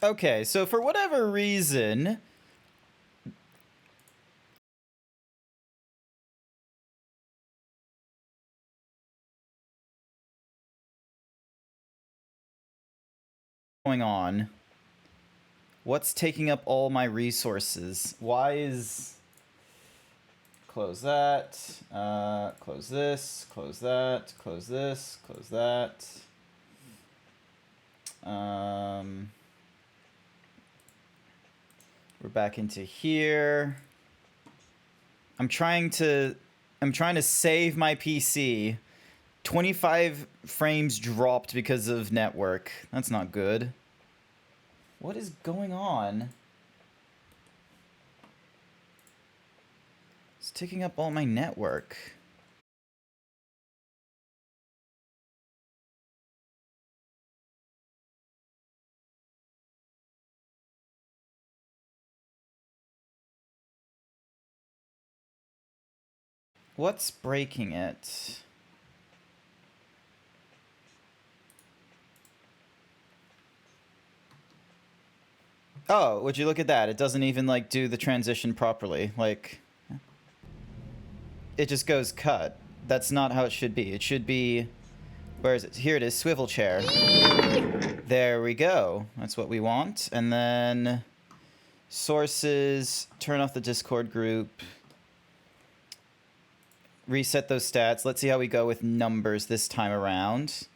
Okay, so for whatever reason, going on? What's taking up all my resources? Why is... Close that, close this, close that, close this, close that. We're back into here. I'm trying to save my PC. 25 frames dropped because of network. That's not good. What is going on? It's taking up all my network. What's breaking it? Oh, would you look at that? It doesn't even, like, do the transition properly. Like, it just goes cut. That's not how it should be. It should be... Where is it? Here it is, swivel chair. There we go. That's what we want. And then... Sources, turn off the Discord group. Reset those stats. Let's see how we go with numbers this time around.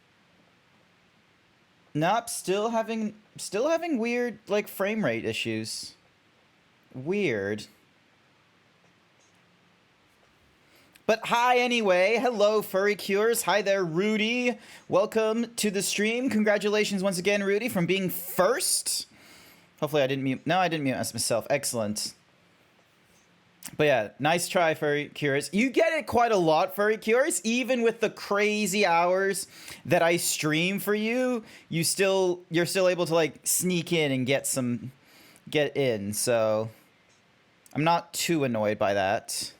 Nope, still having weird, like, frame rate issues. Weird. But hi anyway. Hello, Furry Cures. Hi there, Rudy. Welcome to the stream. Congratulations once again, Rudy, from being first. Hopefully I didn't mute. No, I didn't mute myself. Excellent. But yeah, nice try, Furry Cures. You get it quite a lot, Furry Cures. Even with the crazy hours that I stream for you, you're still able to, like, sneak in and get in. So I'm not too annoyed by that.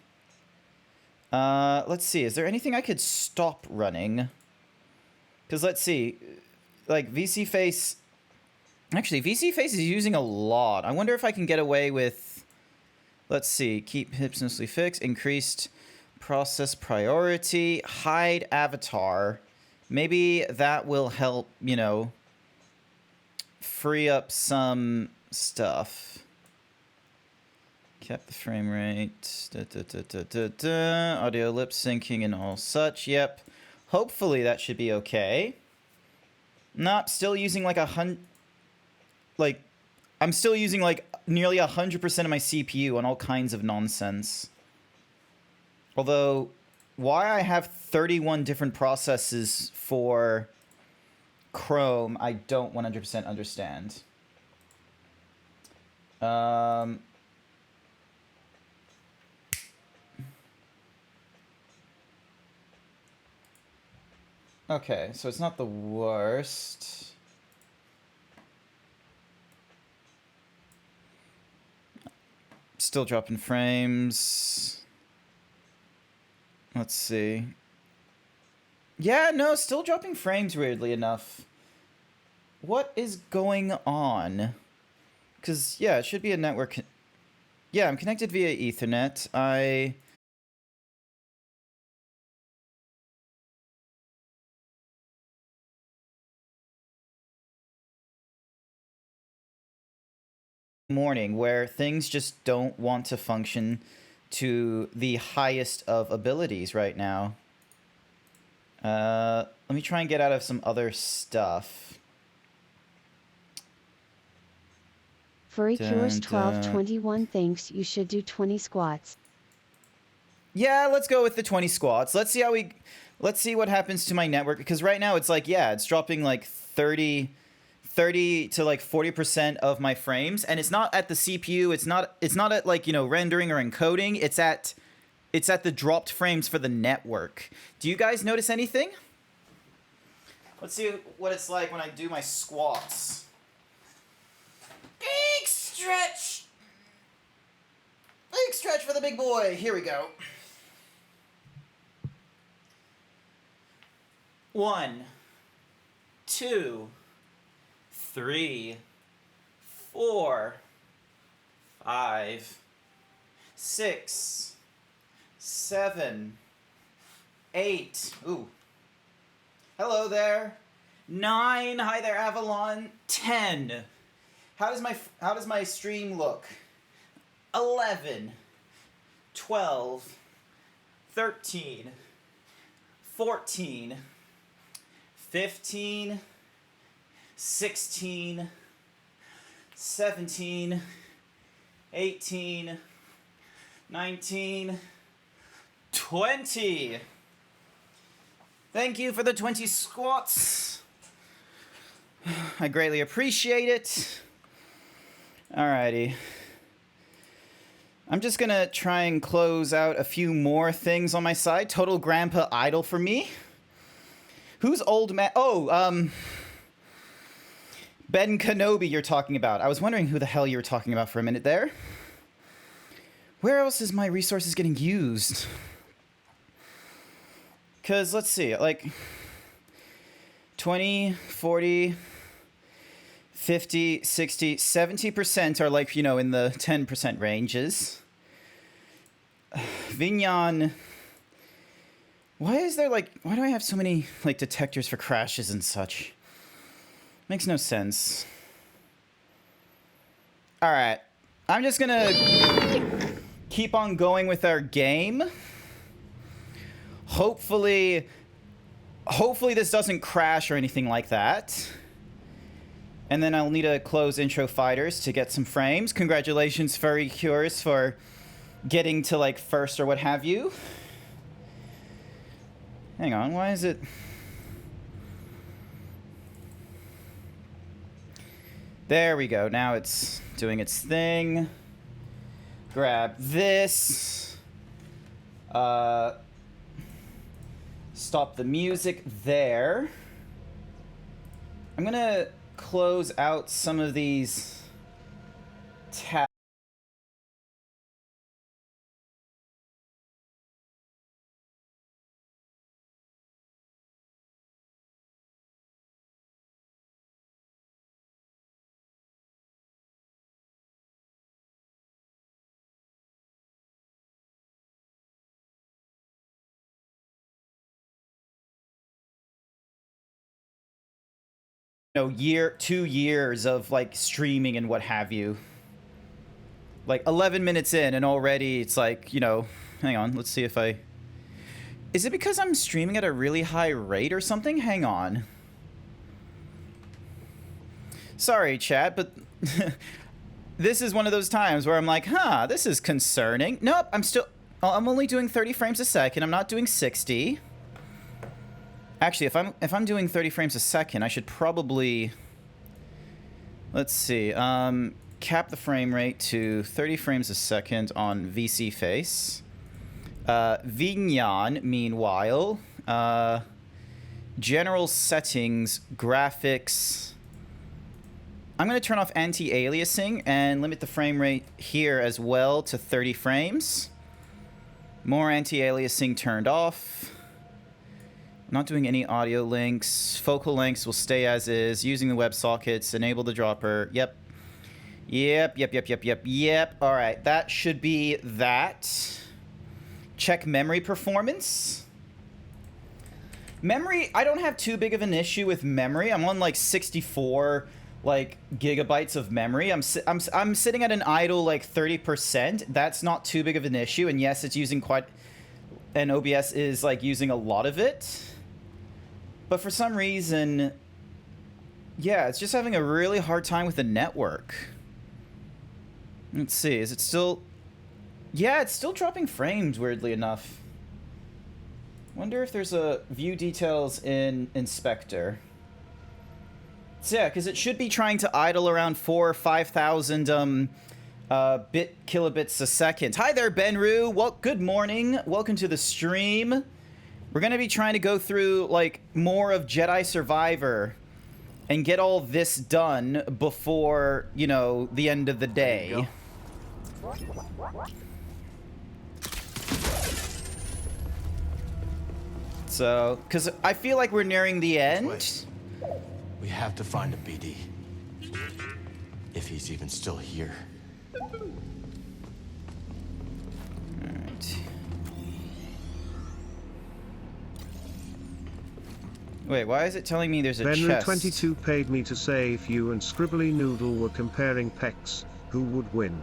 Let's see. Is there anything I could stop running? Because let's see. Like, VC Face... Actually, VC Face is using a lot. I wonder if I can get away with... Let's see. Keep hypnotically fixed. Increased process priority. Hide avatar. Maybe that will help, you know, free up some stuff. Kept the frame rate. Audio lip syncing and all such. Yep. Hopefully that should be okay. Not still using like I'm still using like nearly 100% of my CPU on all kinds of nonsense. Although, why I have 31 different processes for Chrome, I don't 100% understand. Okay, so it's not the worst. Still dropping frames. Let's see. Yeah, no, still dropping frames, weirdly enough. What is going on? Because, yeah, it should be a network... Yeah, I'm connected via Ethernet. Morning where things just don't want to function to the highest of abilities right now. Let me try and get out of some other stuff. Furry Cures 1221 thinks you should do 20 squats. Yeah, let's go with the 20 squats. Let's see what happens to my network, because right now it's like, yeah, it's dropping like 30 to like 40% of my frames, and it's not at the CPU, it's not at, like, you know, rendering or encoding, it's at the dropped frames for the network. Do you guys notice anything? Let's see what it's like when I do my squats. Big stretch! Big stretch for the big boy. Here we go. 1, 2, 3, 4, 5, 6, 7, 8. Ooh. Hello there. 9. Hi there, Avalon. 10. How does my stream look? 11, 12, 13, 14, 15, 16, 17, 18, 19, 20. Thank you for the 20 squats. I greatly appreciate it. Alrighty. I'm just gonna try and close out a few more things on my side. Total Grandpa Idol for me. Who's old man? Oh, Ben Kenobi you're talking about. I was wondering who the hell you were talking about for a minute there. Where else is my resources getting used? Because, let's see, like 20, 40, 50, 60, 70% are like, you know, in the 10% ranges. Vignan. Why do I have so many, like, detectors for crashes and such? Makes no sense. Alright. I'm just gonna keep on going with our game. Hopefully this doesn't crash or anything like that. And then I'll need to close intro fighters to get some frames. Congratulations, Furry Cures, for getting to, like, first or what have you. Hang on, why is it... There we go. Now it's doing its thing. Grab this. Stop the music there. I'm gonna close out some of these tabs. You know, 2 years of, like, streaming and what have you. Like, 11 minutes in and already it's like, you know, hang on, let's see if I... Is it because I'm streaming at a really high rate or something? Hang on. Sorry, chat, but this is one of those times where I'm like, huh, this is concerning. Nope, I'm only doing 30 frames a second. I'm not doing 60. Actually, if I'm doing 30 frames a second, I should probably... Let's see. Cap the frame rate to 30 frames a second on VC face. Vignan, meanwhile. General settings, graphics. I'm going to turn off anti-aliasing and limit the frame rate here as well to 30 frames. More anti-aliasing turned off. Not doing any audio links. Focal lengths will stay as is. Using the WebSockets. Enable the dropper. Yep. All right, that should be that. Check memory performance. Memory, I don't have too big of an issue with memory. I'm on like 64 like gigabytes of memory. I'm sitting at an idle like 30%. That's not too big of an issue. And yes, it's using quite... And OBS is like using a lot of it. But for some reason, yeah, it's just having a really hard time with the network. Let's see, is it still... Yeah, it's still dropping frames, weirdly enough. Wonder if there's a view details in Inspector. So yeah, because it should be trying to idle around 4,000 or 5,000 kilobits a second. Hi there, Benru. Well, good morning. Welcome to the stream. We're going to be trying to go through, like, more of Jedi Survivor and get all this done before, you know, the end of the day. So, because I feel like we're nearing the end. We have to find a BD. If he's even still here. Alright. Wait, why is it telling me there's a chest? Benru22 paid me to say if you and Scribbly Noodle were comparing pecs, who would win?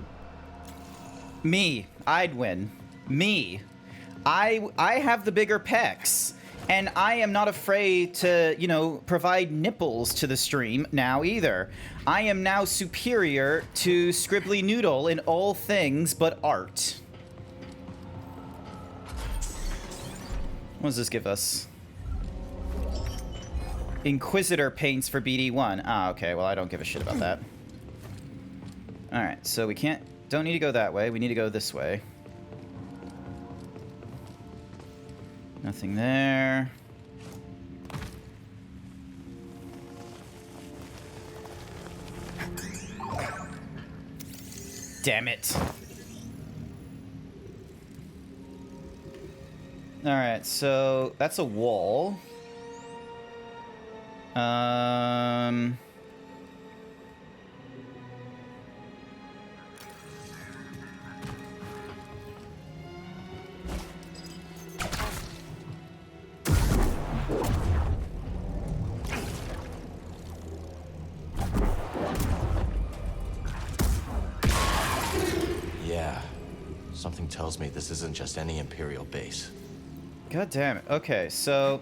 Me. I'd win. Me. I have the bigger pecs. And I am not afraid to, you know, provide nipples to the stream now either. I am now superior to Scribbly Noodle in all things but art. What does this give us? Inquisitor paints for BD1. Ah, okay. Well, I don't give a shit about that. Alright, so we don't need to go that way. We need to go this way. Nothing there. Damn it. Alright, so that's a wall. Yeah. Something tells me this isn't just any Imperial base. God damn it. Okay, so...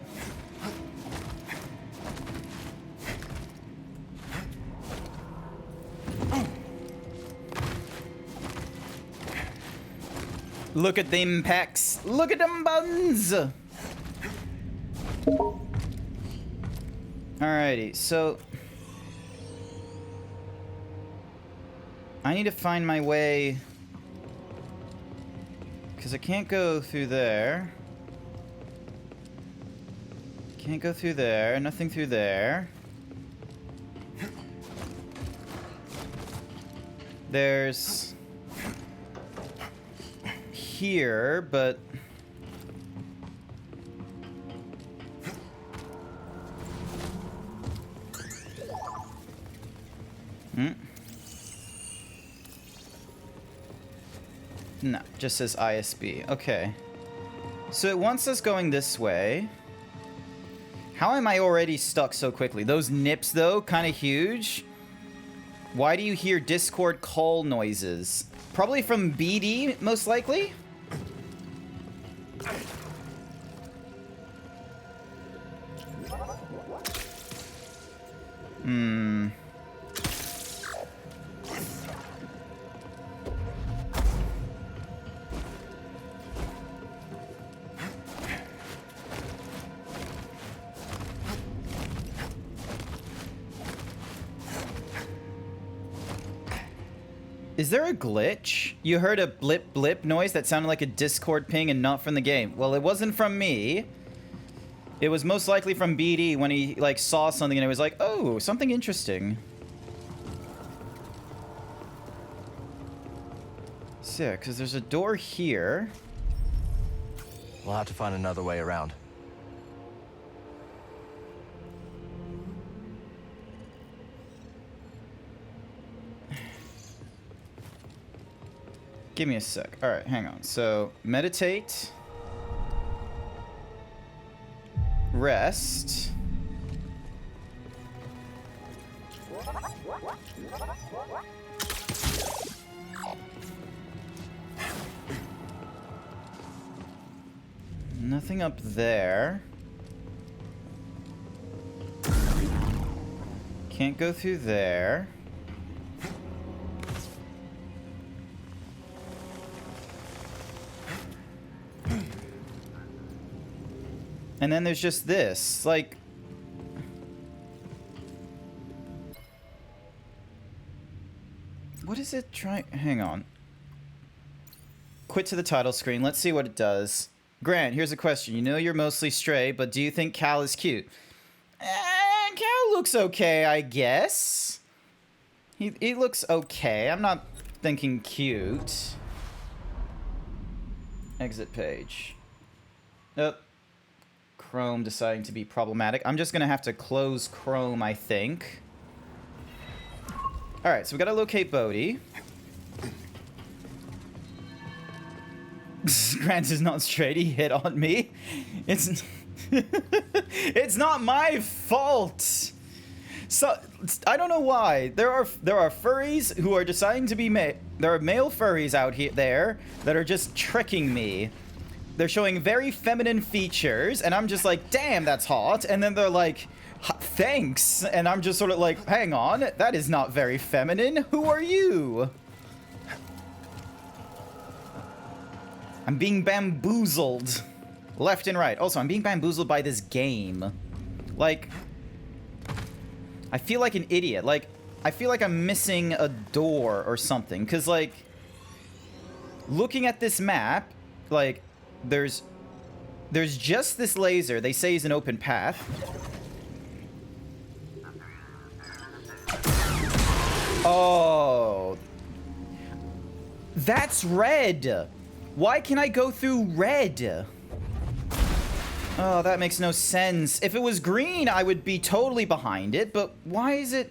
Look at them pecs. Look at them buns. Alrighty, so... I need to find my way... Because I can't go through there. Can't go through there. Nothing through there. There's... here, but... No, just says ISB. Okay. So it wants us going this way. How am I already stuck so quickly? Those nips, though, kind of huge. Why do you hear Discord call noises? Probably from BD, most likely? Is there a glitch? You heard a blip blip noise that sounded like a Discord ping and not from the game. Well, it wasn't from me. It was most likely from BD when he, like, saw something and it was like, oh, something interesting. So, yeah, because there's a door here. We'll have to find another way around. Give me a sec. All right, hang on. So, meditate. Rest. Nothing up there. Can't go through there. And then there's just this, like... What is it trying... Hang on. Quit to the title screen. Let's see what it does. Grant, here's a question. You know you're mostly stray, but do you think Cal is cute? Cal looks okay, I guess. He looks okay. I'm not thinking cute. Exit page. Oh. Chrome deciding to be problematic. I'm just gonna have to close Chrome, I think. Alright, so we gotta locate Bodhi. Grant is not straight, he hit on me. It's... it's not my fault! So, I don't know why. There are furries who are deciding to be there are male furries out here there that are just tricking me. They're showing very feminine features, and I'm just like, damn, that's hot. And then they're like, thanks. And I'm just sort of like, hang on, that is not very feminine. Who are you? I'm being bamboozled. Left and right. Also, I'm being bamboozled by this game. Like, I feel like an idiot. Like, I feel like I'm missing a door or something. Because, like, looking at this map, like, there's just this laser they say is an open path. Oh. That's red. Why can I go through red? Oh, that makes no sense. If it was green, I would be totally behind it, but why is it...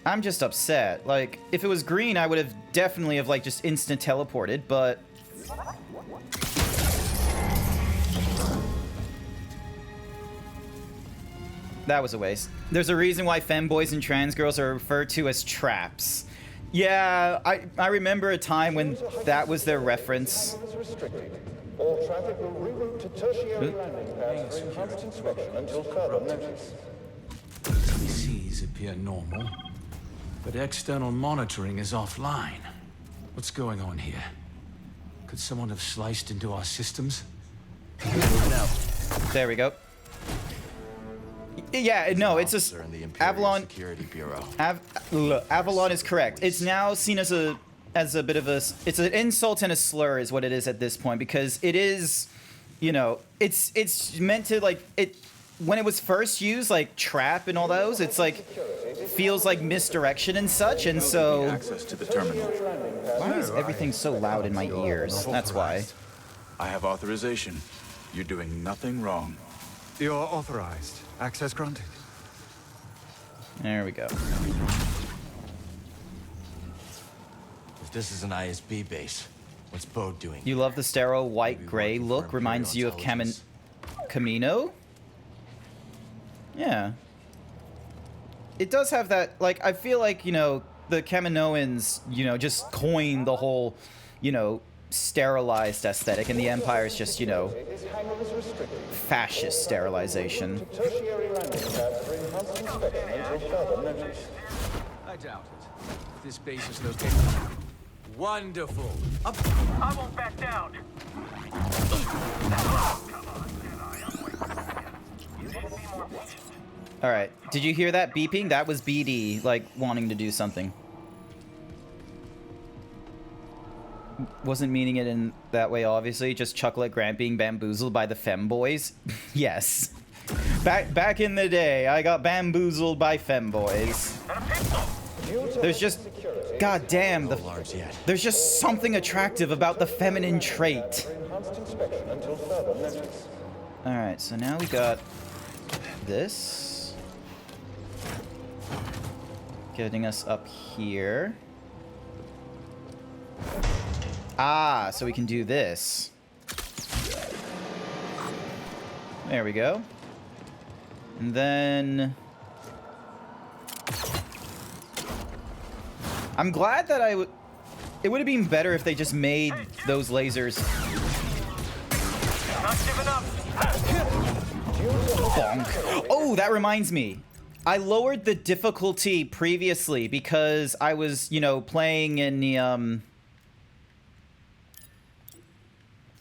I'm just upset. Like, if it was green, I would have definitely have, like, just instant teleported, but... That was a waste. There's a reason why femboys and trans girls are referred to as traps. Yeah, I remember a time when that was their reference. All traffic will reroute to tertiary landing pads for enhanced inspection until further notice. PCs appear normal, but external monitoring is offline. What's going on here? Could someone have sliced into our systems? No. There we go. Yeah, no, it's just Avalon Security Bureau. Avalon is correct. It's now seen as a bit of a, it's an insult and a slur is what it is at this point, because it is, you know, it's meant to, like, it when it was first used, like trap and all those, it's like feels like misdirection and such, and so Access to the terminal. why is everything so loud in my ears? That's why. I have authorization. You're doing nothing wrong. You're authorized. Access granted. There we go. If this is an ISB base, what's Bode doing? You love the sterile white Maybe gray working look. for Reminds you of intelligence. Camino? Yeah. It does have that, like, I feel like, you know, the Kaminoans, you know, just coined the whole, you know, sterilized aesthetic, and the Empire's just, you know, fascist sterilization. Tertiary landing pads for enhanced inspection until further notice. I doubt it. This base is located. Wonderful. Up. I won't back down. Alright, did you hear that beeping? That was BD, like, wanting to do something. Wasn't meaning it in that way, obviously. Just chuckle at Grant being bamboozled by the femboys. Yes. Back in the day, I got bamboozled by femboys. There's just... God damn, Large yet. there's just something attractive about the feminine trait. For enhanced inspection until further notice. Alright, so now we got this. Getting us up here. Ah, so we can do this. There we go. And then... I'm glad that it would have been better if they just made those lasers... Not giving up. Bonk. Oh, that reminds me. I lowered the difficulty previously because I was, you know, playing in the,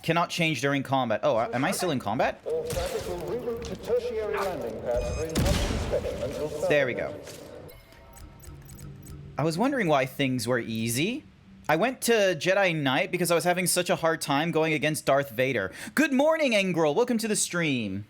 Cannot change during combat. Oh, am I still in combat? All traffic will reroute to tertiary landing pads for enhanced inspection until further There we go. notice. I was wondering why things were easy. I went to Jedi Knight because I was having such a hard time going against Darth Vader. Good morning, Engrel. Welcome to the stream.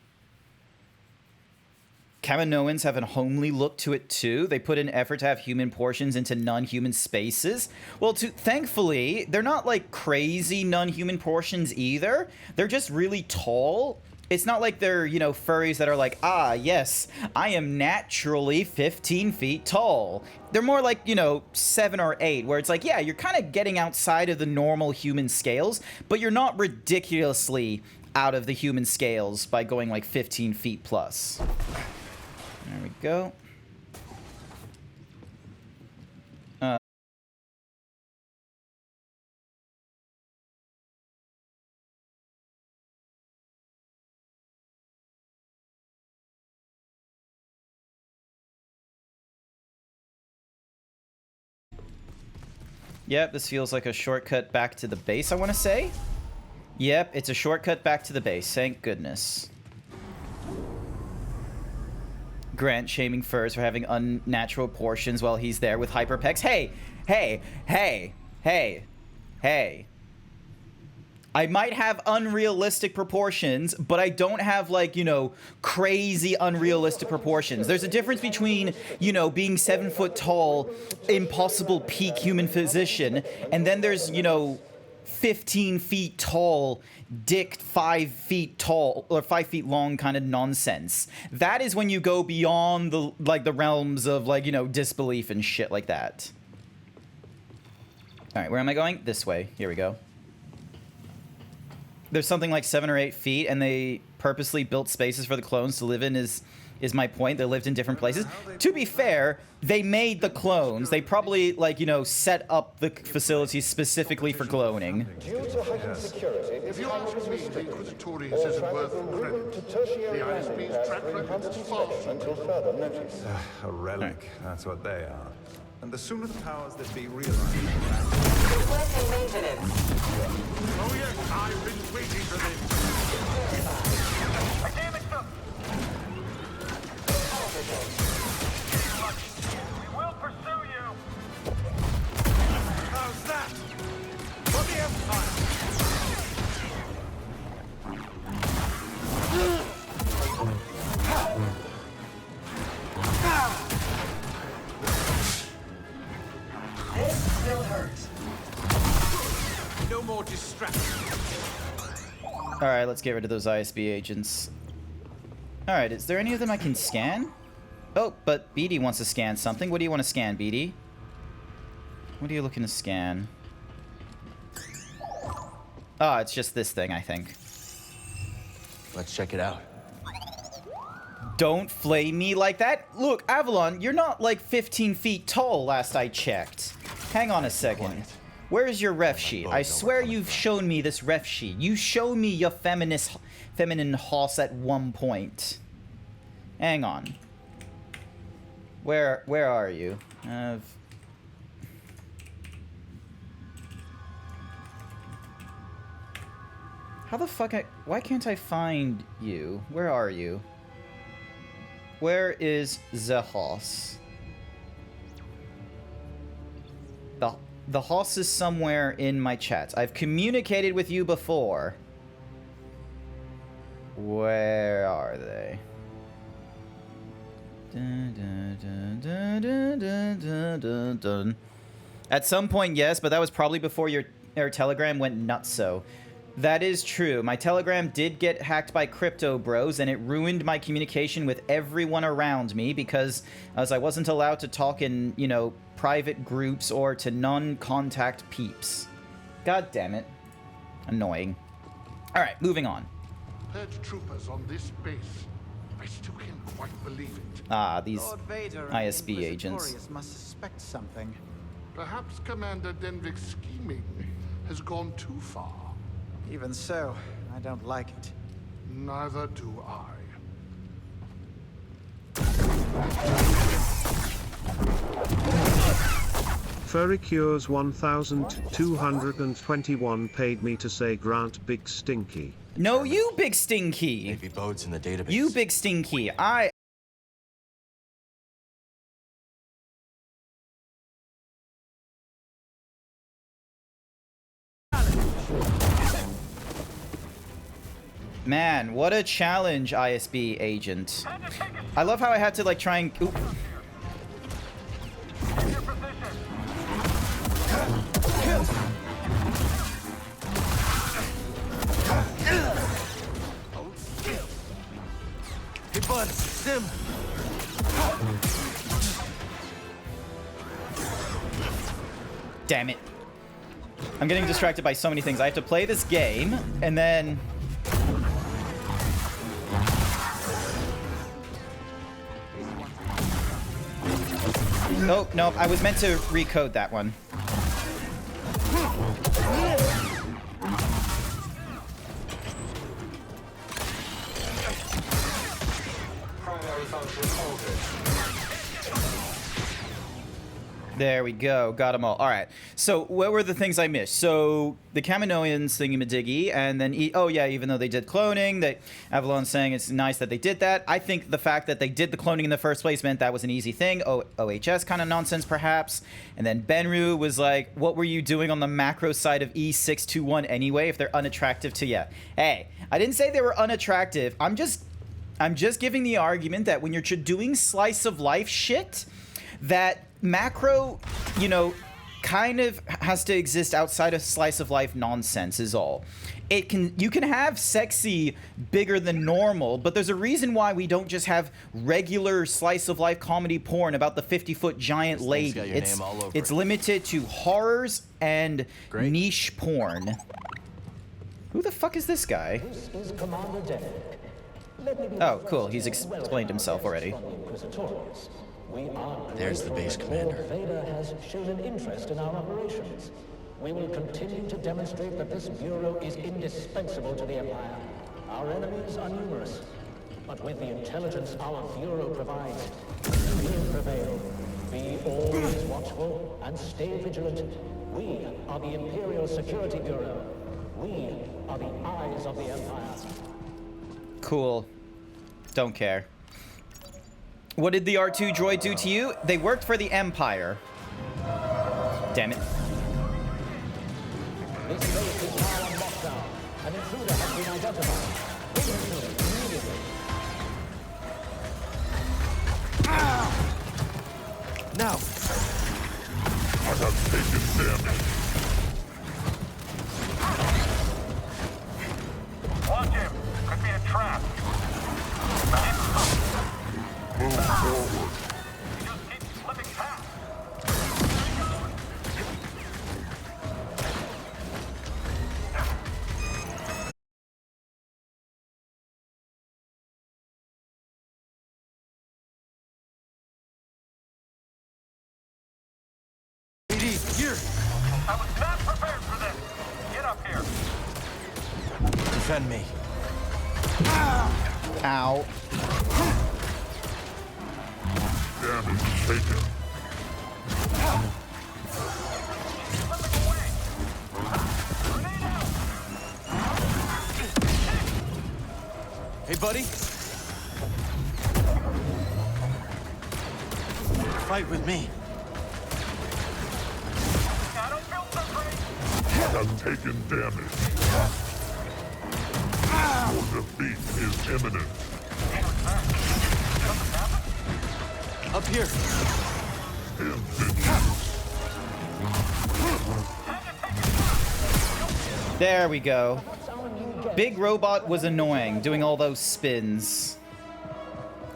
Kaminoans have a homely look to it too. They put in effort to have human portions into non-human spaces. Well, thankfully, they're not like crazy non-human portions either. They're just really tall It's not like they're, you know, furries that are like, ah, yes, I am naturally 15 feet tall. They're more like, you know, 7 or 8, where it's like, yeah, you're kind of getting outside of the normal human scales, but you're not ridiculously out of the human scales by going like 15 feet plus. There we go. Yep, this feels like a shortcut back to the base, I want to say. Yep, it's a shortcut back to the base. Thank goodness. Grant shaming furs for having unnatural portions while he's there with hyperpex. Hey, hey, hey, hey, hey. I might have unrealistic proportions, but I don't have, like, you know, crazy unrealistic proportions. There's a difference between, you know, being 7 foot tall, impossible peak human physician, and then there's, you know, 15 feet tall, dick 5 feet tall, or 5 feet long kind of nonsense. That is when you go beyond the, like, the realms of, like, you know, disbelief and shit like that. All right, where am I going? This way. Here we go. There's something like 7 or 8 feet, and they purposely built spaces for the clones to live in, is my point. They lived in different places. To be fair, they made the clones. They probably, like, you know, set up the facilities specifically for cloning. Due to heightened security, this camera is restricted. All traffic will reroute to tertiary landing pads for enhanced inspection until further notice. A relic, that's what they are. And the sooner the powers that be realize Requesting maintenance. Oh yes, I've been waiting for this. I damaged them. We will pursue you. How's that? For the Empire! This still hurts. No more distraction. All right, let's get rid of those ISB agents. All right, is there any of them I can scan? Oh, but BD wants to scan something. What do you want to scan, BD? What are you looking to scan? Ah, it's just this thing, I think. Let's check it out. Don't flame me like that. Look, Avalon, you're not like 15 feet tall last I checked. Hang on a second. Where is your ref sheet? I swear you've shown me this ref sheet. You showed me your feminine hoss at one point. Hang on. Where are you? How the fuck why can't I find you? Where are you? Where is the hoss? The hoss is somewhere in my chat. I've communicated with you before. Where are they? Dun, dun, dun, dun, dun, dun, dun, dun. At some point, yes, but that was probably before your Telegram went nutso. That is true. My Telegram did get hacked by crypto bros, and it ruined my communication with everyone around me because as I wasn't allowed to talk in, you know, private groups or to non-contact peeps. God damn it. Annoying. All right, moving on. Purge troopers on this base. I still can't quite believe it. Ah, these Lord Vader and ISB agents. Inquisitorius must suspect something. Perhaps Commander Denvik's scheming has gone too far. Even so, I don't like it. Neither do I. Furrycures 1221 paid me to say Grant Big Stinky. No, you Big Stinky. Maybe Bode's in the database. You Big Stinky. Man, what a challenge, ISB agent. I love how I had to, like, try and... Oop. Damn it. I'm getting distracted by so many things. I have to play this game, and then... Nope, nope. I was meant to recode that one. There we go. Got them all. All right. So what were the things I missed? So the Kaminoans thingy-majiggy, and then... oh, yeah, even though they did cloning, that Avalon's saying it's nice that they did that. I think the fact that they did the cloning in the first place meant that was an easy thing. OHS kind of nonsense, perhaps. And then Benru was like, what were you doing on the macro side of E621 anyway, if they're unattractive to you? Hey, I didn't say they were unattractive. I'm just giving the argument that when you're doing slice of life shit, that macro, you know, kind of has to exist outside of slice of life nonsense is all. You can have sexy bigger than normal, but there's a reason why we don't just have regular slice of life comedy porn about the 50-foot giant lady. It's limited to horrors and niche porn. Who the fuck is this guy? This is Commander Derek. Oh, cool. He's explained himself already. There's the base commander. Vader has shown an interest in our operations. We will continue to demonstrate that this bureau is indispensable to the Empire. Our enemies are numerous, but with the intelligence our bureau provides, we will prevail. Be always watchful and stay vigilant. We are the Imperial Security Bureau. We are the eyes of the Empire. Cool. Don't care. What did the R2 droid do to you? They worked for the Empire. Damn it. This base is now on lockdown. An intruder has been identified. Bring him to it immediately. Now! I have taken damage. Watch him. Could be a trap. Move forward. He just keeps slipping past. Here! I was not prepared for this. Get up here. Defend me. Ow. Damage taken. Hey, buddy. Fight with me. I don't feel so great. I have taken damage. Your defeat is imminent. Up here. There we go. Big robot was annoying, doing all those spins.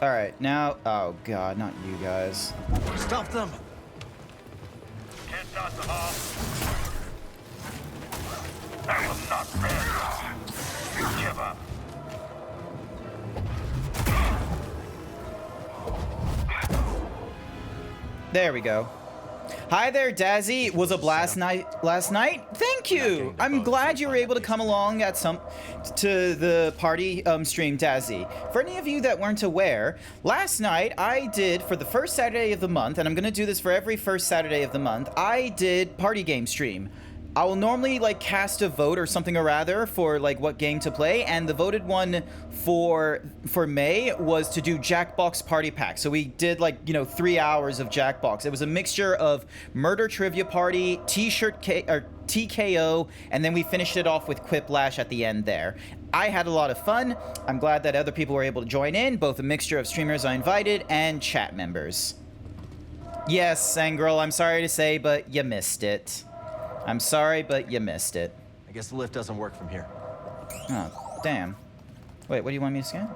Alright, now... oh god, not you guys. Stop them! Can't dodge the hall. That was not fair. You give up. There we go. Hi there, Dazzy. Was a blast night last night. Thank you. I'm glad you were able to come along at to the party stream, Dazzy. For any of you that weren't aware, last night I did, for the first Saturday of the month, and I'm gonna do this for every first Saturday of the month, I did party game stream. I will normally like cast a vote or something or rather for like what game to play, and the voted one for May was to do Jackbox Party Pack. So we did like, you know, 3 hours of Jackbox. It was a mixture of Murder Trivia Party, TKO, and then we finished it off with Quiplash at the end there. I had a lot of fun. I'm glad that other people were able to join in, both a mixture of streamers I invited and chat members. Yes, Sangirl, I'm sorry to say, but you missed it. I'm sorry, but you missed it. I guess the lift doesn't work from here. Oh, damn. Wait, what do you want me to scan?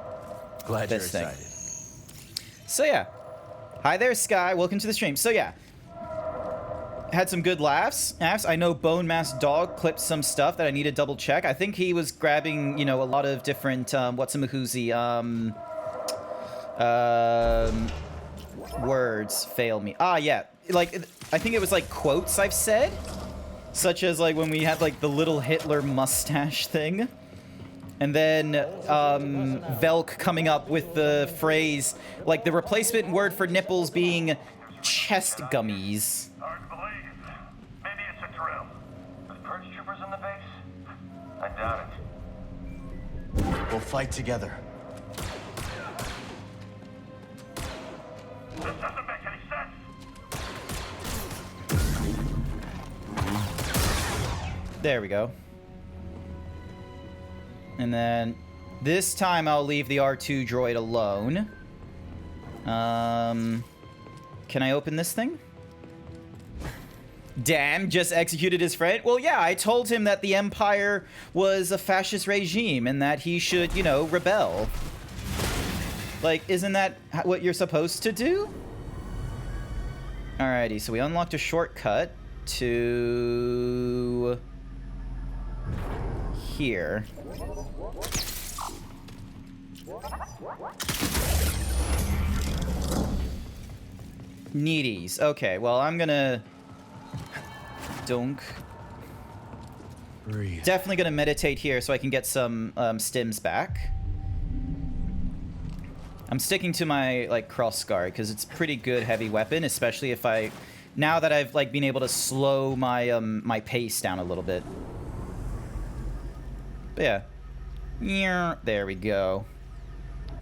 Glad This you're thing. excited. So yeah. Hi there, Sky. Welcome to the stream. So yeah. had some good laughs. I know Bone Mask Dog clipped some stuff that I need to double check. I think he was grabbing, you know, a lot of different what's-a-mahoozy words fail me. Ah, yeah. Like, I think it was like quotes I've said, such as like when we had like the little Hitler mustache thing. And then Velk coming up with the phrase, like the replacement word for nipples being chest gummies. Hard to believe. Maybe it's a drill. With purge troopers in the base? I doubt it. We'll fight together. This doesn't make any sense. There we go. And then this time I'll leave the R2 droid alone. Can I open this thing? Damn, just executed his friend? Well, yeah, I told him that the Empire was a fascist regime and that he should, you know, rebel. Like, isn't that what you're supposed to do? Alrighty, so we unlocked a shortcut to here. Needies. Okay, well, I'm gonna dunk. Breathe. Definitely gonna meditate here so I can get some stims back. I'm sticking to my like cross guard because it's a pretty good heavy weapon, especially if now that I've like been able to slow my my pace down a little bit. But yeah, there we go.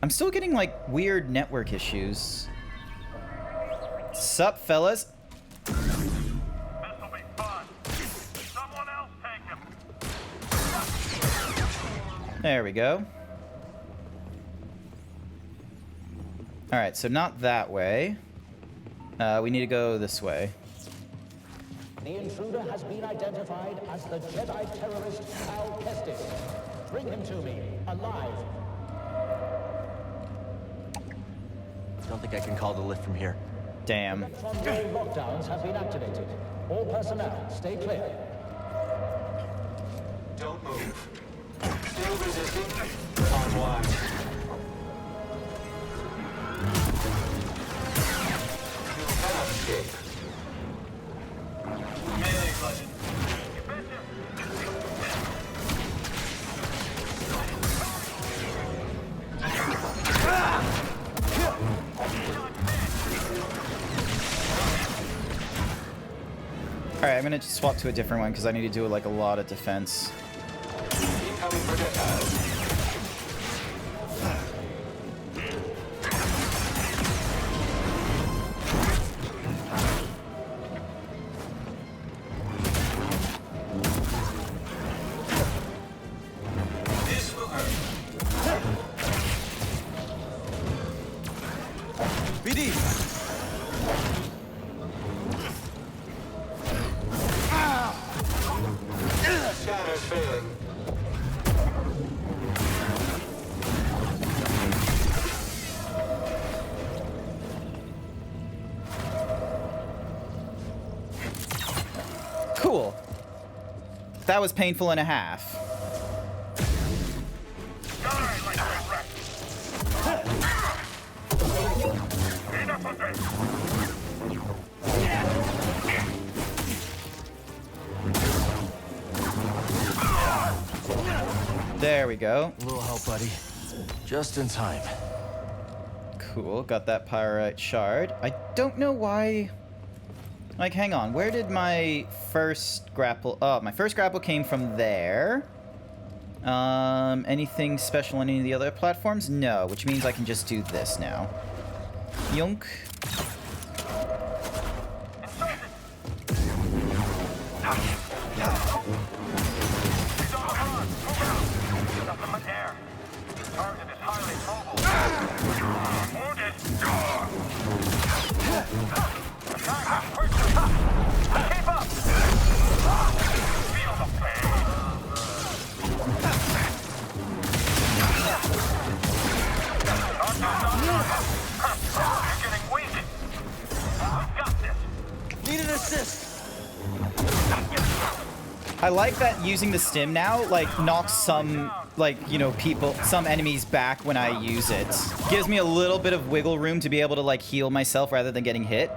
I'm still getting like weird network issues. Sup, fellas? This'll be fun. Someone else take him. There we go. Alright, so not that way. We need to go this way. The intruder has been identified as the Jedi terrorist Cal Kestis. Bring him to me, alive. I don't think I can call the lift from here. Damn. Electron roll lockdowns have been activated. All personnel, stay clear. Don't move. Still resisting? Online. You cannot escape. Melee button. You betcha. Alright, I'm gonna just swap to a different one because I need to do like a lot of defense. Incoming projectiles. This will hurt. BD! Scanner's failing. Cool. That was painful and a half. Die like a wreck. Enough of this. There we go. A little help, buddy. Just in time. Cool, got that pyrite shard. I don't know why... Like, hang on, where did my first grapple... Oh, my first grapple came from there. Anything special on any of the other platforms? No, which means I can just do this now. Yunk. Target is highly mobile. Wounded. Attack quickly. Keep up. Feel the pain. You're getting weak. We've got this. Need an assist! I like that using the stim now, like, knocks some, like, you know, some enemies back when I use it. Gives me a little bit of wiggle room to be able to, like, heal myself rather than getting hit.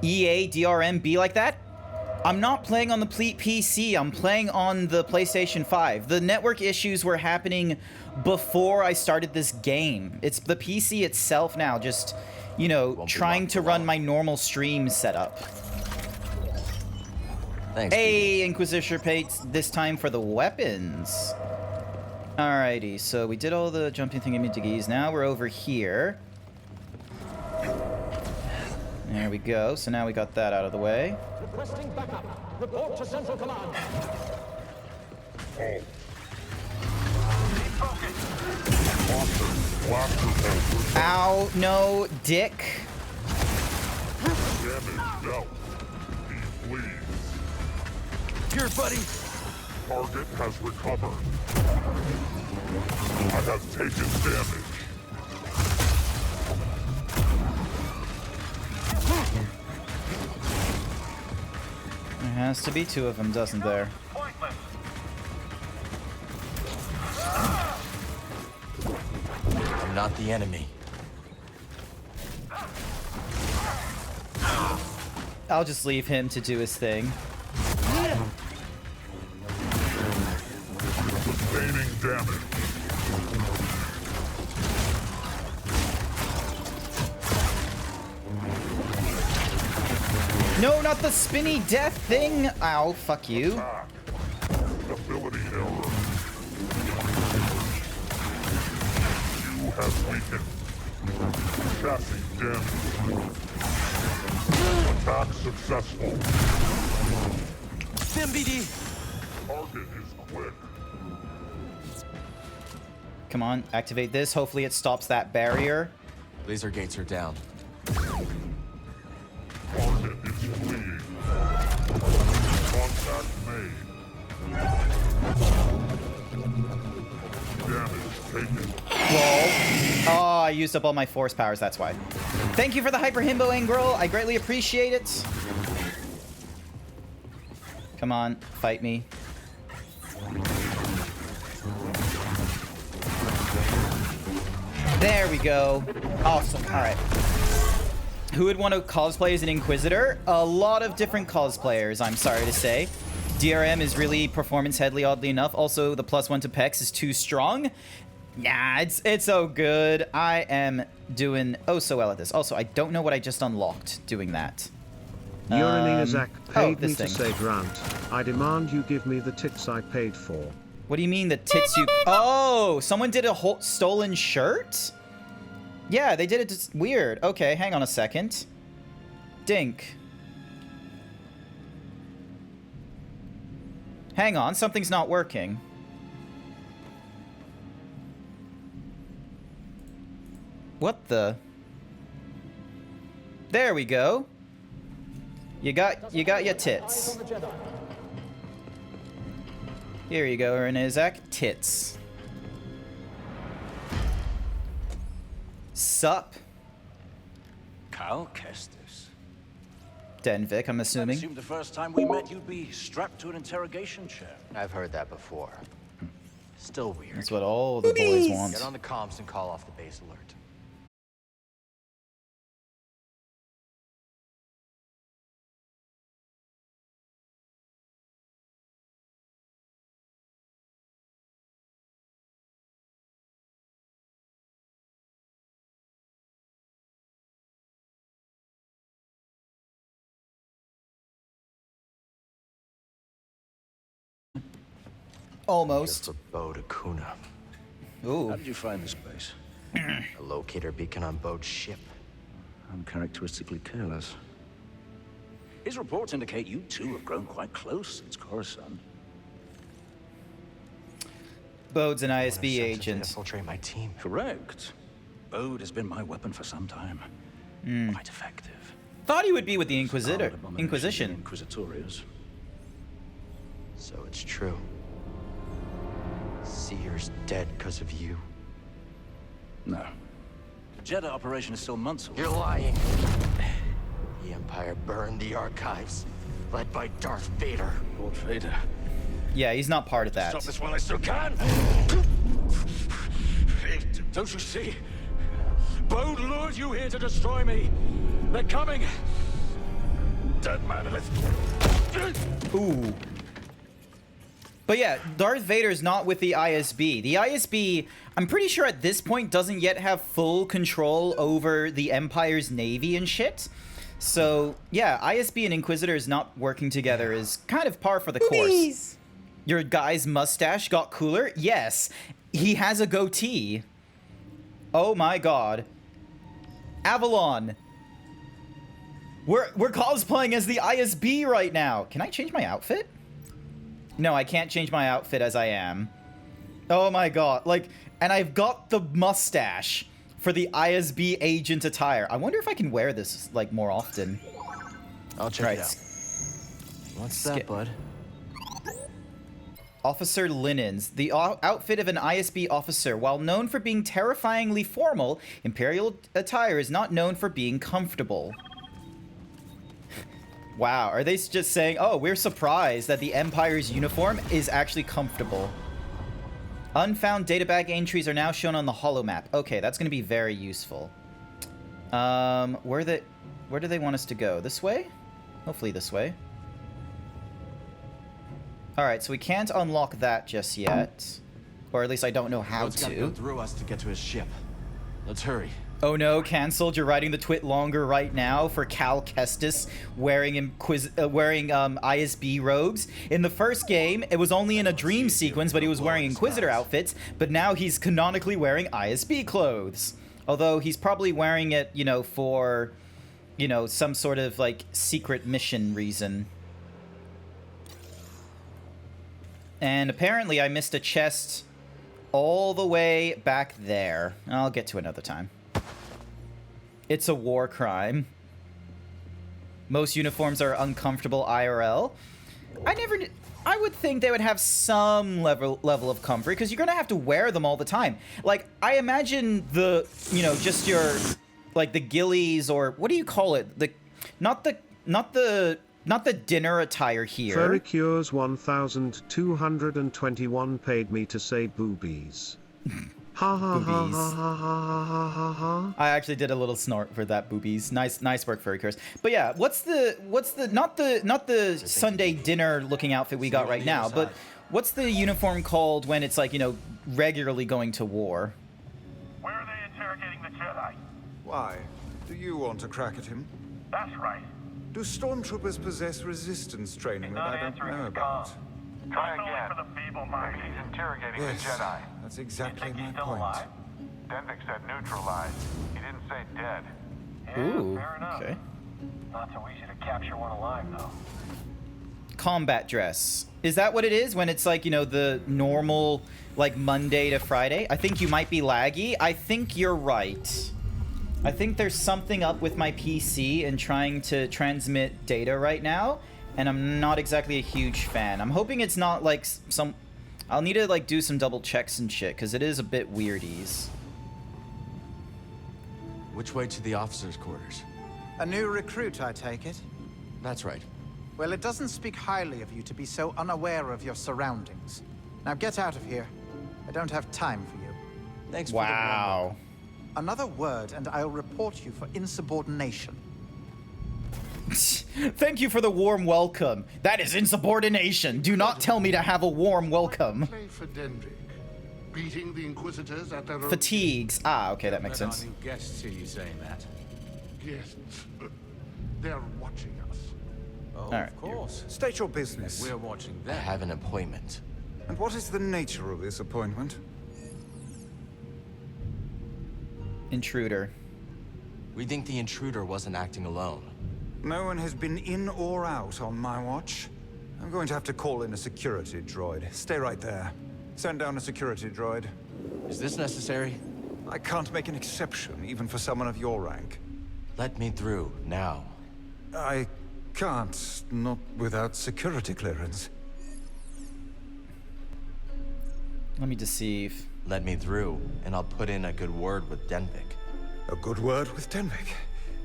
EA, DRM, be like that? I'm not playing on the PC, I'm playing on the PlayStation 5. The network issues were happening before I started this game. It's the PC itself now, just, you know, trying to run my normal stream setup. Thanks, hey, Inquisitor paid this time for the weapons. Alrighty, so we did all the jumping thingy-majiggies. Now we're over here. There we go. So now we got that out of the way. Requesting backup. Report to Central Command. Ow, no, dick. Here, buddy. Target has recovered. I have taken damage. There has to be two of them, doesn't there? I'm not the enemy. I'll just leave him to do his thing. Sustaining damage. No, not the spinny death thing! Ow, fuck you. Ability error. You have weakened. Chassis damage. Attack successful. MBD. Target is quick. Come on, activate this. Hopefully it stops that barrier. Laser gates are down. Target is fleeing. Contact made. Damage taken. Lol. Oh, I used up all my force powers, that's why. Thank you for the Hyper Himbo Angrel. I greatly appreciate it. Come on, fight me. There we go. Awesome. All right. Who would want to cosplay as an Inquisitor? A lot of different cosplayers, I'm sorry to say. DRM is really performance heavy, oddly enough. Also, the +1 to PEX is too strong. Yeah, it's so good. I am doing oh so well at this. Also, I don't know what I just unlocked doing that. Uranizak paid me this to thing. say, Grant, I demand you give me the tits I paid for. What do you mean the tits you... Oh, someone did a whole stolen shirt? Yeah, they did it just weird. Okay, hang on a second. Dink. Hang on, something's not working. What the? There we go. You got your tits. Here you go, Renizak. Tits. Sup? Cal Kestis. Denvik, I'm I assuming. assumed the first time we met you'd be strapped to an interrogation chair. I've heard that before. Still weird. That's what all the boys want. Get on the comms and call off the base alert. Almost. For Bode Akuna. Ooh. How did you find this place? A locator beacon on Bode's ship. Uncharacteristically careless. His reports indicate you two have grown quite close since Coruscant. Bode's an ISB Sent to agent. infiltrate my team. Correct. Bode has been my weapon for some time. Quite effective. Thought he would be with the Inquisition. Inquisition. Inquisitorius. So it's true. Seer's dead because of you. No. The Jeddah operation is still months away. You're lying. The Empire burned the archives. led by Darth Vader. Lord Vader. Yeah, he's not part of that. Stop this while I still can. Don't you see? Bode lured you here to destroy me. They're coming. Dead man, let's... Ooh. But yeah, Darth Vader is not with the ISB. The ISB, I'm pretty sure at this point, doesn't yet have full control over the Empire's navy and shit. So, yeah, ISB and Inquisitors not working together is kind of par for the course. Your guy's mustache got cooler? Yes. He has a goatee. Oh my god. Avalon. We're cosplaying as the ISB right now. Can I change my outfit? No, I can't change my outfit as I am. Oh my god. Like, and I've got the mustache for the ISB agent attire. I wonder if I can wear this, like, more often. I'll check it out. What's that, bud? Officer linens. The outfit of an ISB officer. While known for being terrifyingly formal, Imperial attire is not known for being comfortable. Wow, are they just saying, oh, we're surprised that the Empire's uniform is actually comfortable. Unfound databag entries are now shown on the holomap. Okay, that's going to be very useful. Where do they want us to go? This way? Hopefully this way. Alright, so we can't unlock that just yet. Or at least I don't know how It's gotta go through us to get to his ship. Let's hurry. Oh no, cancelled. You're writing the twit longer right now for Cal Kestis wearing ISB robes. In the first game, it was only in a dream sequence, but he was wearing Inquisitor outfits. But now he's canonically wearing ISB clothes. Although he's probably wearing it, you know, for, you know, some sort of, like, secret mission reason. And apparently I missed a chest all the way back there. I'll get to it another time. It's a war crime. Most uniforms are uncomfortable IRL. I would think they would have some level of comfort, because you're gonna have to wear them all the time. Like, I imagine the, you know, just your, like, the ghillies, or what do you call it? Not the dinner attire here. Ferricures 1221 paid me to say boobies. Ha ha ha ha ha ha ha ha. I actually did a little snort for that, boobies. Nice work, Furrycurse. But yeah, what's the not the Sunday dinner looking outfit we got right now, but what's the uniform called when it's, like, you know, regularly going to war? Where are they interrogating the Jedi? Why? Do you want to crack at him? That's right. Do stormtroopers possess resistance training that I don't know about? Try again. For the feeble-minded. He's interrogating the Jedi. That's exactly my still point. alive? Denvik said neutralized. He didn't say dead. Yeah, Ooh, fair enough. okay. Not so easy to capture one alive, though. Combat dress. Is that what it is when it's, like, you know, the normal, like, Monday to Friday? I think you might be laggy. I think you're right. I think there's something up with my PC and trying to transmit data right now, and I'm not exactly a huge fan. I'm hoping it's not, like, I'll need to, like, do some double checks and shit, because it is a bit weirdies. Which way to the officers' quarters? A new recruit, I take it? That's right. Well, it doesn't speak highly of you to be so unaware of your surroundings. Now get out of here. I don't have time for you. Thanks for the wow. Another word and I'll report you for insubordination. Thank you for the warm welcome. That is insubordination. Do not tell me to have a warm welcome. Play for Denvik, beating the Inquisitors at their own... Fatigues. Ah, okay, that makes Let sense. our new guests hear you saying that. Guests. They're watching us. Oh, All right. of course. State your business. We're watching I them. have an appointment. And what is the nature of this appointment? Intruder. We think the intruder wasn't acting alone. No one has been in or out on my watch. I'm going to have to call in a security droid. Stay right there. Send down a security droid. Is this necessary? I can't make an exception, even for someone of your rank. Let me through, now. I can't, not without security clearance. Let me deceive. Let me through, and I'll put in a good word with Denvik. A good word with Denvik.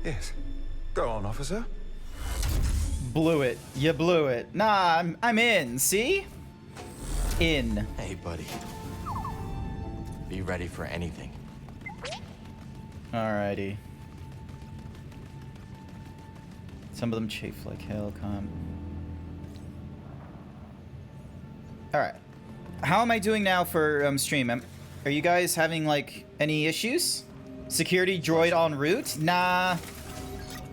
Yes. Go on, officer. Blew it. You blew it. Nah, I'm in. See? In. Hey, buddy. Be ready for anything. Alrighty. Some of them chafe like hell. Come. Alright. How am I doing now for stream? Are you guys having, like, any issues? Security droid en route? Nah.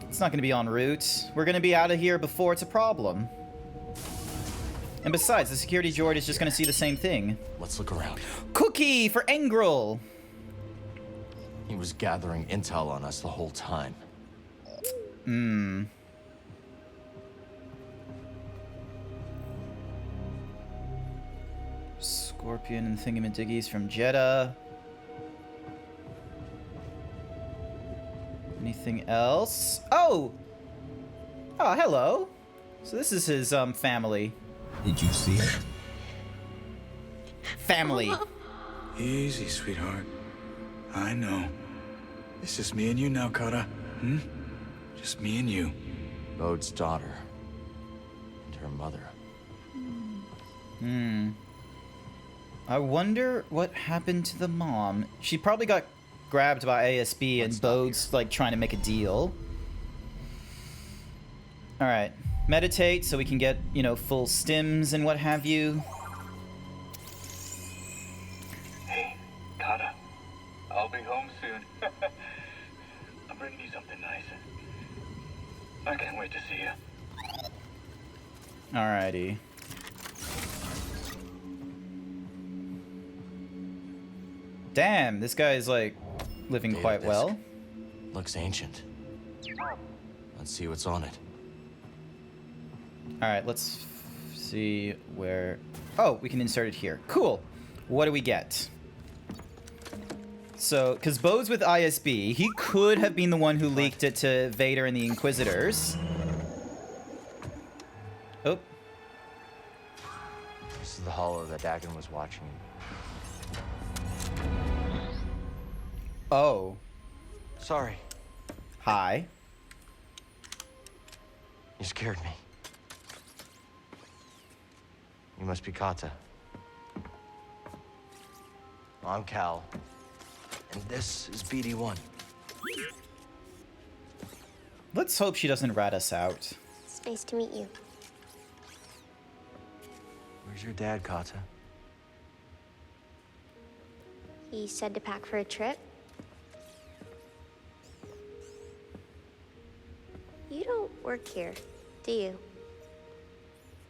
It's not gonna be en route. We're gonna be out of here before it's a problem. And besides, the security droid is just gonna see the same thing. Let's look around. Cookie for Engril! He was gathering intel on us the whole time. Hmm. Scorpion and thingamadiggies from Jeddah. Anything else? Oh! Oh, hello. So this is his, family. Did you see it? Family. Easy, sweetheart. I know. It's just me and you now, Kata. Hmm? Just me and you. Bode's daughter. And her mother. Hmm. I wonder what happened to the mom. She probably got grabbed by ASB and Bode's like trying to make a deal. Alright. Meditate so we can get, you know, full stims and what have you. Hey, Kata. I'll be home soon. I'm bringing you something nice. I can't wait to see you. Alrighty. Damn, this guy is like living quite well. Looks ancient. Let's see what's on it. Alright, let's see where... Oh, we can insert it here. Cool. What do we get? So, because Bode's with ISB, he could have been the one who leaked it to Vader and the Inquisitors. Oh. This is the hollow that Dagon was watching. Oh. Sorry. Hi. You scared me. You must be Kata. I'm Cal. And this is BD1. Let's hope she doesn't rat us out. It's nice to meet you. Where's your dad, Kata? He said to pack for a trip. You don't work here, do you?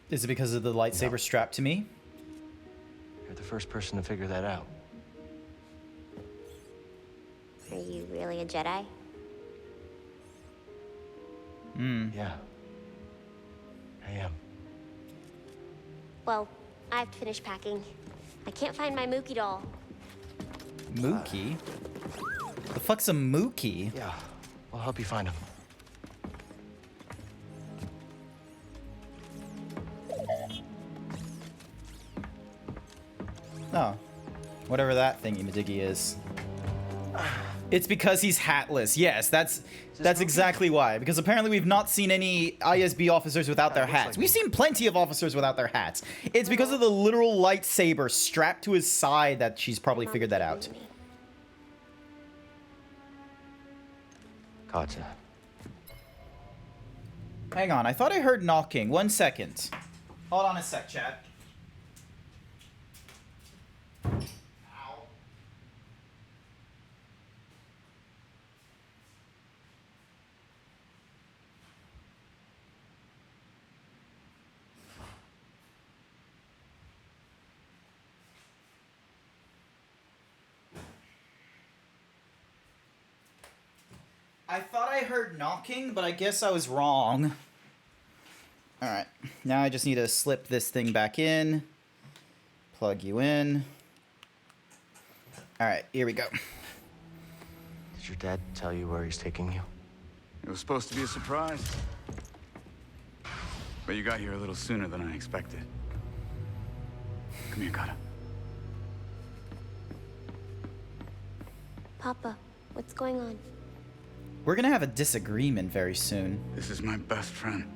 Is it because of the lightsaber strapped to me? You're the first person to figure that out. Are you really a Jedi? Yeah. I am. Well, I have to finish packing. I can't find my Mookie doll. Mookie? The fuck's a Mookie? Yeah, I'll help you find him. Oh. Whatever that thingy-majiggy is. It's because he's hatless. Yes, that's exactly why. Because apparently we've not seen any ISB officers without their hats. We've seen plenty of officers without their hats. It's because of the literal lightsaber strapped to his side that she's probably figured that out. Kata. Hang on, I thought I heard knocking. 1 second. Hold on a sec, chat. I thought I heard knocking, but I guess I was wrong. Alright, now I just need to slip this thing back in. Plug you in. Alright, here we go. Did your dad tell you where he's taking you? It was supposed to be a surprise. But you got here a little sooner than I expected. Come here, Kata. Papa, what's going on? We're gonna have a disagreement very soon. This is my best friend.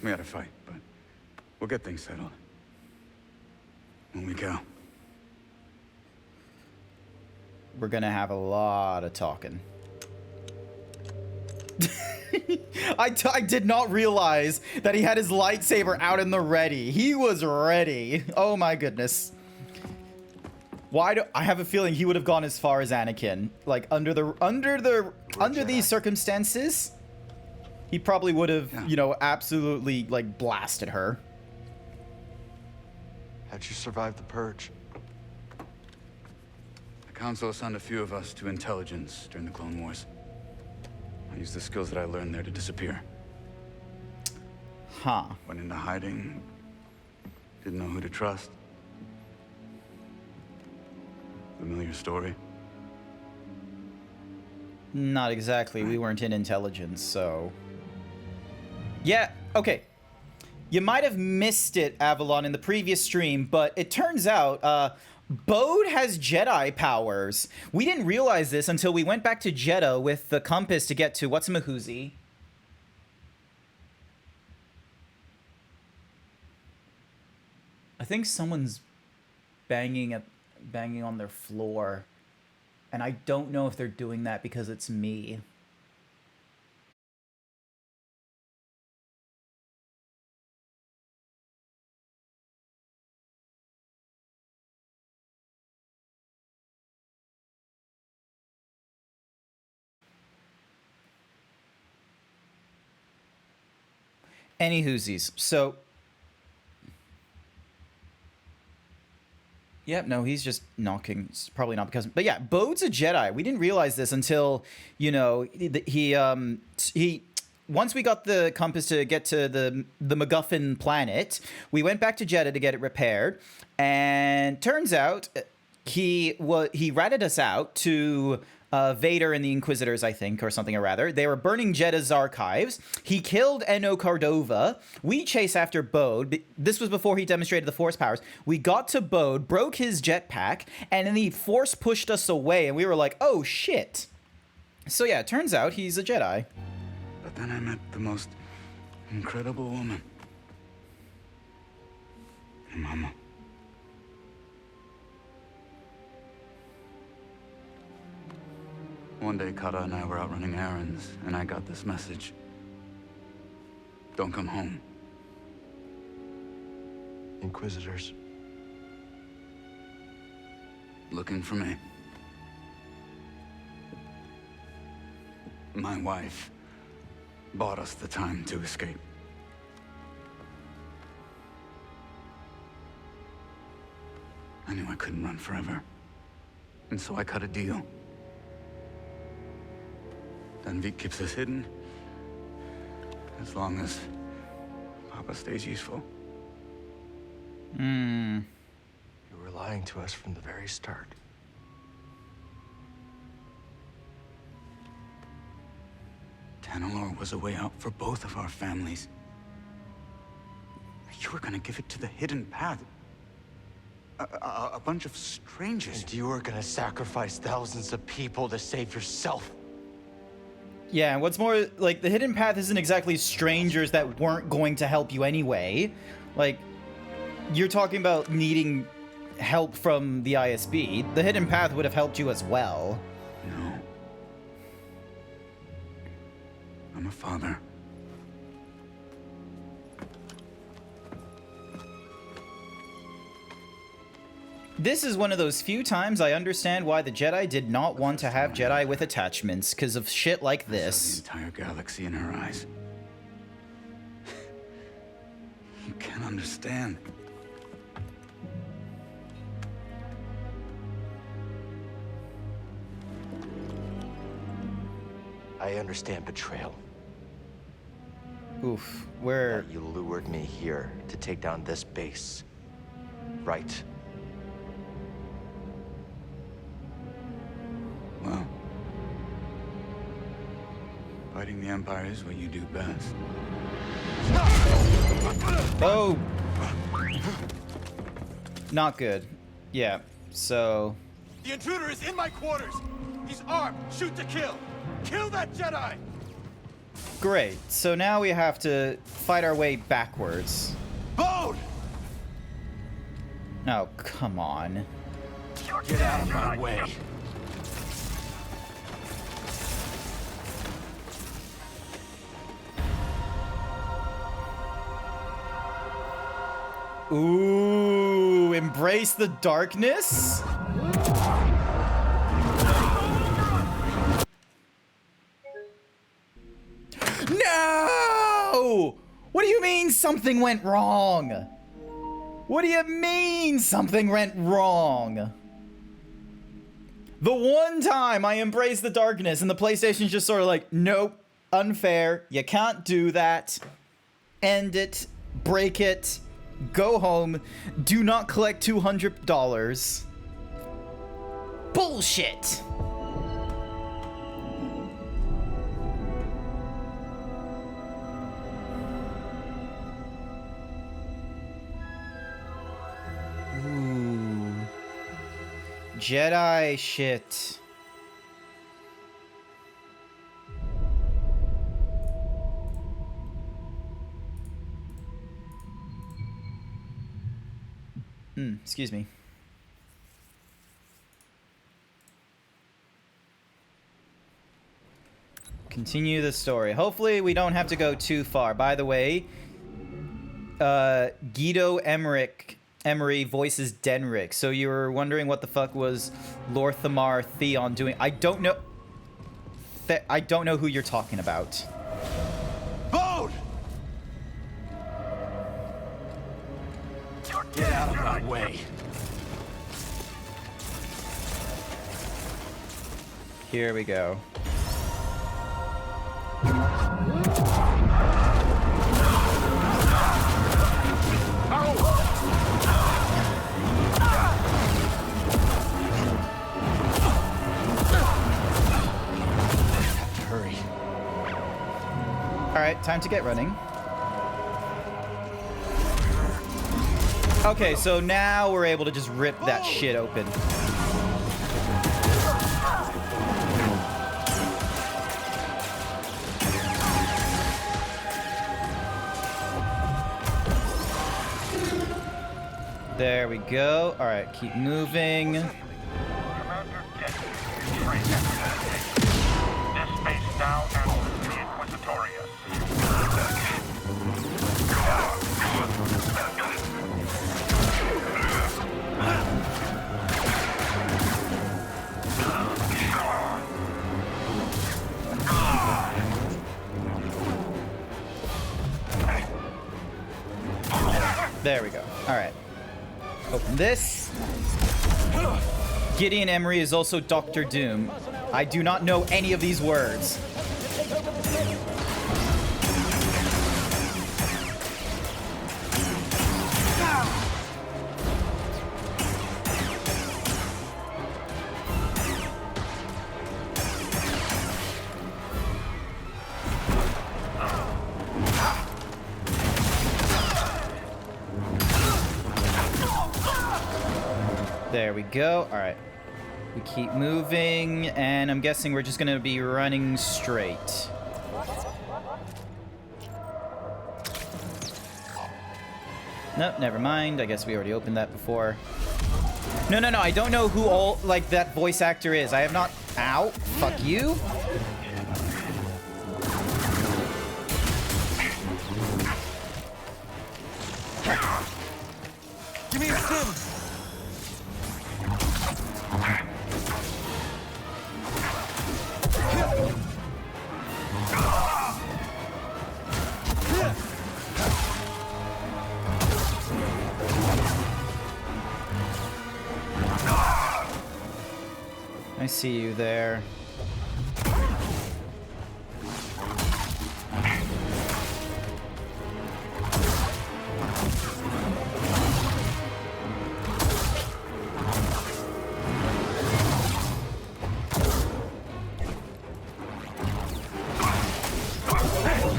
We had a fight, but we'll get things settled. When we go. We're gonna have a lot of talking. I did not realize that he had his lightsaber out in the ready. He was ready. Oh my goodness. Why do I have a feeling he would have gone as far as Anakin? Like under these circumstances, he probably would have, you know, absolutely like blasted her. How'd you survive the purge? The Council assigned a few of us to intelligence during the Clone Wars. I used the skills that I learned there to disappear. Huh. Went into hiding. Didn't know who to trust. Familiar story? Not exactly. We weren't in intelligence, so... Yeah, okay. You might have missed it, Avalon, in the previous stream, but it turns out, Bode has Jedi powers. We didn't realize this until we went back to Jeddah with the compass to get to What's-a-Mahoozy. I think someone's banging on their floor, and I don't know if they're doing that because it's me. Anywhoosies, so... Yep, no, he's just knocking. It's probably not because... But yeah, Bode's a Jedi. We didn't realize this until, you know, he once we got the compass to get to the MacGuffin planet, we went back to Jeddah to get it repaired. And turns out he ratted us out to... Vader and the Inquisitors, I think, or something or rather. They were burning Jeddah's archives. He killed Eno Cordova. We chase after Bode. This was before he demonstrated the Force powers. We got to Bode, broke his jetpack, and then he Force pushed us away, and we were like, oh, shit. So yeah, it turns out he's a Jedi. But then I met the most incredible woman. Your mama. One day, Kata and I were out running errands, and I got this message. Don't come home. Inquisitors. Looking for me. My wife bought us the time to escape. I knew I couldn't run forever, and so I cut a deal. Danvik keeps us hidden, as long as Papa stays useful. You were lying to us from the very start. Tanalorr was a way out for both of our families. You were gonna give it to the hidden path. A bunch of strangers. And you were gonna sacrifice thousands of people to save yourself. Yeah, and what's more, like, the hidden path isn't exactly strangers that weren't going to help you anyway. Like, you're talking about needing help from the ISB. The hidden path would have helped you as well. No. I'm a father. This is one of those few times I understand why the Jedi did not want to have Jedi with attachments, because of shit like this. The entire galaxy in her eyes. You can't understand. I understand betrayal. Oof, where... That you lured me here to take down this base. Right. Well, fighting the Empire is what you do best. Oh! Not good. Yeah, so... The intruder is in my quarters! He's armed! Shoot to kill! Kill that Jedi! Great. So now we have to fight our way backwards. Bone! Oh, come on. Get out of my way. Ooh, embrace the darkness? No! What do you mean something went wrong? What do you mean something went wrong? The one time I embraced the darkness and the PlayStation's just sort of like, nope, unfair, you can't do that. End it, break it, go home, do not collect $200. Bullshit! Ooh. Jedi shit. Excuse me. Continue the story. Hopefully we don't have to go too far. By the way, Guido Emery voices Denrick. So you were wondering what the fuck was Lorthamar Theon doing. I don't know. I don't know who you're talking about. Bone! Get out of my way. Here we go. Hurry. All right, time to get running. Okay, so now we're able to just rip that shit open. There we go. All right, keep moving. This space now answers the Inquisitorius. There we go. All right. Open this. Gideon Emery is also Doctor Doom. I do not know any of these words. There we go. All right. We keep moving, and I'm guessing we're just going to be running straight. Nope, never mind. I guess we already opened that before. No, I don't know who all, like, that voice actor is. I have not... Ow. Fuck you. Give me a sim! I see you there.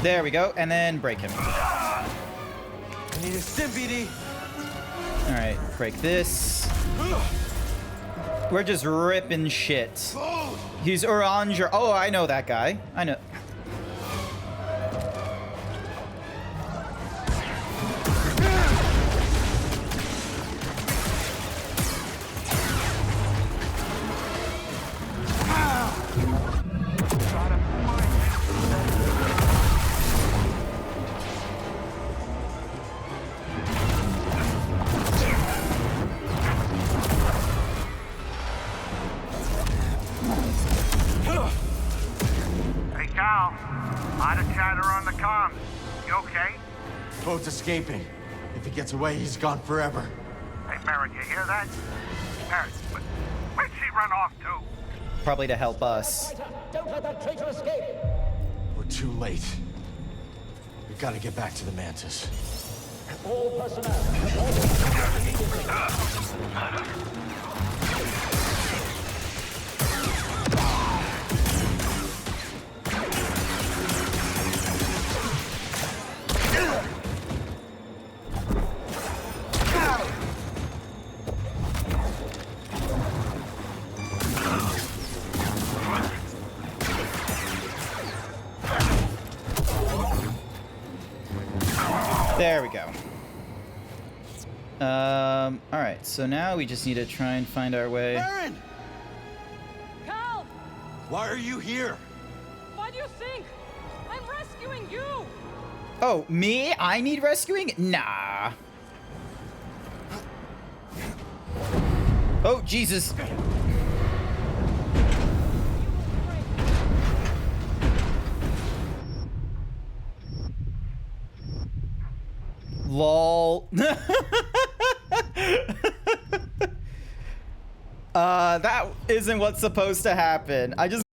There we go, and then break him. I need a sim, BD. All right, break this. We're just ripping shit. He's Oranger. Oh, I know that guy. I know. escaping. If he gets away, he's gone forever. Hey, Merritt, you hear that? Merritt, where'd she run off to? Probably to help us. Don't let that traitor escape! We're too late. We've got to get back to the Mantis. All personnel, report immediately. There we go. Alright, so now we just need to try and find our way. Baron! Cal! Why are you here? Why do you think? I'm rescuing you! Oh, me? I need rescuing? Nah. Oh, Jesus. Lol. That isn't what's supposed to happen. I just...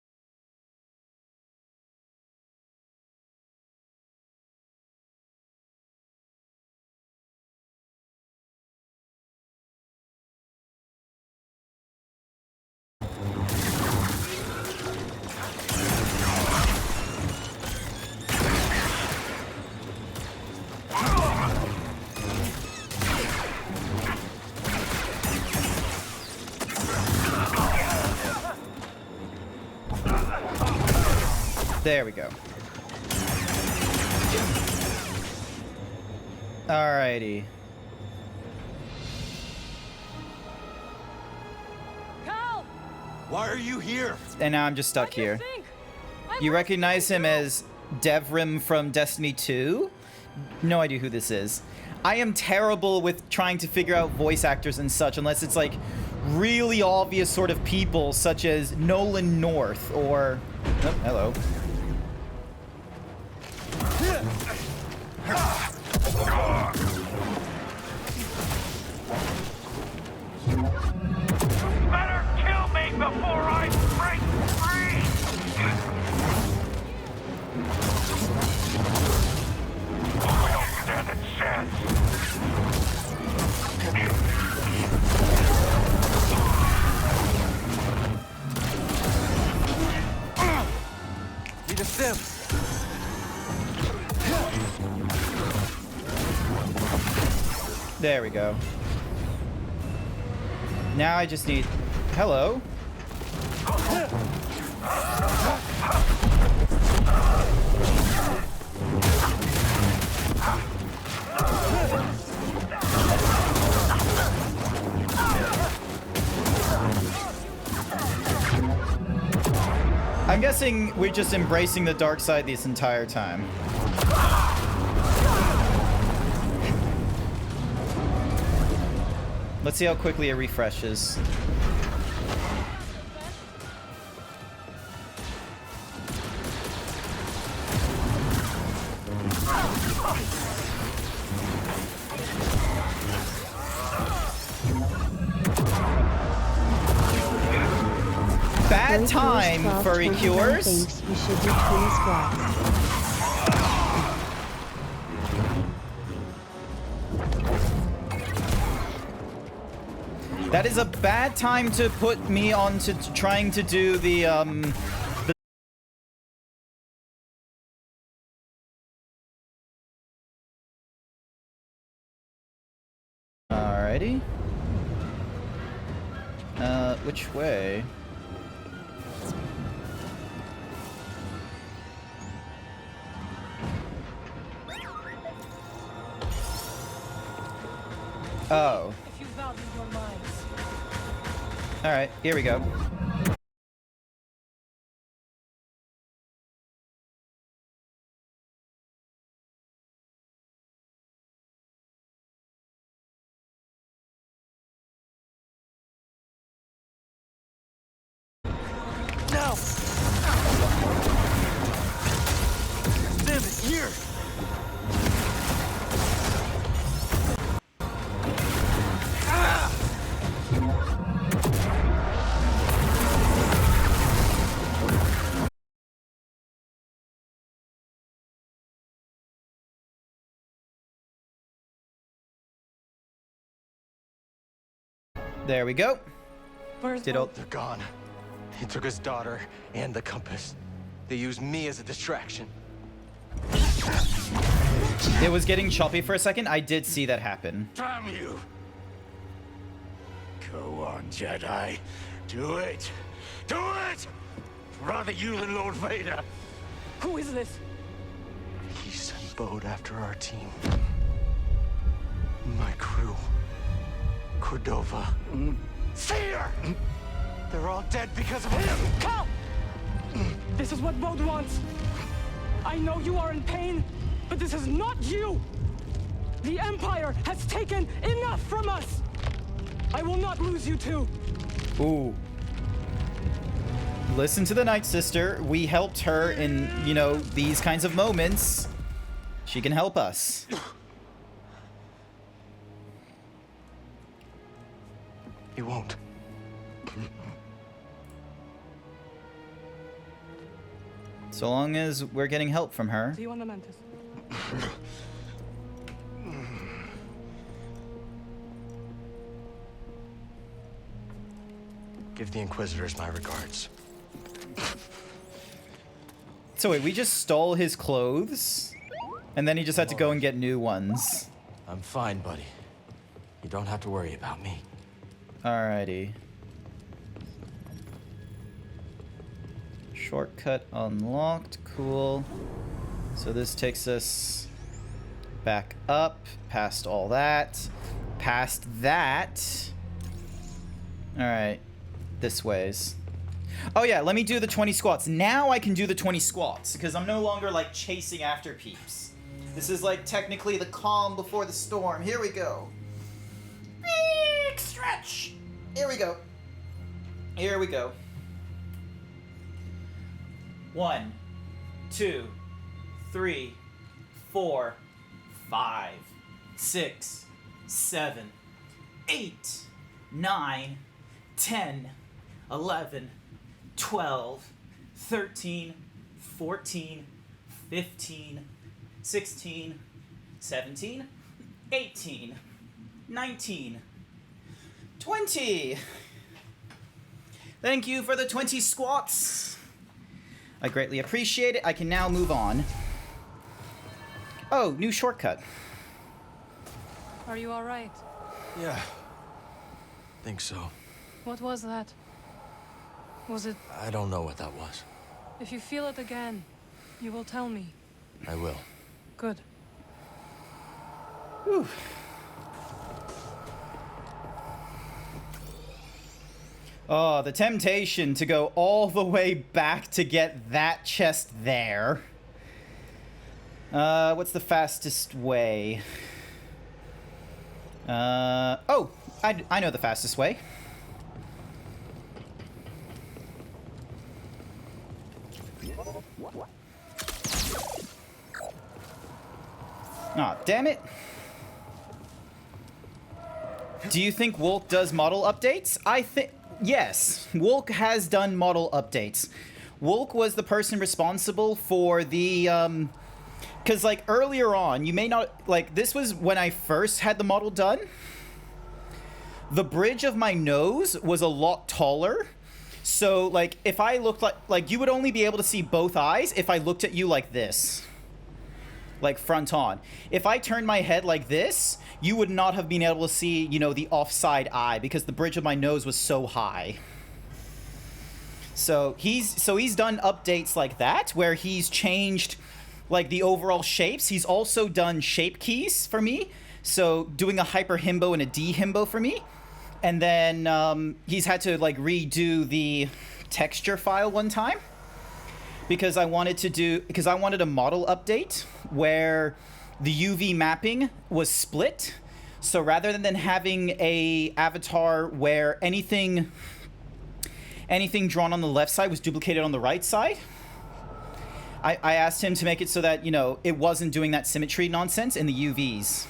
There we go. Alrighty. Cal! Why are you here? And now I'm just stuck here. You recognize him as Devrim from Destiny 2? No idea who this is. I am terrible with trying to figure out voice actors and such, unless it's like really obvious sort of people, such as Nolan North or... Oh, hello. Better kill me before I break free! We don't stand a chance. Need a sim. There we go. Now I just need... Hello? I'm guessing we're just embracing the dark side this entire time. Let's see how quickly it refreshes. Bad time, Furry Cures. Thinks you should do 20 squats. That is a bad time to put me on to trying to do the Alrighty. Which way? Oh. If you value your minds. Alright, here we go. No! Damn it, here! There we go. They're gone. He took his daughter and the compass. They used me as a distraction. It was getting choppy for a second. I did see that happen. Damn you! Go on, Jedi. Do it! Do it! Rather you than Lord Vader. Who is this? He sent Bode after our team. My crew. Cordova. Fear! They're all dead because of him! Cal! This is what Bode wants. I know you are in pain, but this is not you! The Empire has taken enough from us! I will not lose you two! Ooh. Listen to the Night Sister. We helped her in, you know, these kinds of moments. She can help us. He won't. So long as we're getting help from her. See you on the Mantis. Give the Inquisitors my regards. So wait, we just stole his clothes? And then he just had to go and get new ones. I'm fine, buddy. You don't have to worry about me. Alrighty. Shortcut unlocked. Cool. So this takes us back up, past all that, past that. Alright. This ways. Oh yeah, let me do the 20 squats. Now I can do the 20 squats, because I'm no longer, like, chasing after peeps. This is, like, technically the calm before the storm. Here we go. Big stretch. Here we go. Here we go. 1, 2, 3, 4, 5, 6, 7, 8, 9, 10, 11, 12, 13, 14, 15, 16, 17, 18, 19, 20. Thank you for the 20 squats. I greatly appreciate it. I can now move on. Oh, new shortcut. Are you all right? Yeah. Think so. What was that? Was it... I don't know what that was. If you feel it again, you will tell me. I will. Good. Whew. Oh, the temptation to go all the way back to get that chest there. What's the fastest way? Oh, I know the fastest way. Aw, damn it. Do you think Wolk does model updates? I think... Yes, Wolk has done model updates. Wolk was the person responsible for the, because, like, earlier on, you may not... Like, this was when I first had the model done. The bridge of my nose was a lot taller. So, like, if I looked like... you would only be able to see both eyes if I looked at you like this. Like, front on. If I turned my head like this, you would not have been able to see, you know, the offside eye because the bridge of my nose was so high. So he's done updates like that where he's changed, like, the overall shapes. He's also done shape keys for me. So doing a hyper himbo and a D himbo for me. And then he's had to, like, redo the texture file one time. Because I wanted a model update where the UV mapping was split. So rather than having a avatar where anything drawn on the left side was duplicated on the right side, I asked him to make it so that, you know, it wasn't doing that symmetry nonsense in the UVs.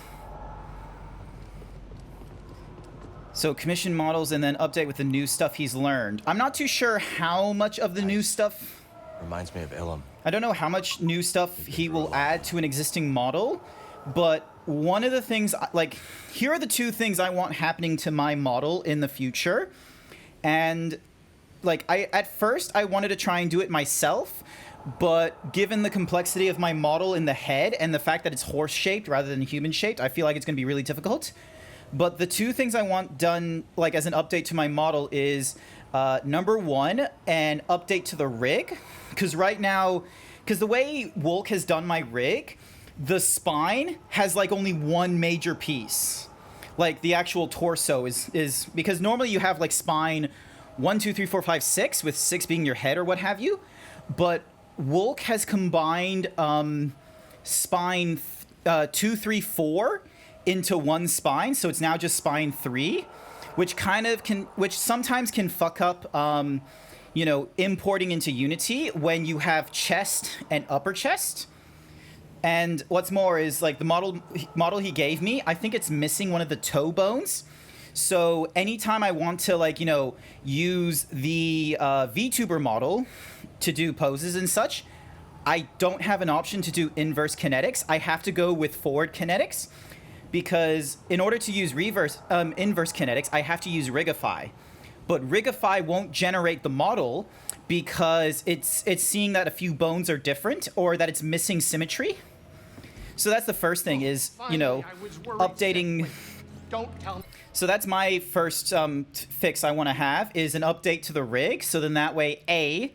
So commission models and then update with the new stuff he's learned. I'm not too sure how much of the new stuff... Reminds me of Ilum. I don't know how much new stuff he will add to an existing model, but one of the things, like, here are the two things I want happening to my model in the future. And, like, at first I wanted to try and do it myself, but given the complexity of my model in the head and the fact that it's horse-shaped rather than human-shaped, I feel like it's going to be really difficult. But the two things I want done, like, as an update to my model is, number one, an update to the rig. Because right now, because the way Wolk has done my rig, the spine has, like, only one major piece. Like, the actual torso is because normally you have, like, spine 1, 2, 3, 4, 5, 6, with 6 being your head or what have you. But Wolk has combined spine 2, 3, 4 into one spine, so it's now just spine 3, which sometimes can fuck up, you know, importing into Unity when you have chest and upper chest. And what's more is, like, the model he gave me, I think it's missing one of the toe bones. So anytime I want to, like, you know, use the VTuber model to do poses and such, I don't have an option to do inverse kinetics. I have to go with forward kinetics, because in order to use inverse kinetics, I have to use Rigify. But Rigify won't generate the model because it's seeing that a few bones are different or that it's missing symmetry. So that's the first thing is, you know, updating. Don't tell me. So that's my first fix I want to have, is an update to the rig. So then that way,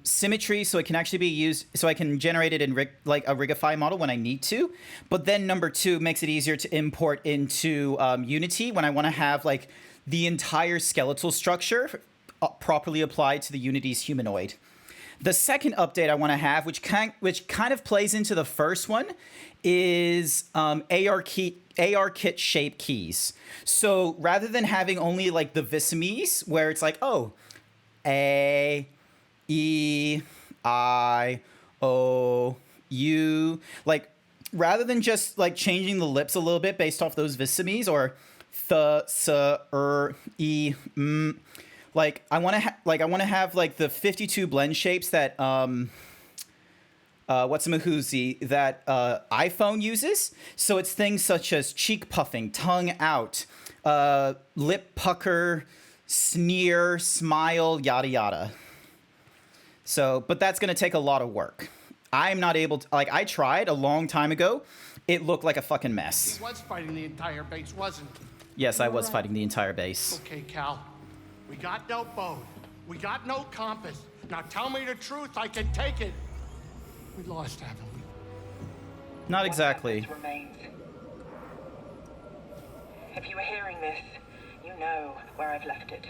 symmetry, so it can actually be used, so I can generate it in like a Rigify model when I need to. But then number two, makes it easier to import into Unity when I want to have, like, the entire skeletal structure properly applied to the Unity's humanoid. The second update I want to have, which kind of plays into the first one, is AR kit shape keys. So rather than having only, like, the Vietnamese, where it's like, oh, A, E, I, O, U, like, rather than just, like, changing the lips a little bit based off those Vietnamese, or th, s, e, m, like, I want to have, like, the 52 blend shapes that that iPhone uses. So it's things such as cheek puffing, tongue out, lip pucker, sneer, smile, yada yada. So, but that's going to take a lot of work. I'm not able to, like, I tried a long time ago. It looked like a fucking mess. He was fighting the entire base, wasn't he? Yes, I was fighting the entire base. Okay, Cal. We got no boat. We got no compass. Now tell me the truth. I can take it. We lost, haven't we? Not exactly. If you were hearing this, you know where I've left it.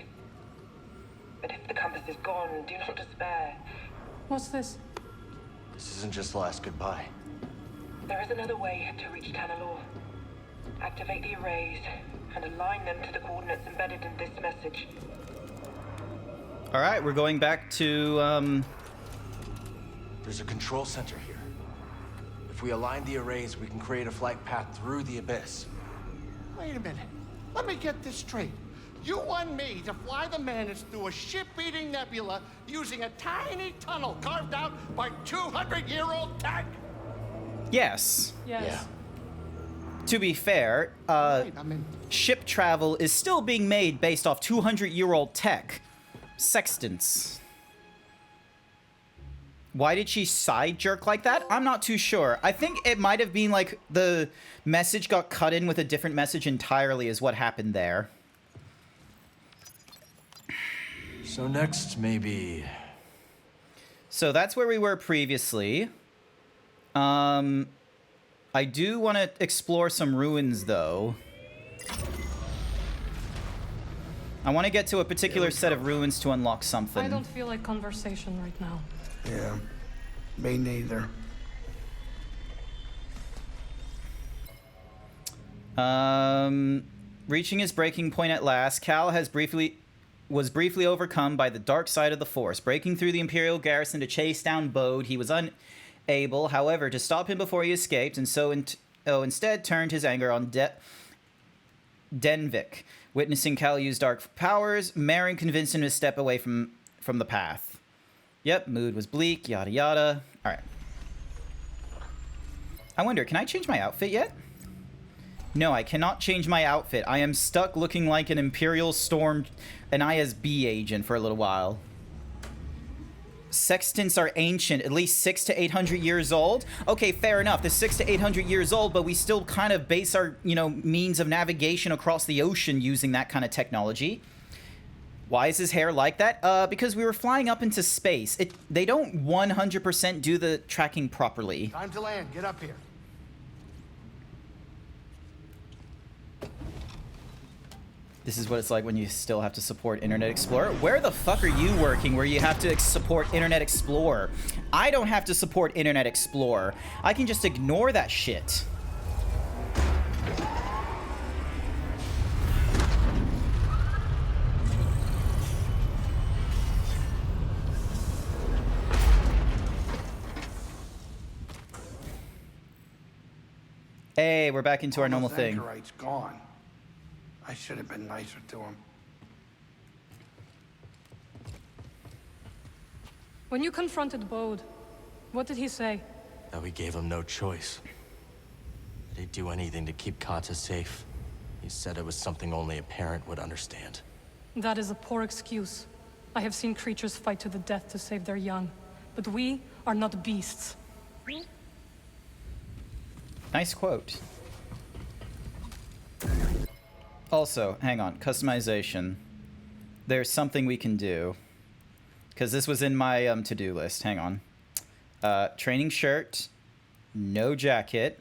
But if the compass is gone, do not despair. What's this? This isn't just the last goodbye. There is another way to reach Tanalor. Activate the arrays and align them to the coordinates embedded in this message. All right, we're going back to, There's a control center here. If we align the arrays, we can create a flight path through the abyss. Wait a minute. Let me get this straight. You want me to fly the Mantis through a ship-eating nebula using a tiny tunnel carved out by 200-year-old tech? Yes. Yes. Yeah. To be fair, ship travel is still being made based off 200-year-old tech. Sextants. Why did she side jerk like that? I'm not too sure. I think it might have been like the message got cut in with a different message entirely is what happened there. So next, maybe... So that's where we were previously. I do want to explore some ruins, though. I want to get to a particular set of ruins to unlock something. I don't feel like conversation right now. Yeah, me neither. Reaching his breaking point at last, Cal was briefly overcome by the dark side of the Force. Breaking through the Imperial garrison to chase down Bode, he was unable, however, to stop him before he escaped, and so instead turned his anger on Denvik. Witnessing Cal use dark powers, Marin convinced him to step away from the path. Yep, mood was bleak, yada yada. Alright. I wonder, can I change my outfit yet? No, I cannot change my outfit. I am stuck looking like an Imperial Storm, an ISB agent for a little while. Sextants are ancient, at least 600 to 800 years old. Okay, fair enough. The 600 to 800 years old, but we still kind of base our, you know, means of navigation across the ocean using that kind of technology. Why is his hair like that? Because we were flying up into space. They don't 100% do the tracking properly. Time to land. Get up here. This is what it's like when you still have to support Internet Explorer. Where the fuck are you working where you have to support Internet Explorer? I don't have to support Internet Explorer. I can just ignore that shit. Hey, we're back into our normal thing. Anchorite's gone. I should have been nicer to him. When you confronted Bode, what did he say? That we gave him no choice. That he'd do anything to keep Kata safe. He said it was something only a parent would understand. That is a poor excuse. I have seen creatures fight to the death to save their young, but we are not beasts. Nice quote. Also, hang on, customization. There's something we can do. Because this was in my to-do list. Hang on. Training shirt, no jacket,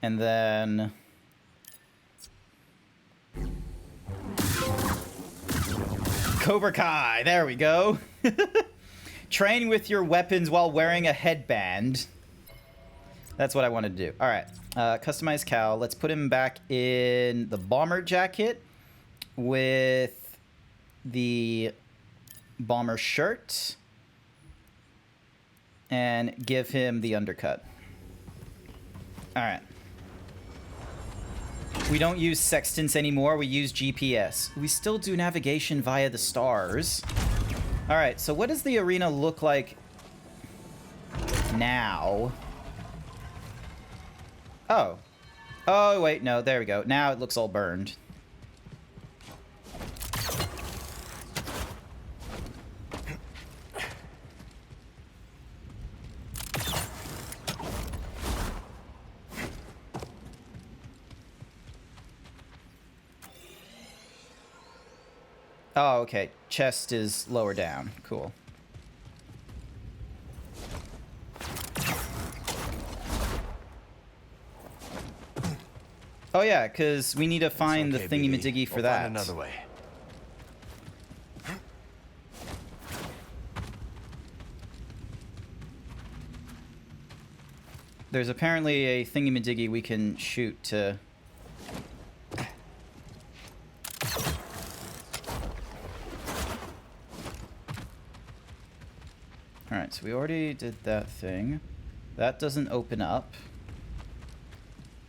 and then... Cobra Kai, there we go. Train with your weapons while wearing a headband. That's what I want to do. All right, customize Cal. Let's put him back in the bomber jacket with the bomber shirt and give him the undercut. All right. We don't use sextants anymore. We use GPS. We still do navigation via the stars. All right, so what does the arena look like now? Oh. Oh, wait, no, there we go. Now it looks all burned. Oh, okay. Chest is lower down. Cool. Oh yeah, because we need to find the thingy-majiggy for that. Find another way. There's apparently a thingy-majiggy we can shoot to... Alright, so we already did that thing. That doesn't open up.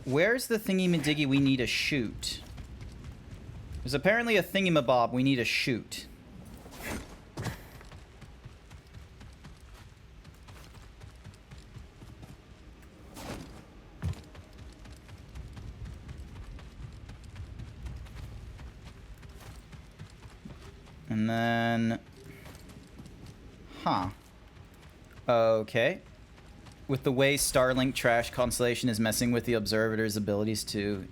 Where's the thingy-majiggy we need to shoot? There's apparently a thingy-mabob we need to shoot. And then... Huh. Okay. With the way Starlink Trash Constellation is messing with the observer's abilities to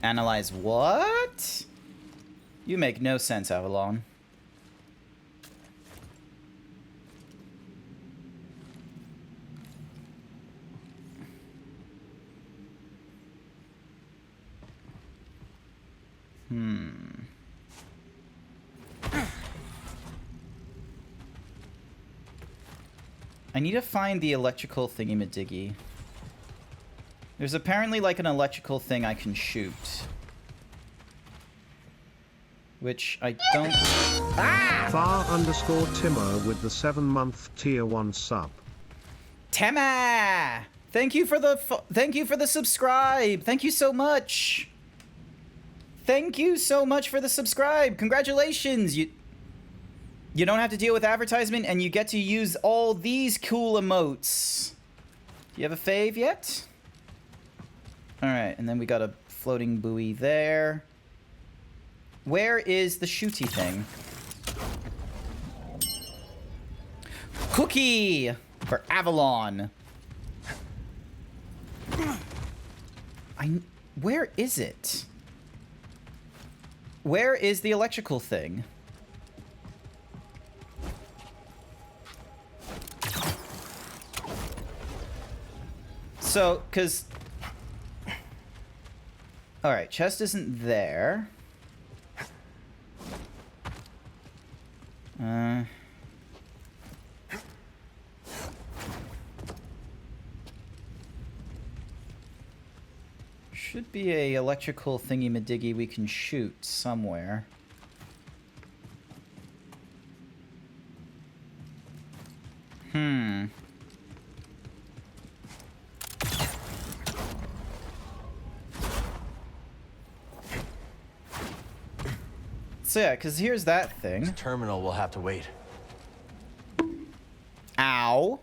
analyze what? You make no sense, Avalon. I need to find the electrical thingy-majiggy. There's apparently like an electrical thing I can shoot. Which I don't... Ah! Far_Timmer with the 7-month tier 1 sub. Tema! Thank you for the subscribe. Thank you so much. Thank you so much for the subscribe. Congratulations. You don't have to deal with advertisement, and you get to use all these cool emotes. Do you have a fave yet? Alright, and then we got a floating buoy there. Where is the shooty thing? Cookie! For Avalon. Where is it? Where is the electrical thing? So, because... Alright, chest isn't there. Should be a electrical thingy-madiggy we can shoot somewhere. So yeah, because here's that thing. This terminal will have to wait. Ow.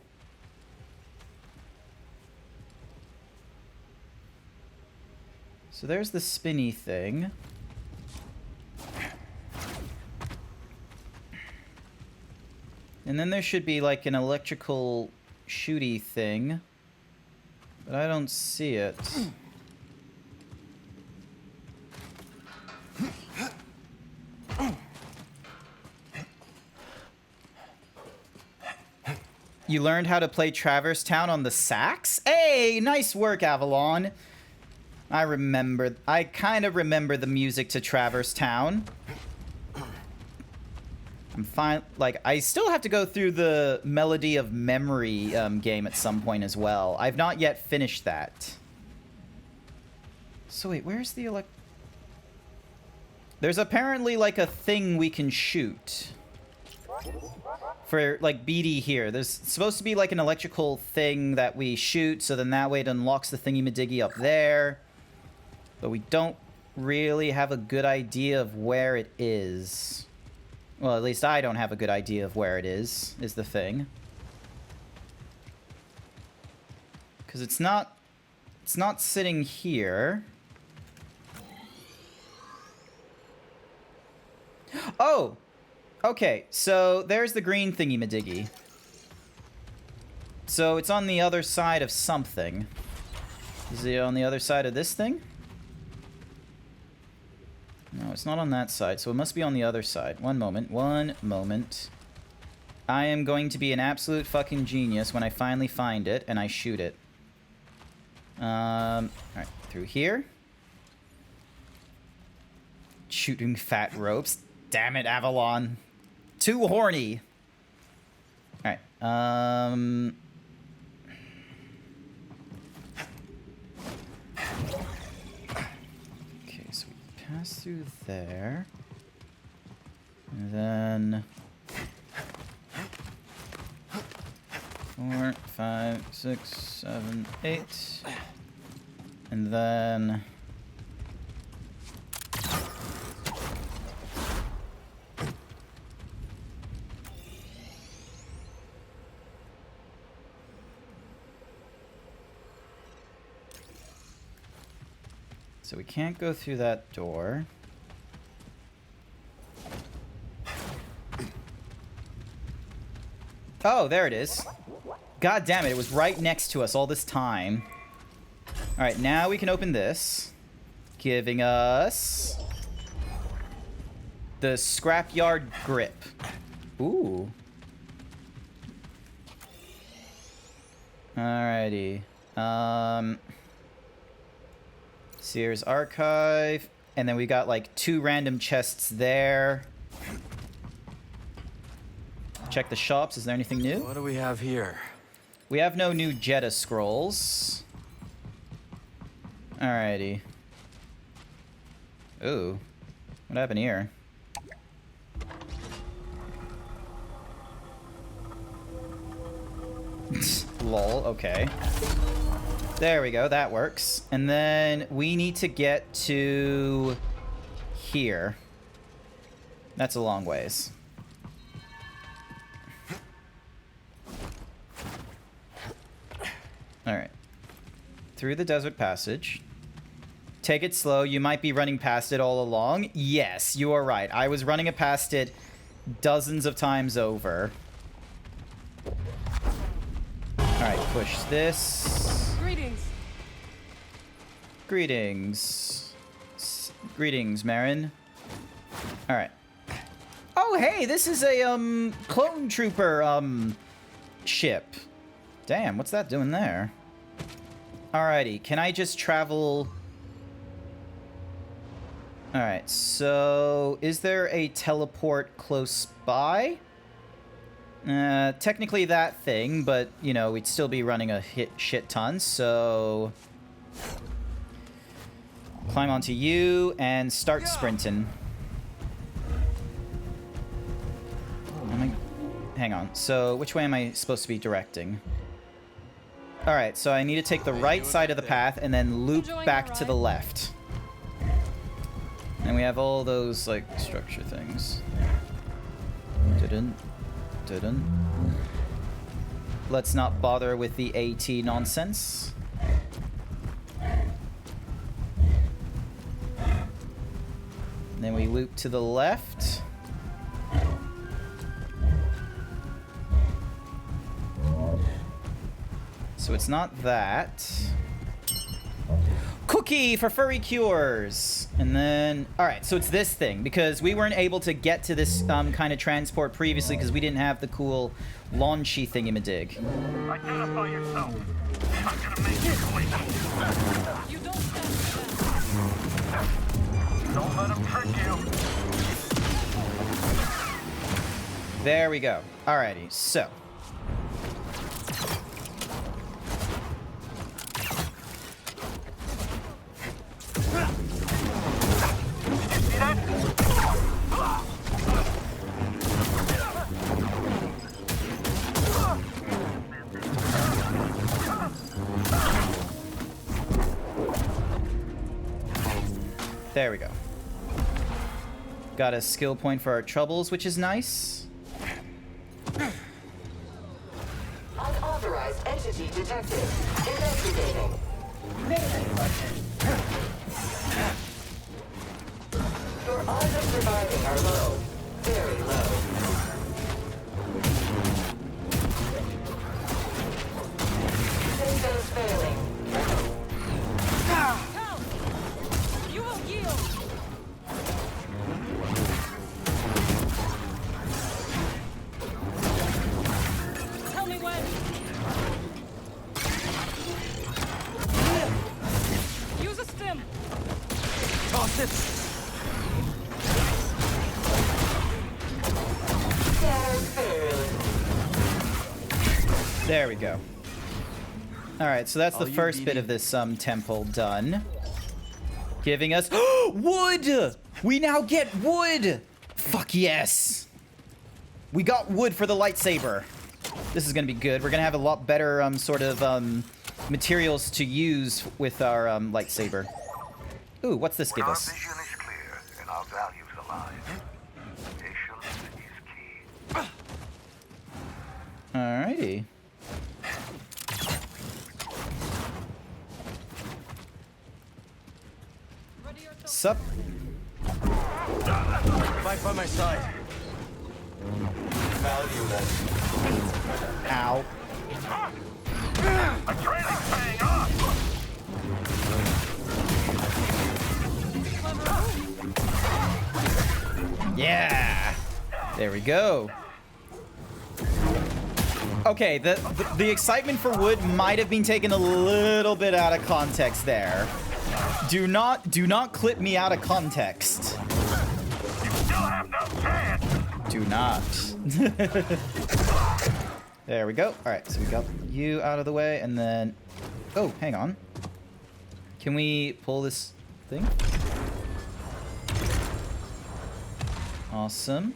So there's the spinny thing. And then there should be like an electrical shooty thing. But I don't see it. You learned how to play Traverse Town on the sax? Hey, nice work, Avalon. I kind of remember the music to Traverse Town. I'm fine. Like, I still have to go through the Melody of Memory game at some point as well. I've not yet finished that. So wait, where's the There's apparently like a thing we can shoot. For like BD here. There's supposed to be like an electrical thing that we shoot, so then that way it unlocks the thingy-madiggy up there. But we don't really have a good idea of where it is. Well, at least I don't have a good idea of where it is the thing. Because it's not sitting here. Oh! Okay, so there's the green thingy-madiggy. So it's on the other side of something. Is it on the other side of this thing? No, it's not on that side, so it must be on the other side. One moment. I am going to be an absolute fucking genius when I finally find it and I shoot it. Alright, through here. Shooting fat ropes. Damn it, Avalon. Too horny. Alright, okay, so we pass through there. And then 4, 5, 6, 7, 8. And then so we can't go through that door. Oh, there it is. God damn it, it was right next to us all this time. Alright, now we can open this. Giving us the scrapyard grip. Ooh. Alrighty. Sears Archive. And then we got like 2 random chests there. Check the shops. Is there anything new? What do we have here? We have no new Jetta scrolls. Alrighty. Ooh. What happened here? Lol, okay. There we go, that works. And then we need to get to here. That's a long ways. Alright. Through the desert passage. Take it slow. You might be running past it all along. Yes, you are right. I was running past it dozens of times over. Alright, push this. Greetings. Greetings. Greetings, Marin. Alright. Oh, hey, this is a, clone trooper, ship. Damn, what's that doing there? Alrighty, can I just travel... Alright, so... Is there a teleport close by? Technically that thing, but, you know, we'd still be running a shit ton, so... Climb onto you and start sprinting. Hang on, so which way am I supposed to be directing? Alright, so I need to take the right side of the path and then loop back to the left. And we have all those, like, structure things. Didn't. Let's not bother with the AT nonsense. And then we loop to the left. So it's not that. Cookie for furry cures! And then... Alright, so it's this thing. Because we weren't able to get to this kind of transport previously because we didn't have the cool launchy thingamadig. Identify yourself. I'm gonna make you clean. You don't stand for that. Don't let him trick you. There we go. Alrighty, so... There we go. Got a skill point for our troubles, which is nice. Unauthorized entity detected. Investigating. Your odds of surviving are low. Very low. Systems failing. You will yield. Tell me when. Use a stim. Toss it. There we go. Alright, so that's the first bit of this temple done. Giving us wood! We now get wood! Fuck yes! We got wood for the lightsaber. This is gonna be good. We're gonna have a lot better sort of materials to use with our lightsaber. Ooh, what's this give us? Our vision is clear and our values aligned. Patience is key. Alrighty. Sup? Fight by my side. Valueless. Ow. A training's paying off. Yeah! There we go. Okay, the excitement for wood might have been taken a little bit out of context there. Do not clip me out of context. You still have no chance. Do not. There we go. Alright, so we got you out of the way, and then... Oh, hang on. Can we pull this thing? Awesome.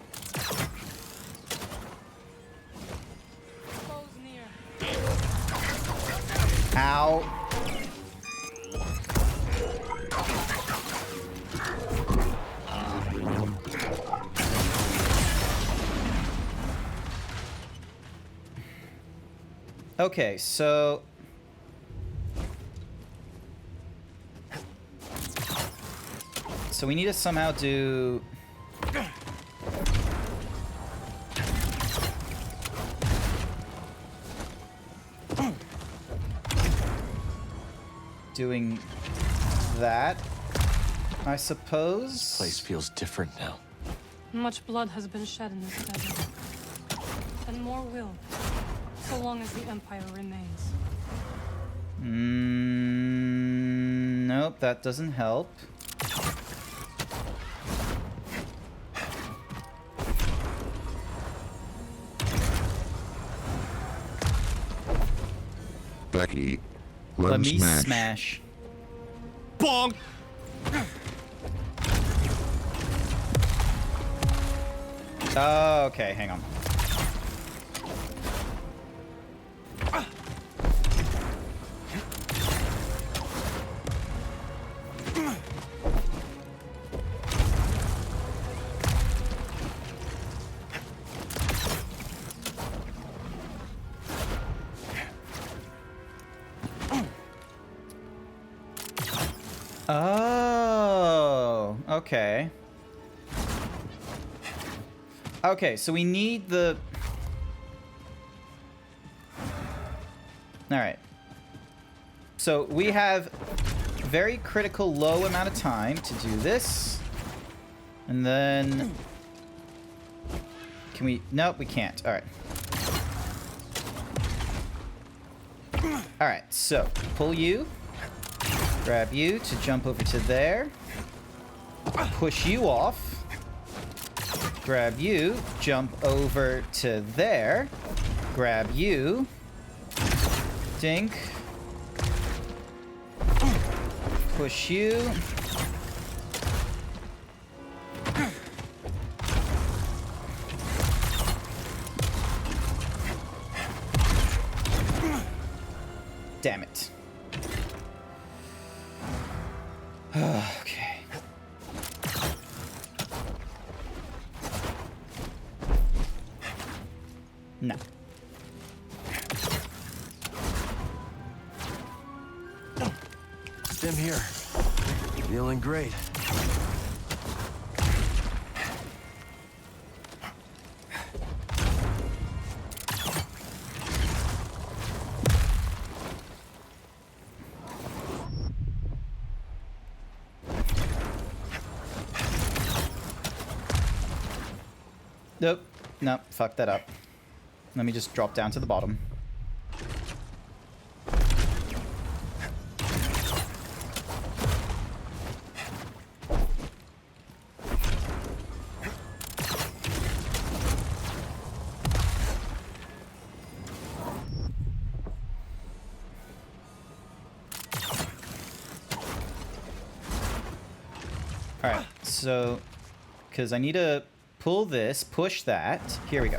Ow. Okay, so... so we need to somehow do... doing that, I suppose. This place feels different now. Much blood has been shed in this desert. And more will, so long as the Empire remains. Nope, that doesn't help. Becky, Let me me smash. Bonk! Oh, okay, hang on. Oh, okay. Okay, so we need the... Alright. So we have very critical low amount of time to do this. And then... Can we... Nope, we can't. Alright. Alright, so pull you. Grab you to jump over to there. Push you off. Grab you, jump over to there. Grab you. Dink. Push you. Damn it. Okay. No. Stim here. Feeling great. Nope. Nope. Fuck that up. Let me just drop down to the bottom. Alright, so... Because I need to pull this, push that. Here we go.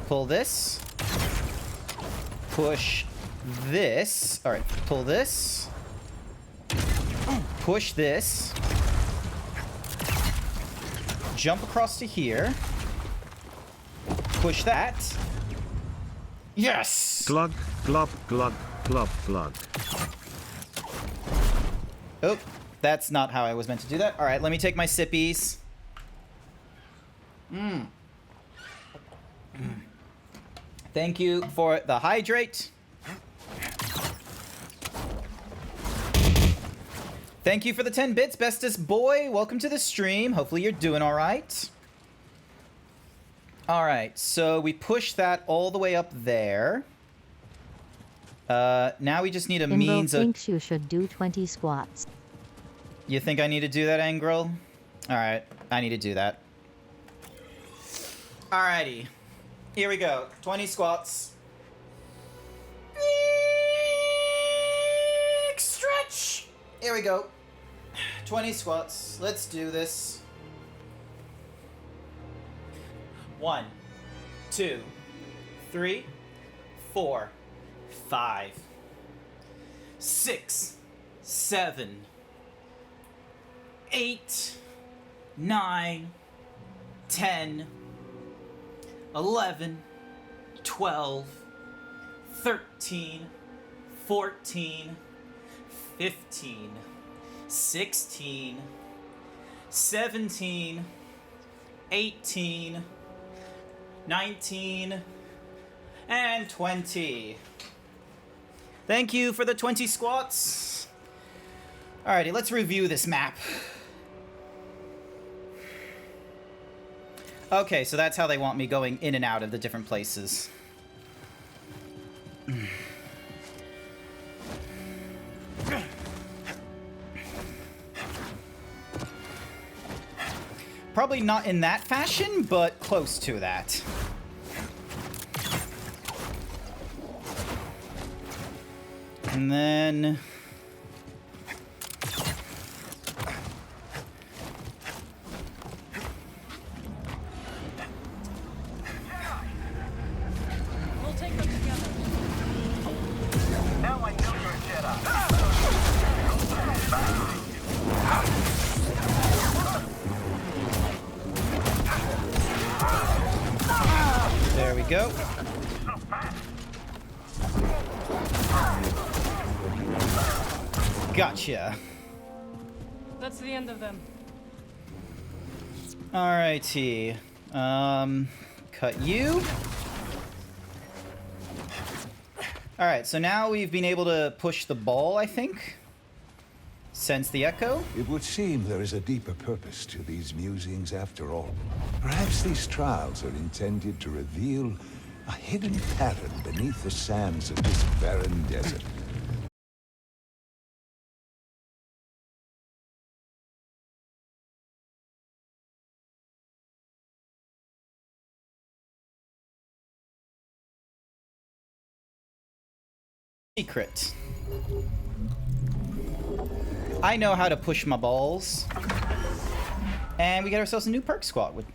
Pull this. Push this. Alright, pull this. Push this. Jump across to here. Push that. Yes! Glug, glub, glug, glub, glug. Oh, that's not how I was meant to do that. Alright, let me take my sippies. Thank you for the hydrate. Thank you for the 10 bits, bestest boy. Welcome to the stream. Hopefully you're doing all right. All right, so we push that all the way up there. Now we just need a Himbo means of... thinks you should do 20 squats. You think I need to do that, Angrel? All right, I need to do that. Alrighty. Here we go. 20 squats. Big stretch. Here we go. 20 squats. Let's do this. 1, 2, 3, 4, 5, 6, 7, 8, 9, 10, 11, 12, 13, 14, 15, 16, 17, 18, 19, and 20. Thank you for the 20 squats. Alrighty, let's review this map. Okay, so that's how they want me going in and out of the different places. Probably not in that fashion, but close to that. And then... We'll take them together. Now I know you're a Jedi. There we go. Gotcha. That's the end of them. Alrighty. Cut you. Alright, so now we've been able to push the ball, I think. Sense the echo. It would seem there is a deeper purpose to these musings after all. Perhaps these trials are intended to reveal a hidden pattern beneath the sands of this barren desert. Secret. I know how to push my balls. And we get ourselves a new perk slot, which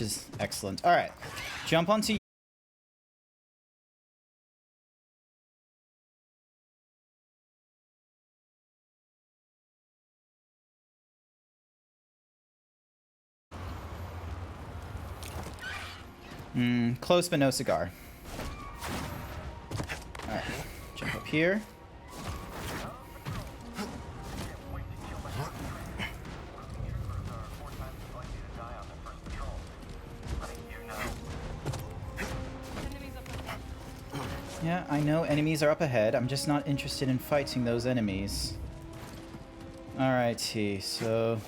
is excellent. Alright. Jump onto... Close but no cigar. Alright. Jump up here. Yeah, I know enemies are up ahead. I'm just not interested in fighting those enemies. Alrighty, so...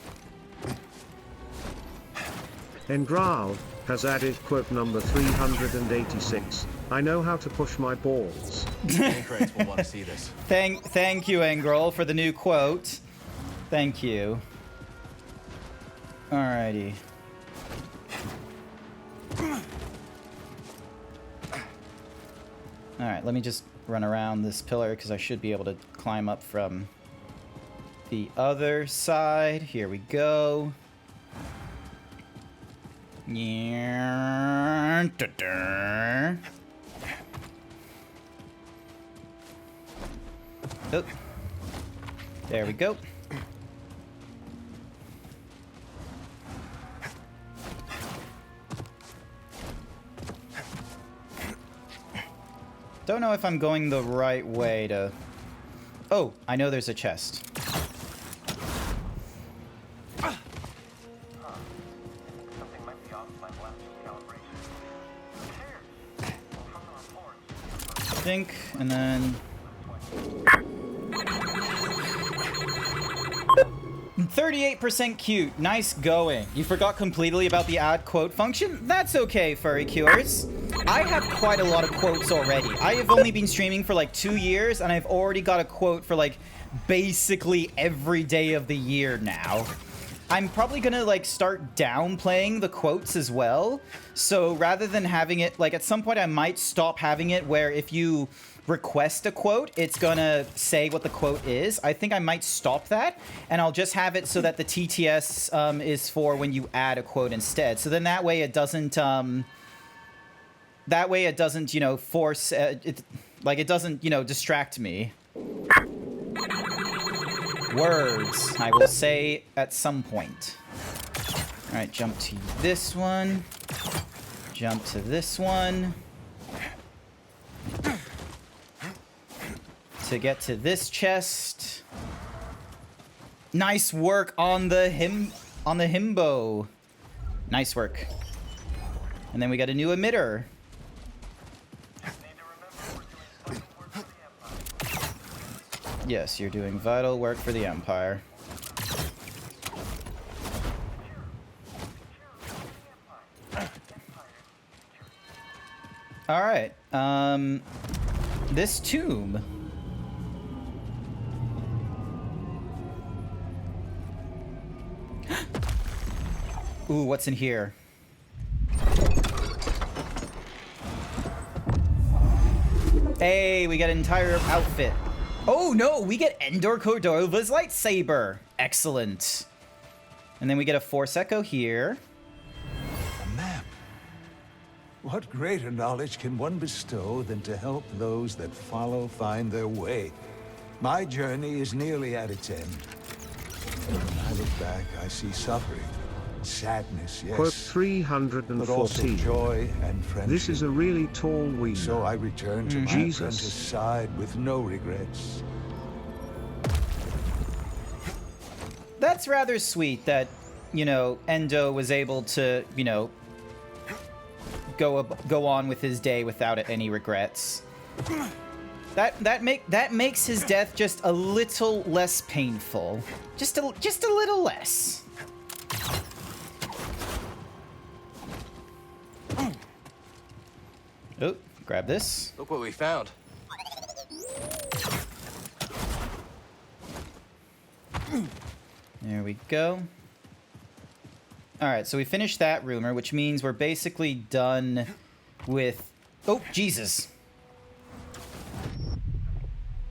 Engral has added quote number 386. I know how to push my balls. Will want to see this. Thank you, Engral, for the new quote. Thank you. Alrighty. Alright, let me just run around this pillar because I should be able to climb up from the other side. Here we go. Yeah. Oh. There we go. Don't know if I'm going the right way to... Oh, I know there's a chest. Think, and then... 38% cute. Nice going. You forgot completely about the add quote function? That's okay, Furry Cures. I have quite a lot of quotes already. I have only been streaming for like 2 years, and I've already got a quote for like basically every day of the year now. I'm probably gonna like start downplaying the quotes as well. So rather than having it, like at some point I might stop having it where if you request a quote, it's gonna say what the quote is. I think I might stop that, and I'll just have it so that the TTS is for when you add a quote instead. So then that way it doesn't, you know, force, it doesn't, you know, distract me. Words, I will say at some point. Alright, jump to this one. Jump to this one. To get to this chest. Nice work on the on the Himbo. Nice work. And then we got a new emitter. Yes, you're doing vital work for the Empire. All right. This tomb. Ooh, what's in here? Hey, we got an entire outfit. Oh no, we get Endor Cordova's lightsaber. Excellent. And then we get a Force Echo here. A map. What greater knowledge can one bestow than to help those that follow find their way? My journey is nearly at its end. When I look back, I see suffering, sadness, yes. Quote 314. But also joy and friendship. This is a really tall wiener. So I return to my Jesus. apprentice side with no regrets. That's rather sweet that, you know, Endo was able to, you know, go on with his day without any regrets. That makes his death just a little less painful. Just a little less. Oh, grab this. Look what we found. There we go. Alright, so we finished that rumor, which means we're basically done with... Oh, Jesus!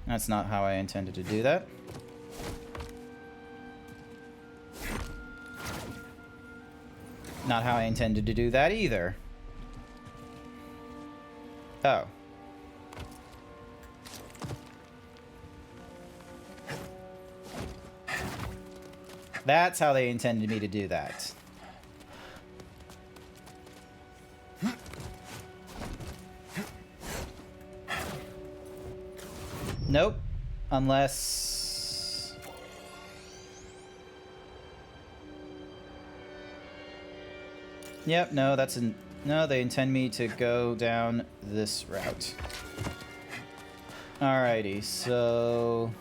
That's not how I intended to do that. Not how I intended to do that either. Oh. That's how they intended me to do that. Nope. Unless... Yep, no, that's an... No, they intend me to go down this route. Alrighty, so...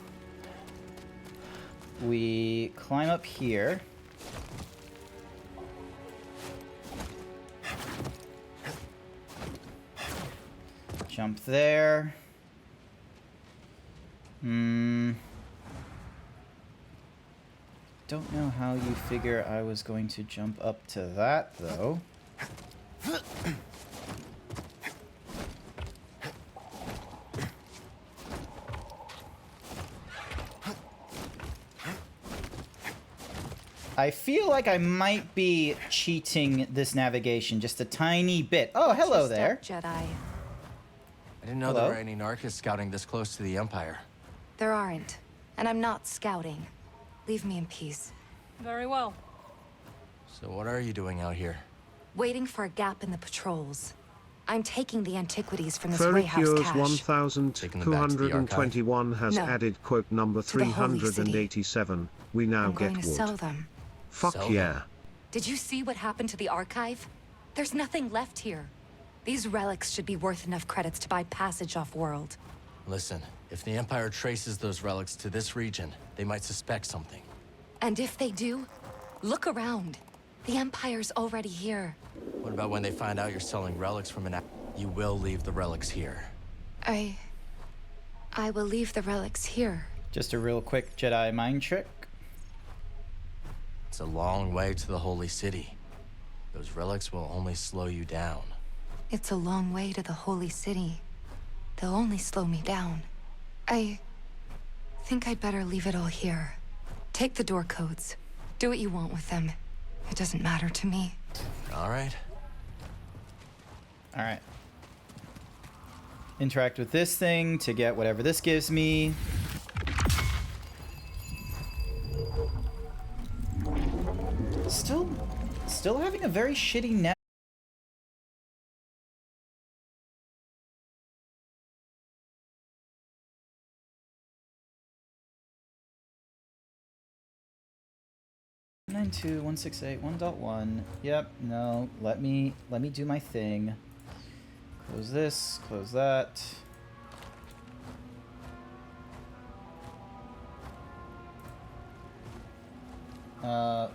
We climb up here. Jump there. Don't know how you figure I was going to jump up to that, though. I feel like I might be cheating this navigation just a tiny bit. Oh, hello there. Jedi. I didn't know there were any Narcus scouting this close to the Empire. There aren't. And I'm not scouting. Leave me in peace. Very well. So what are you doing out here? Waiting for a gap in the patrols. I'm taking the antiquities from this Ferricures warehouse cache. 1221 has No. added quote number To the Holy City. 387. We now I'm get going to wood. sell them. Fuck Sell yeah. them? Did you see what happened to the archive? There's nothing left here. These relics should be worth enough credits to buy passage off-world. Listen, if the Empire traces those relics to this region, they might suspect something. And if they do, look around. The Empire's already here. What about when they find out you're selling relics from an... You will leave the relics here. I will leave the relics here. Just a real quick Jedi mind trick. It's a long way to the Holy City. Those relics will only slow you down. It's a long way to the Holy City. They'll only slow me down. I think I'd better leave it all here. Take the door codes. Do what you want with them. It doesn't matter to me. All right. All right. Interact with this thing to get whatever this gives me. Still having a very shitty net. 192.168.1.1. Yep, no, let me do my thing. Close this, close that.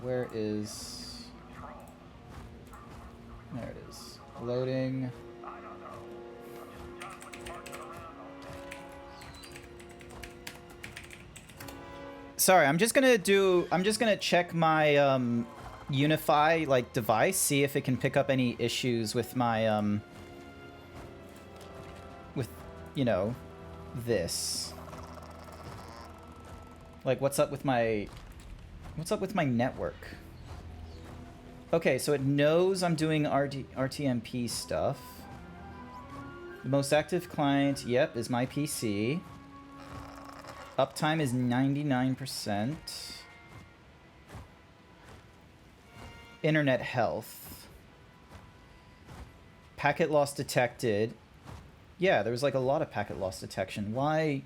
Where is... There it is. Loading. Sorry, I'm just gonna check my Unify like device, see if it can pick up any issues with my with, you know, this. Like what's up with my network? Okay, so it knows I'm doing RTMP stuff. The most active client, yep, is my PC. Uptime is 99%. Internet health. Packet loss detected. Yeah, there was like a lot of packet loss detection. Why?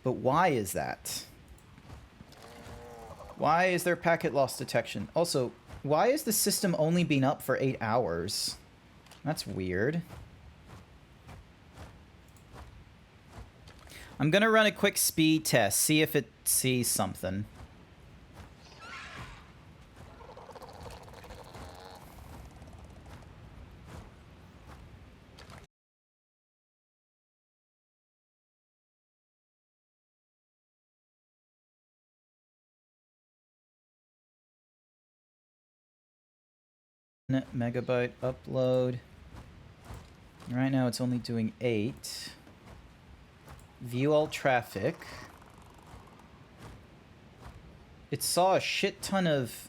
But why is that? Why is there packet loss detection? Also, why is the system only been up for 8 hours? That's weird. I'm gonna run a quick speed test, see if it sees something. Megabyte upload. Right now it's only doing 8. View all traffic. It saw a shit ton of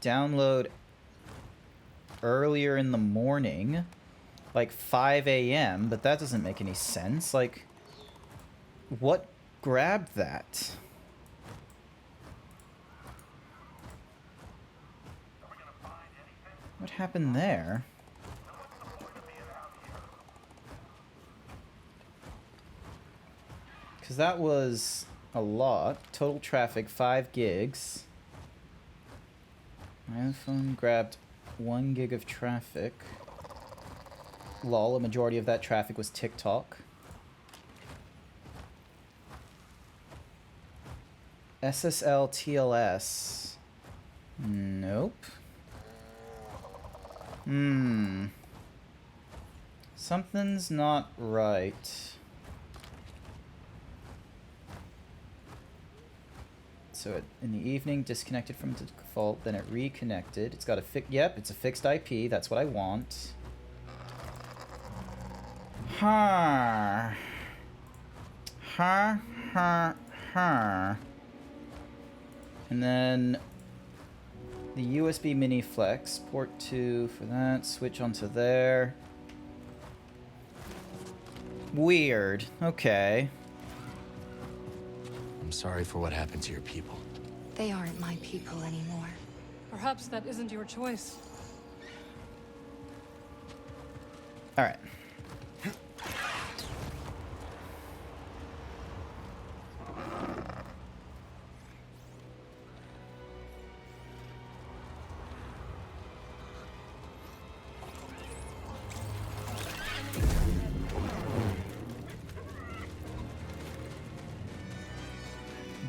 download earlier in the morning, like 5 a.m., but that doesn't make any sense. Like, what grabbed that? What happened there? Because that was a lot. Total traffic, 5 gigs. My phone grabbed 1 gig of traffic. Lol, a majority of that traffic was TikTok. SSL TLS. Nope. Something's not right. So in the evening, disconnected from default, then it reconnected. It's got a yep, it's a fixed IP. That's what I want. And then the USB mini flex, port 2 for that, switch onto there. Weird. Okay. I'm sorry for what happened to your people. They aren't my people anymore. Perhaps that isn't your choice. All right.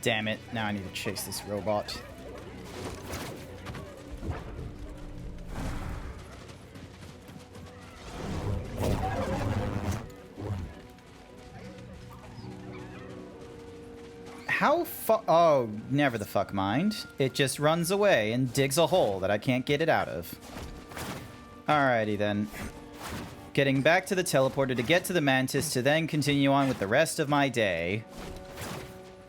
Damn it, now I need to chase this robot. How oh, never the fuck mind. It just runs away and digs a hole that I can't get it out of. Alrighty then. Getting back to the teleporter to get to the mantis to then continue on with the rest of my day.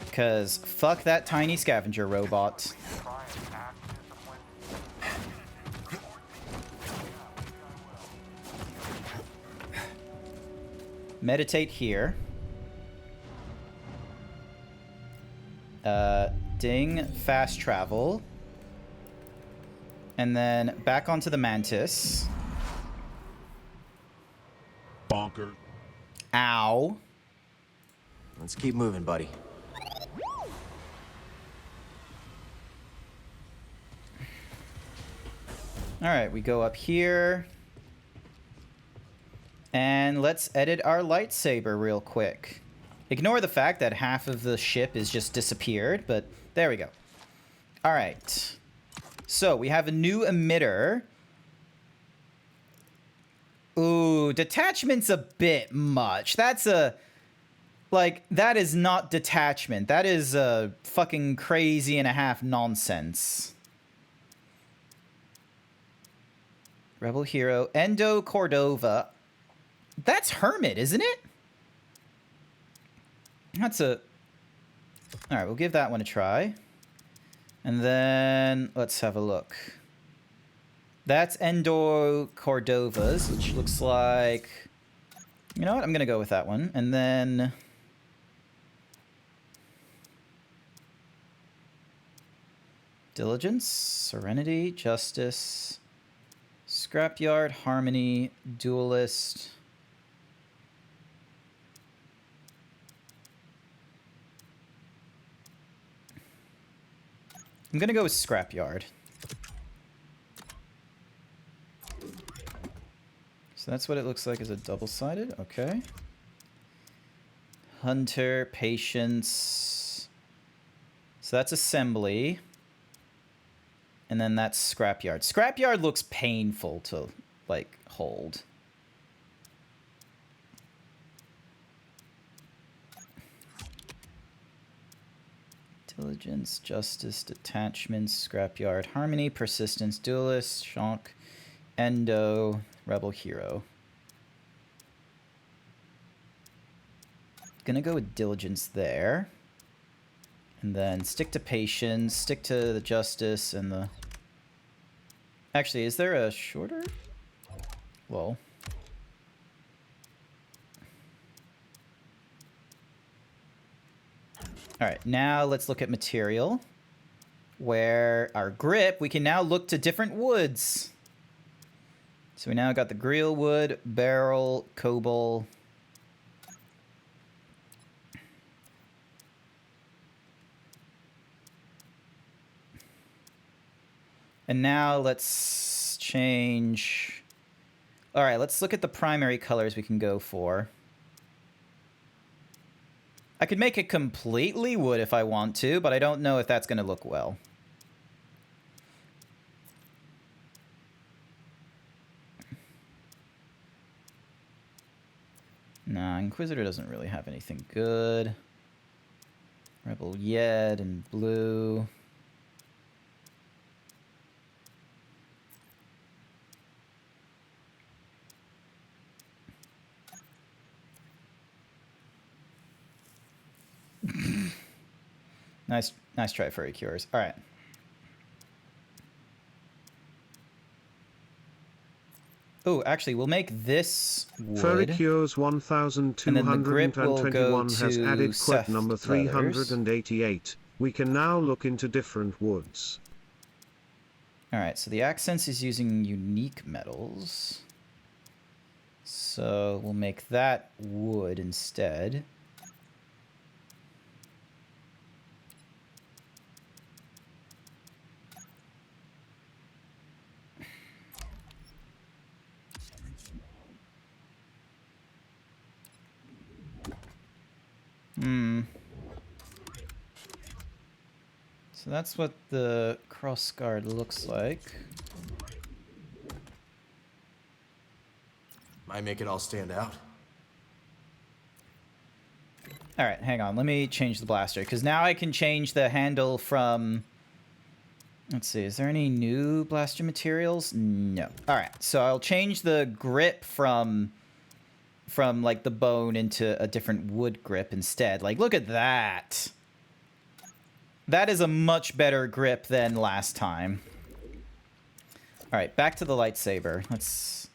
Because fuck that tiny scavenger robot. Meditate here. Ding, fast travel. And then back onto the mantis. Bonker. Ow. Let's keep moving, buddy. Alright, we go up here. And let's edit our lightsaber real quick. Ignore the fact that half of the ship is just disappeared, but there we go. Alright. So, we have a new emitter. Ooh, detachment's a bit much. That's a... Like, that is not detachment. That is a fucking crazy and a half nonsense. Rebel Hero. Endo Cordova. That's Hermit, isn't it? That's a... Alright, we'll give that one a try. And then, let's have a look. That's Endo Cordova's, which looks like... You know what? I'm going to go with that one. And then... Diligence, Serenity, Justice, Scrapyard, Harmony, Duelist. I'm gonna go with Scrapyard. So that's what it looks like as a double-sided. Okay. Hunter, Patience. So that's Assembly. And then that's Scrapyard. Scrapyard looks painful to, like, hold. Diligence, Justice, Detachment, Scrapyard, Harmony, Persistence, Duelist, Shock, Endo, Rebel Hero. Gonna go with Diligence there. And then stick to Patience, stick to the Justice and the... Actually, is there a shorter? Well. Alright, now let's look at material. Where our grip, we can now look to different woods. So we now got the grill wood, barrel, cobalt. And now let's change... Alright, let's look at the primary colors we can go for. I could make it completely wood if I want to, but I don't know if that's going to look well. Nah, Inquisitor doesn't really have anything good. Rebel Yed and blue. Nice try, Furry Cures. All right. Oh, actually, we'll make this wood. Furry Cures 1221 has added quote number 388. We can now look into different woods. All right, so the accents is using unique metals. So we'll make that wood instead. So that's what the crossguard looks like. Might make it all stand out. Alright, hang on. Let me change the blaster, because now I can change the handle from... Let's see, is there any new blaster materials? No. Alright, so I'll change the grip from like the bone into a different wood grip instead. Like, look at that. That is a much better grip than last time. Alright, back to the lightsaber. Let's...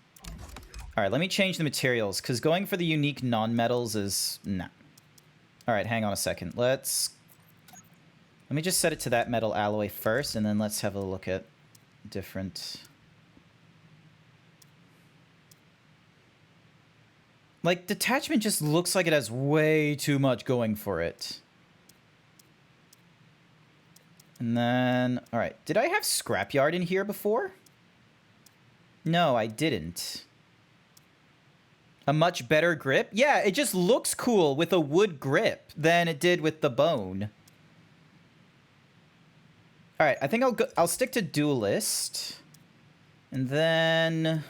Alright, let me change the materials, because going for the unique non-metals is... Nah. Alright, hang on a second. Let me just set it to that metal alloy first, and then let's have a look at different... Like, detachment just looks like it has way too much going for it. And then... Alright, did I have Scrapyard in here before? No, I didn't. A much better grip? Yeah, it just looks cool with a wood grip than it did with the bone. All right, I think I'll stick to duelist. And then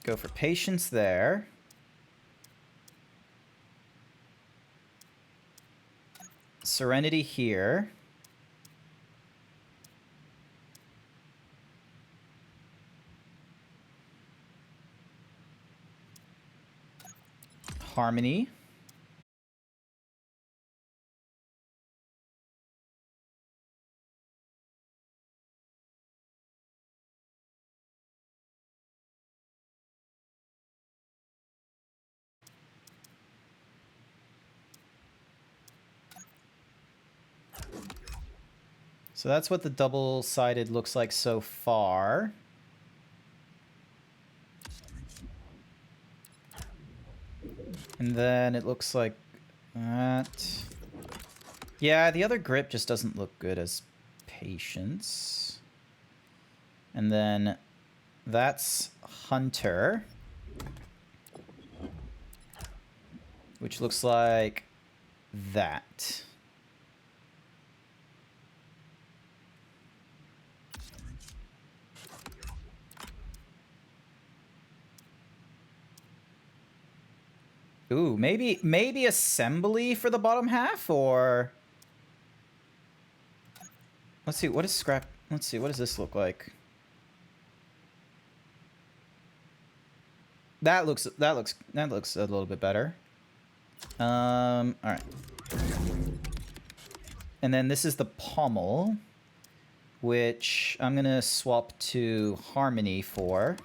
go for patience there. Serenity here. Harmony. So that's what the double-sided looks like so far. And then it looks like that. Yeah, the other grip just doesn't look good as patience. And then that's Hunter, which looks like that. Ooh, maybe assembly for the bottom half, or let's see, what is scrap? Let's see, what does this look like? That looks a little bit better. All right. And then this is the pommel, which I'm gonna swap to Harmony for.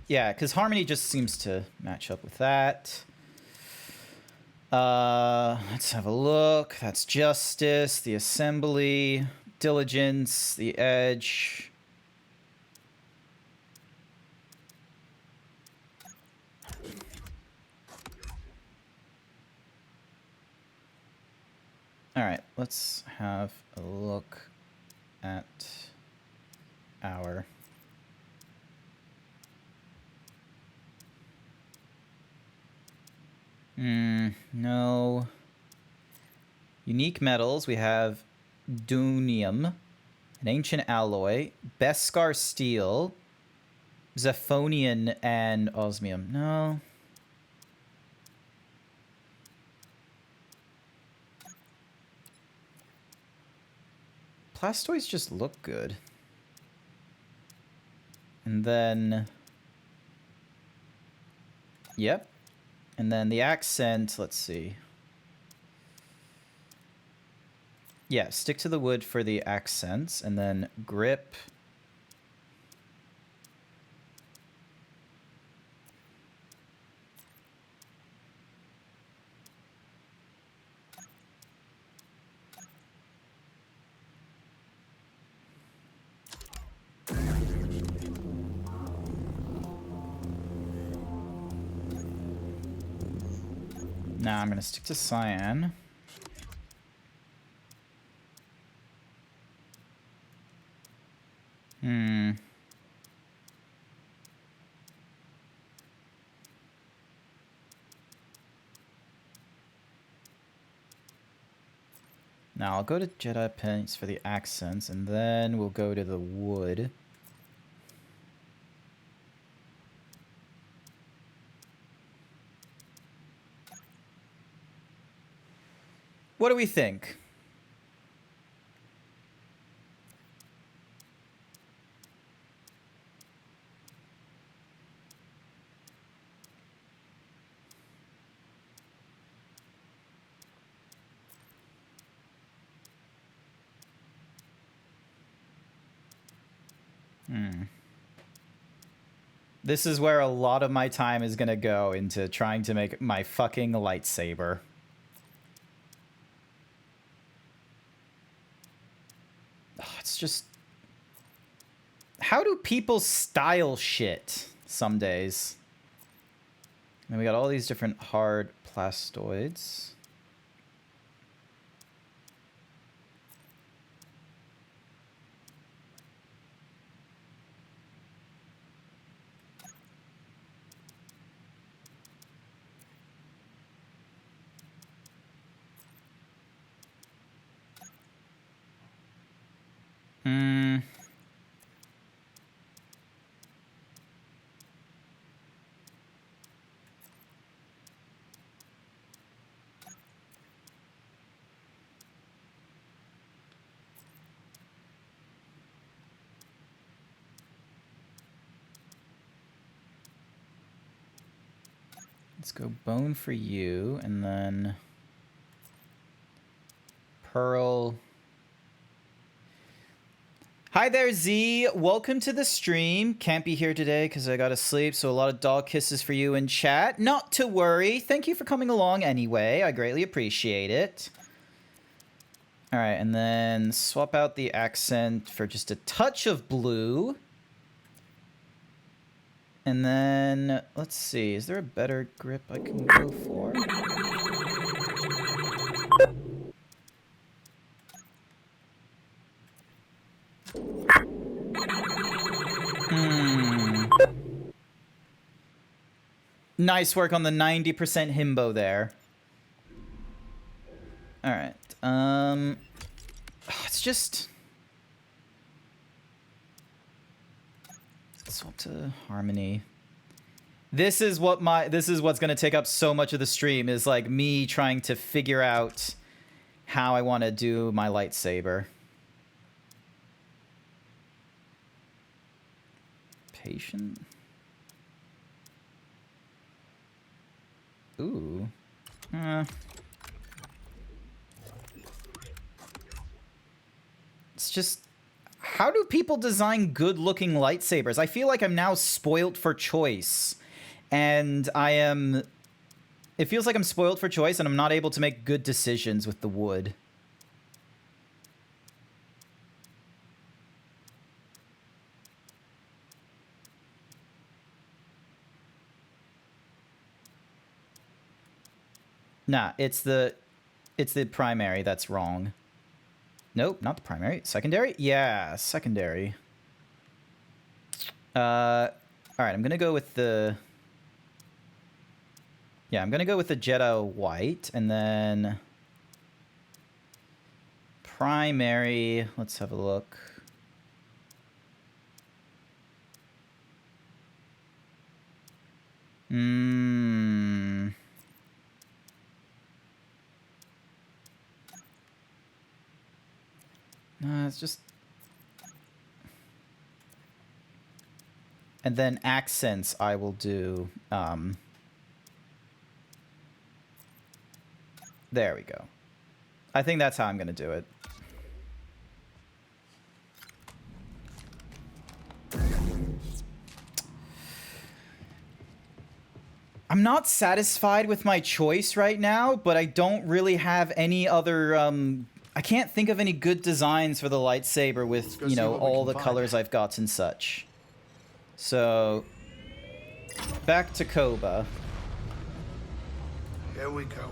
Yeah, because Harmony just seems to match up with that. Let's have a look. That's Justice, the Assembly, Diligence, the Edge. All right, let's have a look at our no. Unique metals, we have Dunium, an ancient alloy, Beskar steel, Zephonian, and osmium. No. Plastoids just look good. And then yep. And then the accent, let's see. Yeah, stick to the wood for the accents, and then grip. Now I'm going to stick to cyan. Now I'll go to Jedi Paints for the accents, and then we'll go to the wood. What do we think? This is where a lot of my time is gonna go into trying to make my fucking lightsaber. Oh, it's just... How do people style shit some days? And we got all these different hard plastoids. Let's go bone for you, and then pearl. Hi there, Z. Welcome to the stream. Can't be here today because I gotta sleep, so a lot of dog kisses for you in chat. Not to worry. Thank you for coming along anyway. I greatly appreciate it. All right, and then swap out the accent for just a touch of blue. And then, let's see, is there a better grip I can go for? Nice work on the 90% himbo there. All right. It's just... Swap to harmony. This is what's going to take up so much of the stream, is like me trying to figure out how I want to do my lightsaber. Patient. Ooh. It's just, how do people design good-looking lightsabers? I feel like I'm now spoilt for choice. And it feels like I'm spoiled for choice and I'm not able to make good decisions with the wood. Nah, it's the primary that's wrong. Nope, not the primary. Secondary? Yeah, secondary. Alright, I'm gonna go with the... Yeah, I'm gonna go with the Jedi white, and then... Primary, let's have a look. It's just... And then accents I will do... There we go. I think that's how I'm going to do it. I'm not satisfied with my choice right now, but I don't really have any other... I can't think of any good designs for the lightsaber with, you know, all the colors I've got and such. So, back to Koba. Here we go.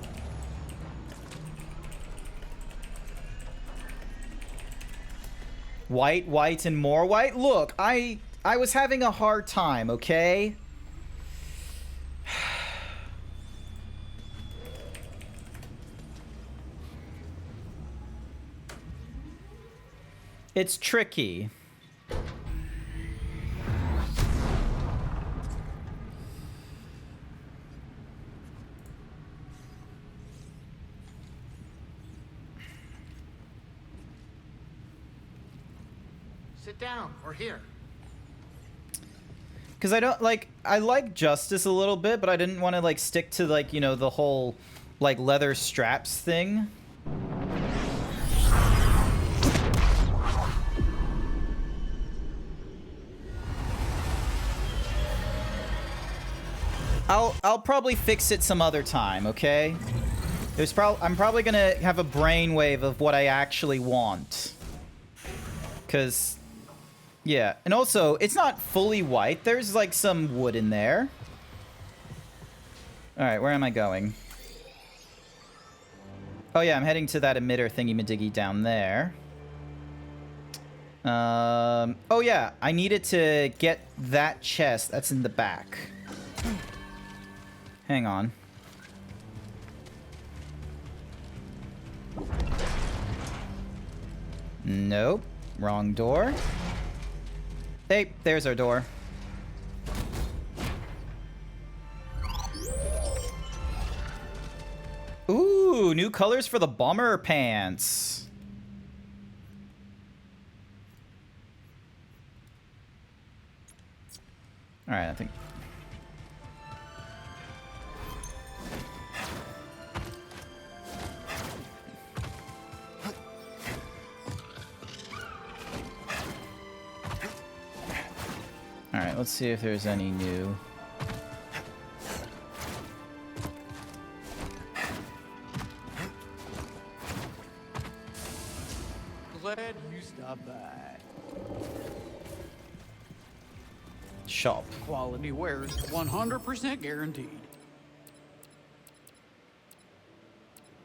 White, white, and more white? Look, I was having a hard time, okay? It's tricky. Sit down. We're here. Because I don't, like, I like Justice a little bit, but I didn't want to, like, stick to, like, you know, the whole, like, leather straps thing. I'll probably fix it some other time, okay? I'm probably gonna have a brainwave of what I actually want. Cause, yeah, and also it's not fully white. There's like some wood in there. Alright, where am I going? Oh yeah, I'm heading to that emitter thingy-madiggy down there. Oh yeah, I needed to get that chest that's in the back. Hang on. Nope. Wrong door. Hey, there's our door. Ooh, new colors for the bomber pants. Alright, I think... Alright, let's see if there's any new... Glad you stopped by. Shop. Quality wares, 100% guaranteed.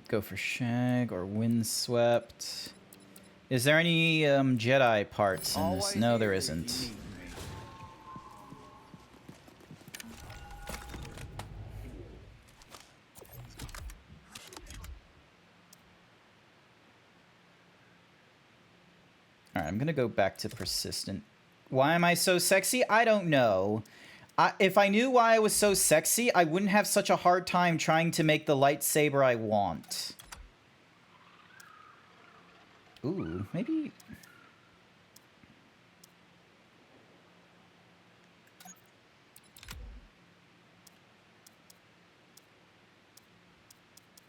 Go for Shag or Windswept. Is there any Jedi parts in this? No, there isn't. Alright, I'm gonna go back to Persistent. Why am I so sexy? I don't know. If I knew why I was so sexy, I wouldn't have such a hard time trying to make the lightsaber I want. Ooh, maybe...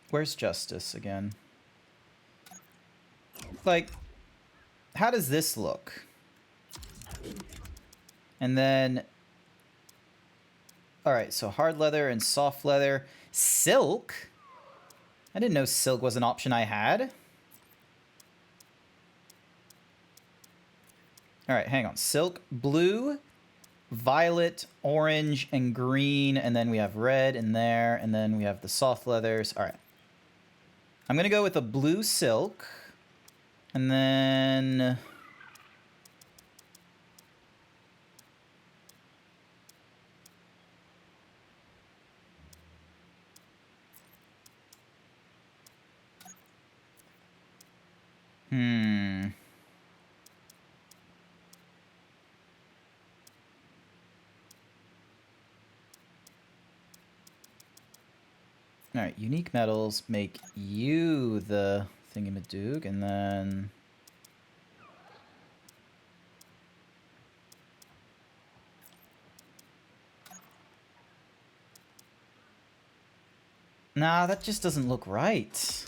Where's Justice again? Like, how does this look? And then... Alright, so hard leather and soft leather. Silk? I didn't know silk was an option I had. Alright, hang on. Silk, blue, violet, orange, and green. And then we have red in there. And then we have the soft leathers. Alright. I'm going to go with a blue silk. And then... Alright, unique metals make you the thingamadoog, and then... Nah, that just doesn't look right.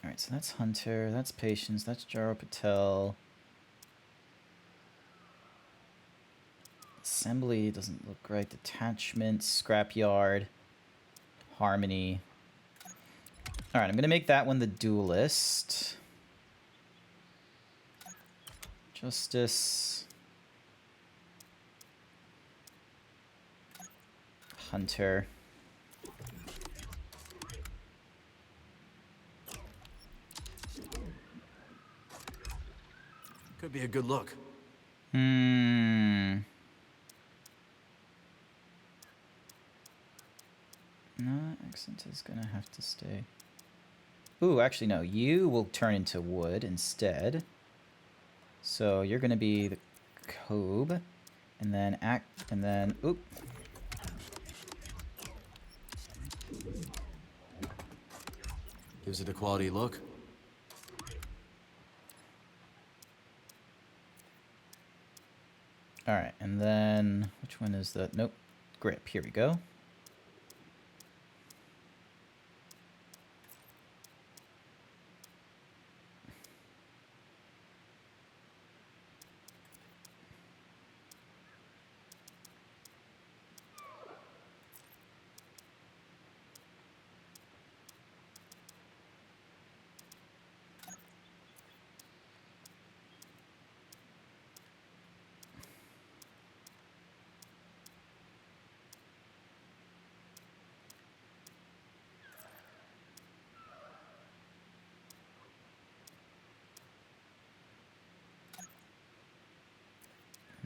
Alright, so that's Hunter, that's Patience, that's Jaro Patel. Assembly doesn't look right. Detachment, Scrapyard, Harmony. Alright, I'm going to make that one the Duelist. Justice. Hunter. Could be a good look. No, accent is gonna have to stay. Ooh, actually no, you will turn into wood instead. So you're gonna be the Cobe, and then oop. Gives it a quality look. Alright, and then which one is the nope. Grip, here we go.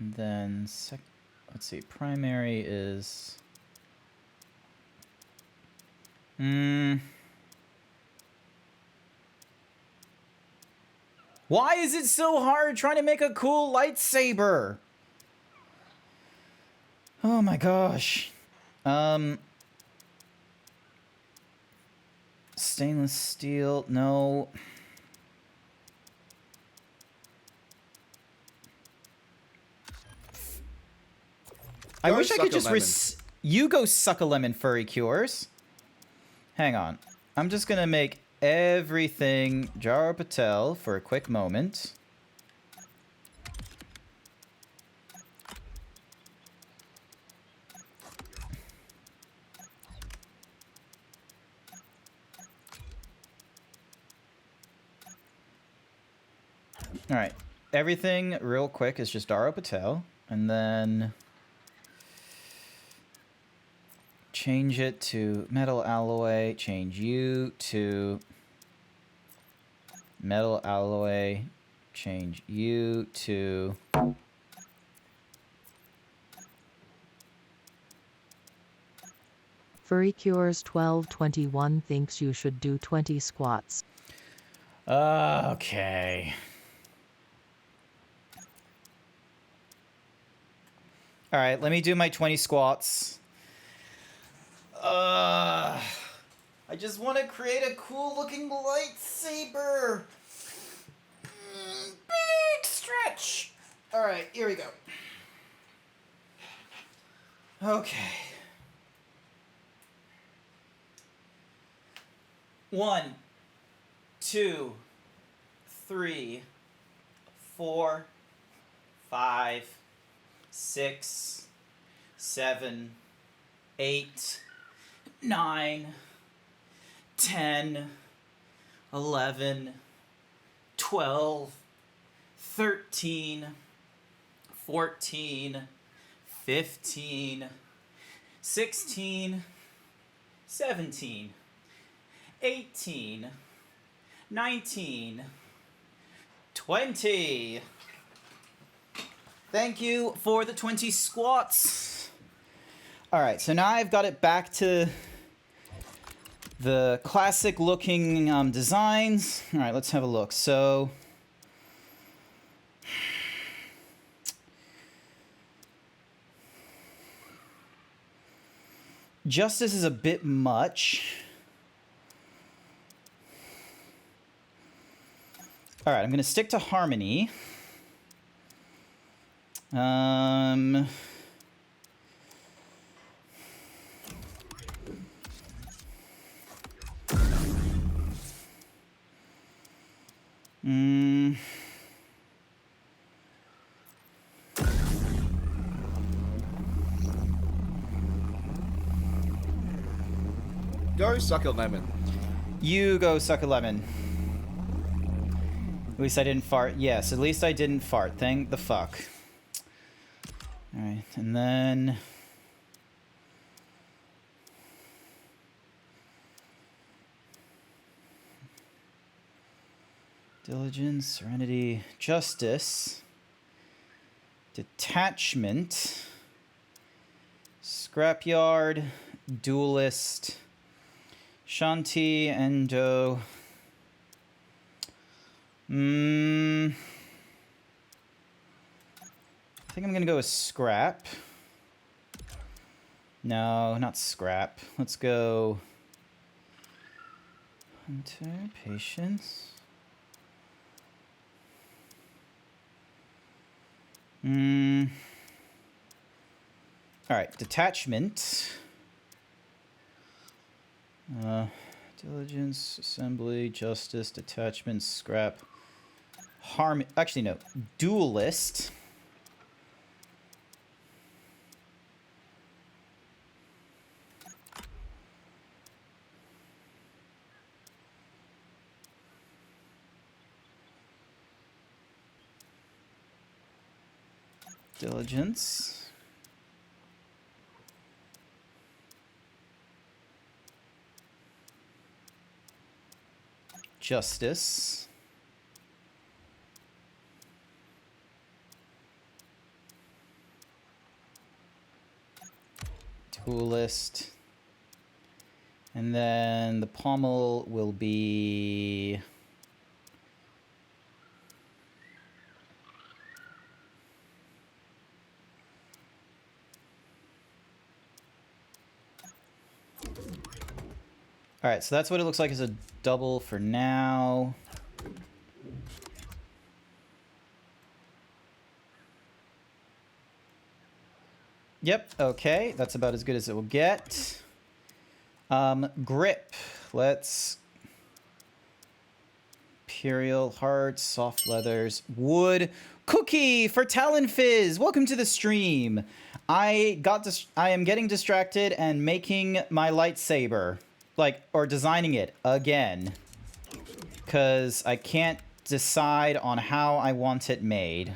And then, let's see, primary is... Why is it so hard trying to make a cool lightsaber? Oh my gosh. Stainless steel, no. I wish I could just you go suck a lemon, Furry Cures. Hang on. I'm just gonna make everything Jaro Patel for a quick moment. Alright. Everything real quick is just Daro Patel. And then change it to metal alloy. Change you to metal alloy. Change you to Furry Cures 1221 thinks you should do 20 squats. Okay. All right, let me do my 20 squats. I just want to create a cool looking lightsaber. Big stretch. All right, here we go. Okay. 1, 2, 3, 4, 5, 6, 7, 8, 9, 10, 11, 12, 13, 14, 15, 16, 17, 18, 19, 20. Thank you for the 20 squats. All right, so now I've got it back to the classic looking designs. All right, let's have a look. So Justice is a bit much. All right, I'm gonna stick to Harmony. Go suck a lemon. You go suck a lemon. At least I didn't fart. Yes, at least I didn't fart. Thank the fuck. Alright, and then... Diligence, Serenity, Justice, Detachment, Scrapyard, Duelist, Shanti, Endo. I think I'm gonna go with Scrap. No, not Scrap. Let's go Hunter, Patience. Alright, Detachment. Diligence, Assembly, Justice, Detachment, Scrap, Harm. Actually, no. Duelist. Diligence. Justice. Coolest. And then the pommel will be... Alright, so that's what it looks like as a double for now. Yep, okay. That's about as good as it will get. Grip. Let's... Imperial Hearts, soft leathers, wood. Cookie for Talon Fizz! Welcome to the stream. I am getting distracted and making my lightsaber. Like, or designing it again. Because I can't decide on how I want it made.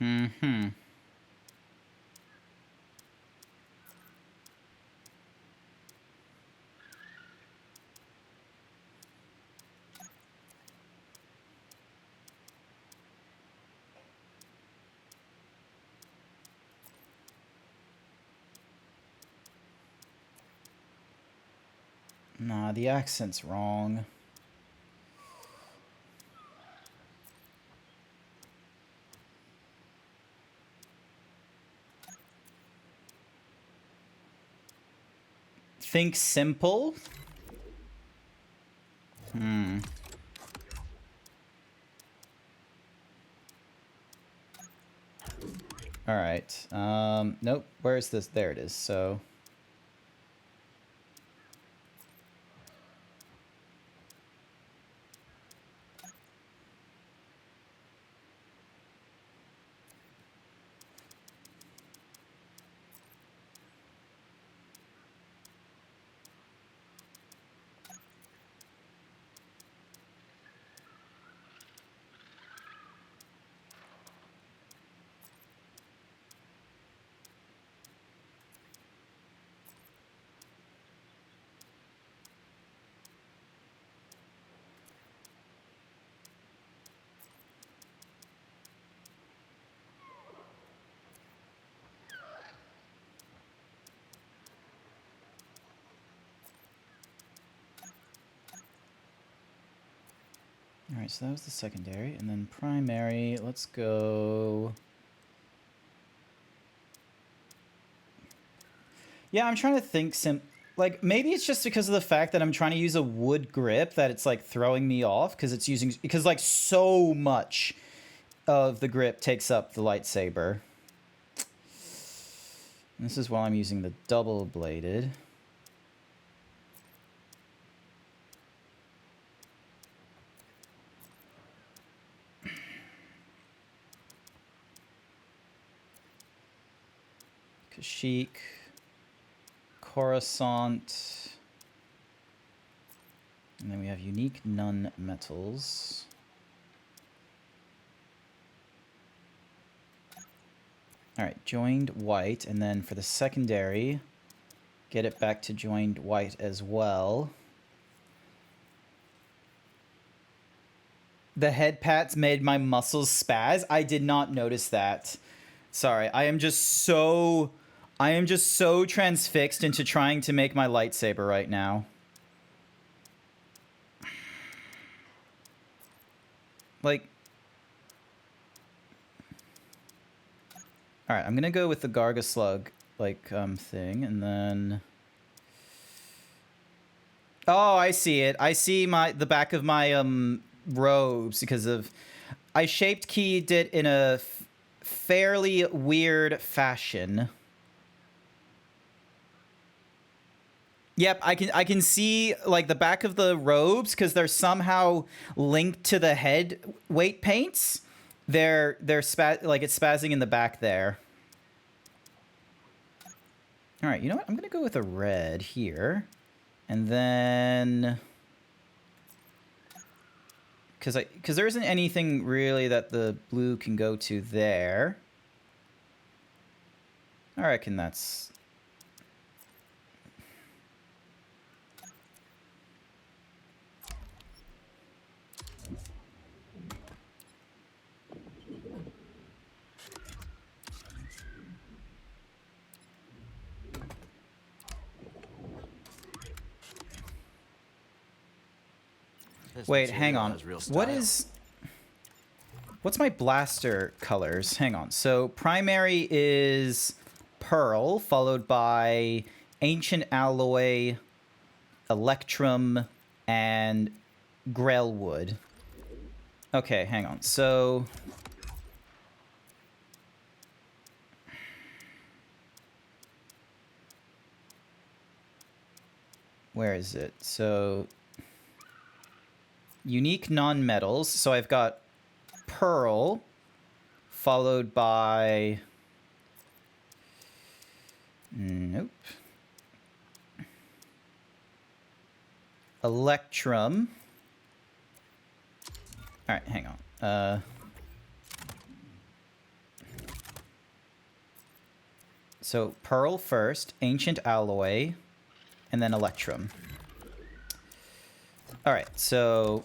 Mm-hmm. Nah, the accent's wrong. Think simple? Hmm. Alright. Nope. Where is this? There it is. So... Alright, so that was the secondary, and then primary, let's go... Yeah, I'm trying to think like, maybe it's just because of the fact that I'm trying to use a wood grip that it's, like, throwing me off, because like, so much of the grip takes up the lightsaber. And this is while I'm using the double-bladed. Kashyyyk, Coruscant, and then we have unique non-metals. Alright, joined white, and then for the secondary, get it back to joined white as well. The head pats made my muscles spaz. I did not notice that. Sorry, I am just so transfixed into trying to make my lightsaber right now. Like... Alright, I'm gonna go with the Garga Slug, like, thing, and then... Oh, I see it. I see the back of my, robes because of... I shaped keyed it in a fairly weird fashion. Yep, I can see like the back of the robes because they're somehow linked to the head weight paints. They're like it's spazzing in the back there. All right, you know what? I'm gonna go with a red here, and then because there isn't anything really that the blue can go to there. I reckon that's... Wait, hang on. What's my blaster colors? Hang on. So primary is pearl, followed by ancient alloy, electrum, and grellwood. Okay, hang on. So where is it? So unique non-metals. So I've got pearl, followed by... Nope. Electrum. All right, hang on. So pearl first, ancient alloy, and then electrum. All right, so...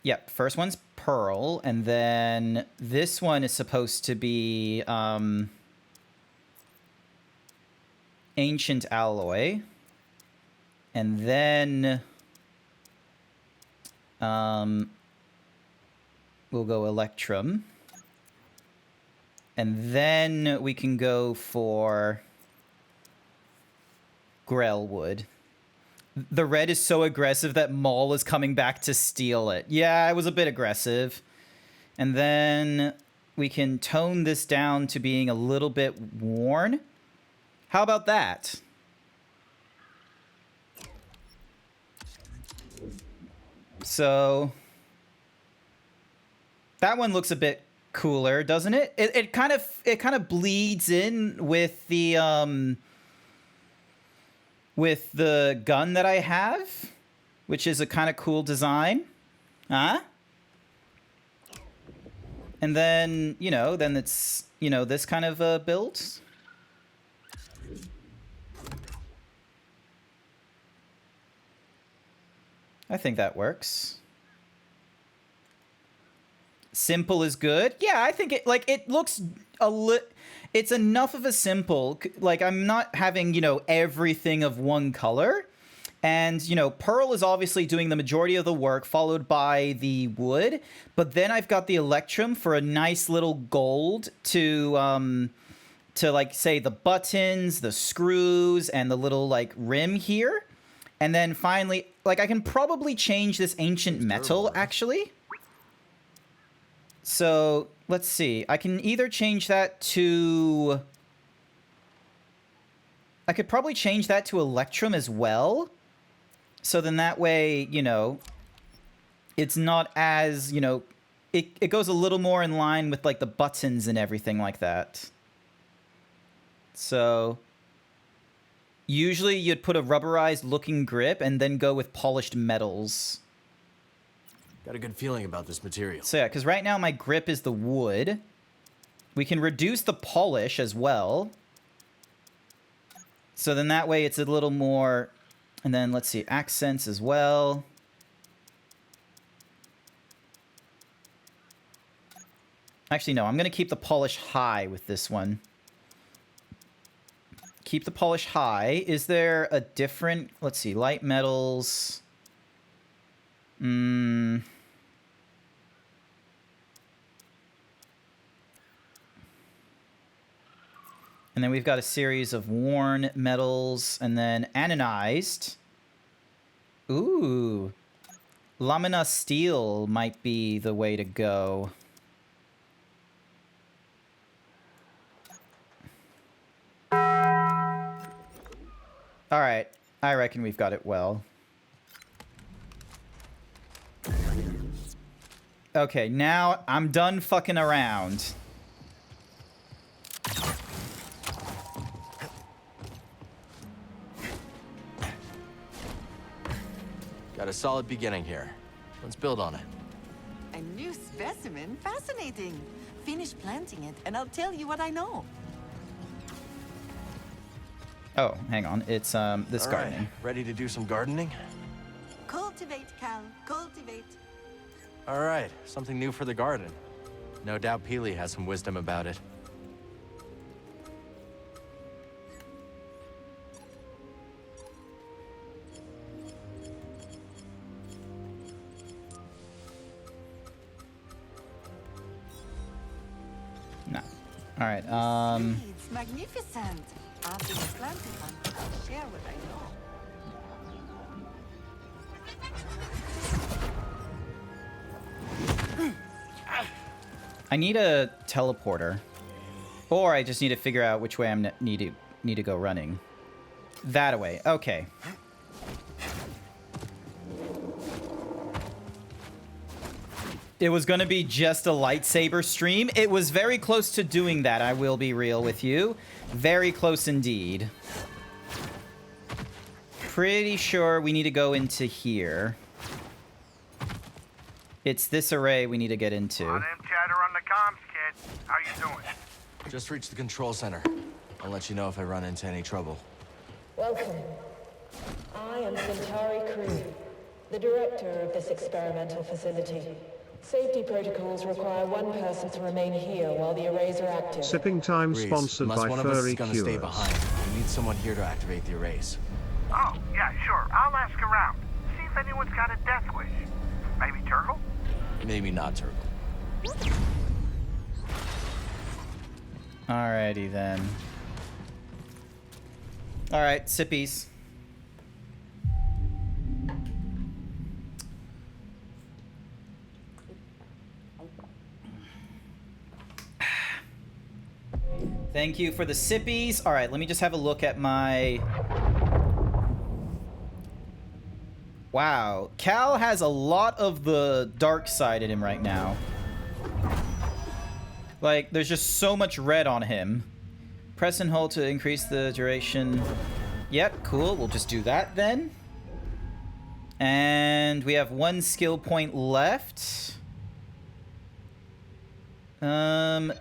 Yep, first one's pearl, and then this one is supposed to be ancient alloy, and then we'll go electrum, and then we can go for grellwood. The red is so aggressive that Maul is coming back to steal it. Yeah, it was a bit aggressive. And then we can tone this down to being a little bit worn. How about that? So that one looks a bit cooler, doesn't it? It kind of bleeds in with the gun that I have, which is a kind of cool design. Huh? And then, you know, then it's, you know, this kind of build. I think that works. Simple is good. Yeah, I think it looks it's enough of a simple, like I'm not having, you know, everything of one color. And, you know, pearl is obviously doing the majority of the work, followed by the wood. But then I've got the electrum for a nice little gold to like, say, the buttons, the screws, and the little, like, rim here. And then finally, like, I can probably change this ancient metal, actually. So, let's see. I can either change that to... I could probably change that to electrum as well. So then that way, you know, it's not as, you know, it goes a little more in line with, like, the buttons and everything like that. So... Usually you'd put a rubberized looking grip and then go with polished metals. Got a good feeling about this material. So yeah, because right now my grip is the wood. We can reduce the polish as well. So then that way it's a little more... And then let's see, accents as well. Actually, no, I'm going to keep the polish high with this one. Keep the polish high. Is there a different... Let's see, light metals... And then we've got a series of worn metals, and then anodized. Ooh. Lamina steel might be the way to go. Alright, I reckon we've got it well. Okay, now I'm done fucking around. Got a solid beginning here. Let's build on it. A new specimen? Fascinating. Finish planting it, and I'll tell you what I know. Oh, hang on. It's this All gardening. right, ready to do some gardening? Cultivate, Cal. Cultivate. All right, something new for the garden. No doubt Peely has some wisdom about it. No. All right. It's magnificent. After the planting one, I'll share what I know. I need a teleporter, or I just need to figure out which way I'm need to go running. That way. Okay. It was going to be just a lightsaber stream. It was very close to doing that, I will be real with you. Very close indeed. Pretty sure we need to go into here. It's this array we need to get into. Them chatter on the comms, kid. How you doing? Just reached the control center. I'll let you know if I run into any trouble. Welcome. I am Centauri Crew, the director of this experimental facility. Safety protocols require one person to remain here while the arrays are active. Sipping time Reese, sponsored unless by one of us is Furry gonna stay Cures. behind, we need someone here to activate the arrays. Oh, yeah, sure. I'll ask around. See if anyone's got a death wish. Maybe Turgle? Maybe not Turtle. Alrighty then. Alright, sippies. Thank you for the sippies. Alright, let me just have a look at my... Wow. Cal has a lot of the dark side in him right now. Like, there's just so much red on him. Press and hold to increase the duration. Yep, cool. We'll just do that then. And we have one skill point left.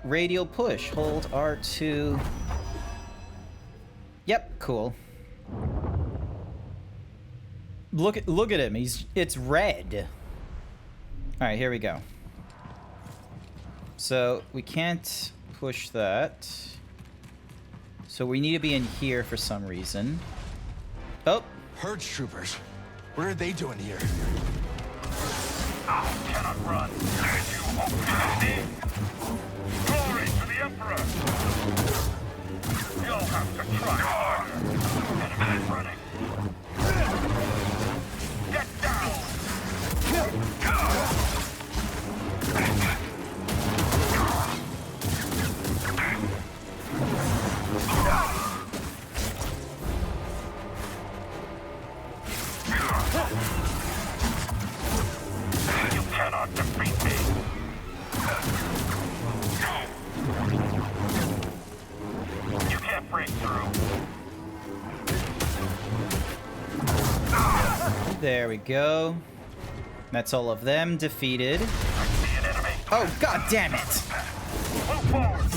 Radial push. Hold R2. Yep, cool. Look at him. It's red. All right, here we go. So we can't push that. So we need to be in here for some reason. Oh. Purge troopers. What are they doing here? I cannot run. As you hope to see. Glory to the Emperor. You'll have to try harder. Enemies running. Get down. You cannot defeat me. You can't break through. There we go. That's all of them defeated. Oh, god damn it! Move forward.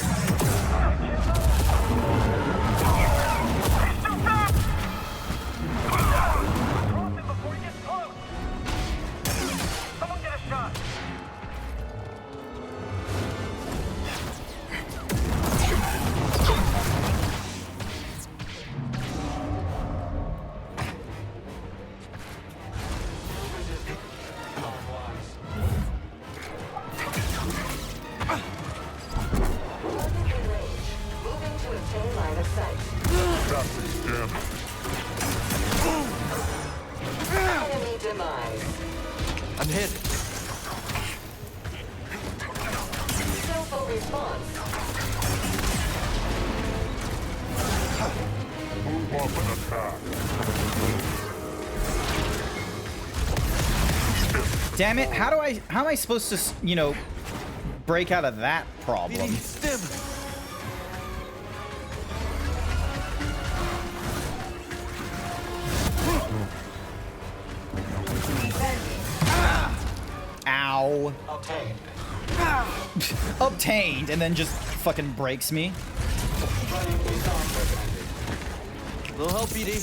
I'm hit. Skillful response. Move up and attack. Damn it! How am I supposed to, you know, break out of that problem? Ow. Ow. Obtained. Obtained, and then just fucking breaks me. Little help, BD.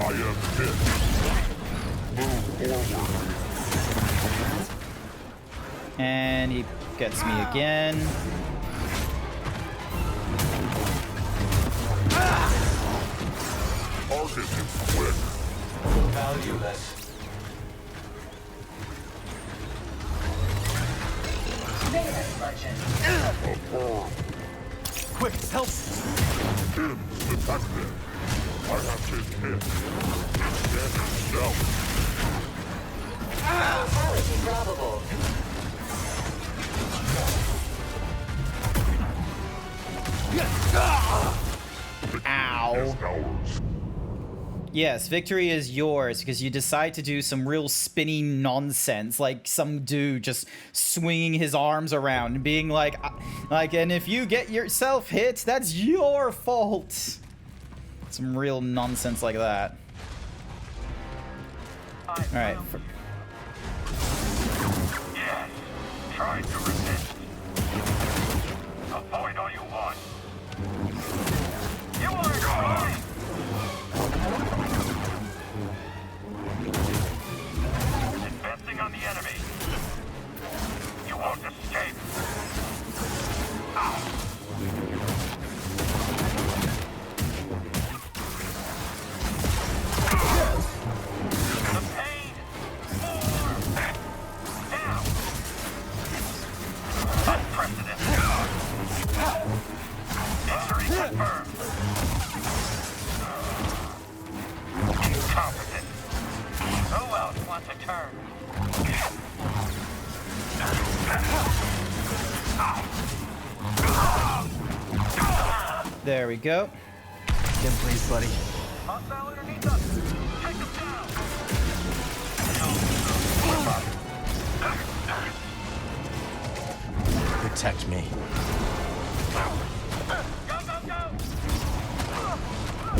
I am hit. Move forward. And he gets me again. Target is quick. Valueless. Quick, help! Him detected. I have been hit. Damage self. Fatality probable. Ow. Yes, victory is yours because you decide to do some real spinny nonsense, like some dude just swinging his arms around and being like, and if you get yourself hit, that's your fault. Some real nonsense like that. All right. Yes, try to resist. Avoid all you want. You are trying. Advancing on the enemy. You won't escape. Ow. The pain. More. Now. Unprecedented. Injury confirmed. Incompetent. Who else wants a turn? There we go. Again, please, buddy. Hostile underneath us. Take them down. Protect me. Go, go, go!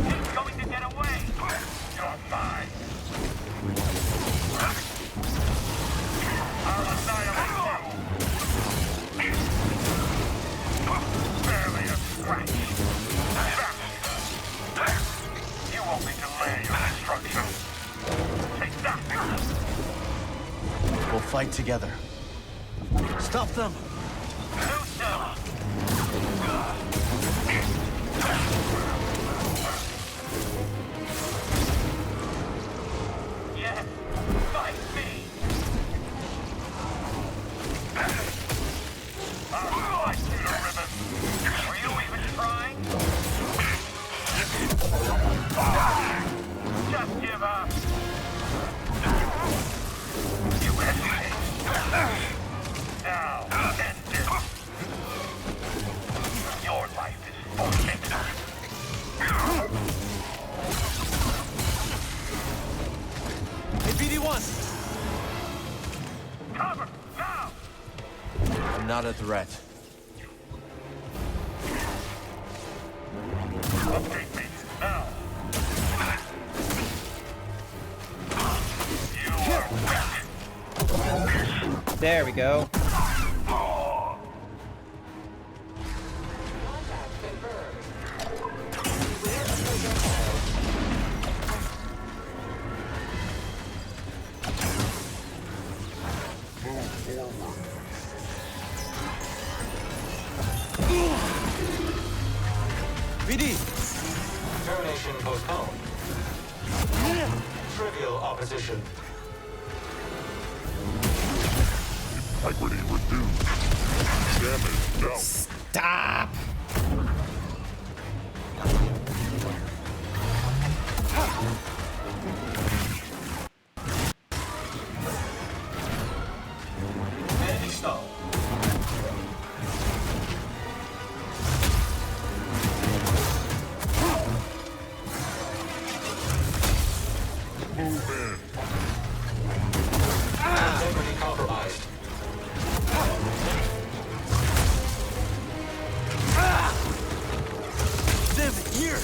He's going to get away. You're mine. I'll annihilate you. Barely a scratch. You won't be delaying your destruction. Take that. We'll fight together. Stop them! Do so. Yes, fight me. I'll slice you to ribbons. Were you even trying? Just give up. You hesitate. Now, end it. Your life is forfeit. Hey, BD1! Cover, now! I'm not a threat. Update me, now! You are weak. There we go. BD! Termination postponed. Trivial opposition. Integrity reduced. Damage dealt. Stop! Anti-stall. Move in. Integrity compromised. Damn it, here!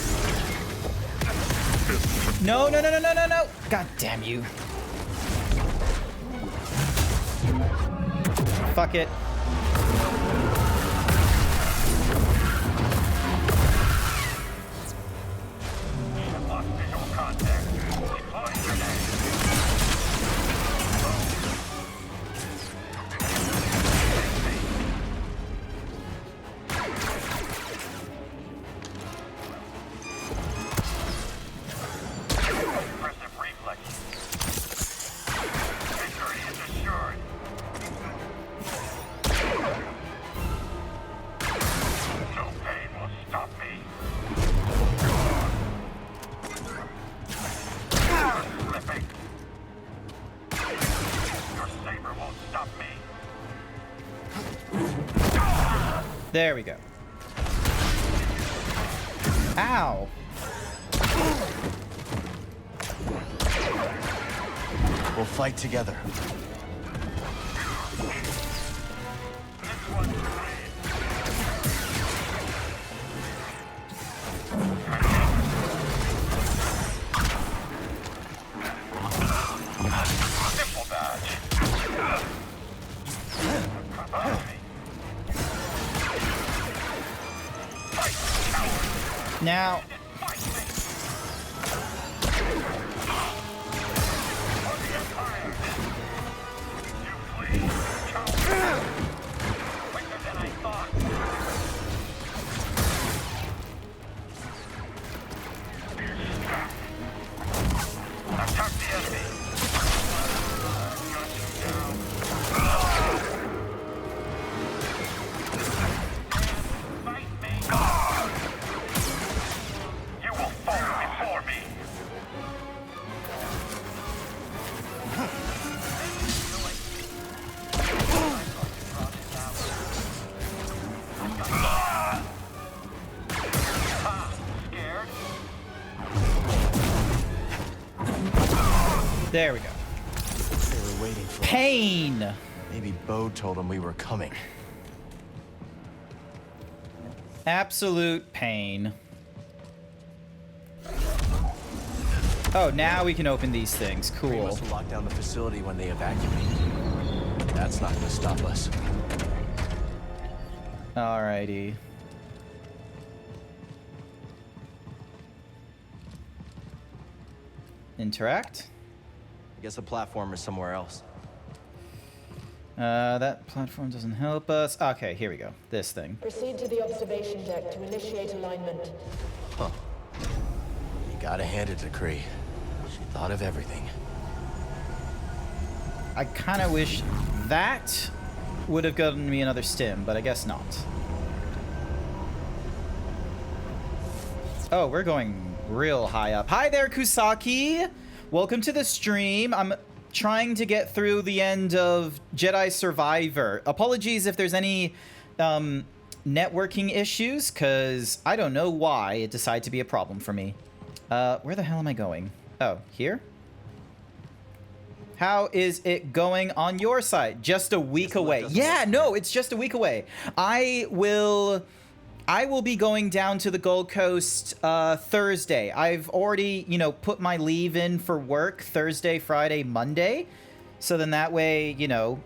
No, no, no, no, no, no, no! God damn you. Fuck it. There we go. Ow. We'll fight together. Now. There we go. They were waiting for pain. Us. Maybe Bo told them we were coming. Absolute pain. Oh, now we can open these things. Cool. We must lock down the facility when they evacuate. That's not going to stop us. Alrighty. Interact. I guess the platform is somewhere else. That platform doesn't help us. Okay, here we go. This thing. Proceed to the observation deck to initiate alignment. Huh. You gotta hand it to Kree. She thought of everything. I kind of wish that would have gotten me another stim, but I guess not. Oh, we're going real high up. Hi there, Kusaki! Welcome to the stream. I'm trying to get through the end of Jedi Survivor. Apologies if there's any networking issues, because I don't know why it decided to be a problem for me. Where the hell am I going? Oh, here? How is it going on your side? Just a week away. Yeah, no, it's just a week away. I will be going down to the Gold Coast Thursday. I've already, you know, put my leave in for work Thursday, Friday, Monday. So then that way, you know,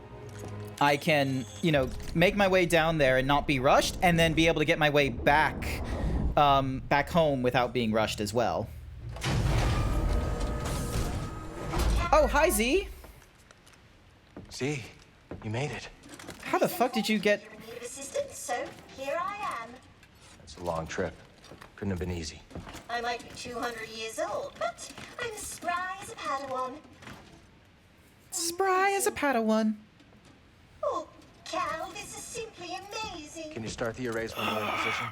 I can, you know, make my way down there and not be rushed, and then be able to get my way back, back home without being rushed as well. Oh, hi, Z. Z, you made it. How the fuck did you get... Assistance, so here I am. It's a long trip. Couldn't have been easy. I might be 200 years old, but I'm as spry as a Padawan. Spry as a Padawan. Oh, Cal, this is simply amazing. Can you start the arrays when we're in position?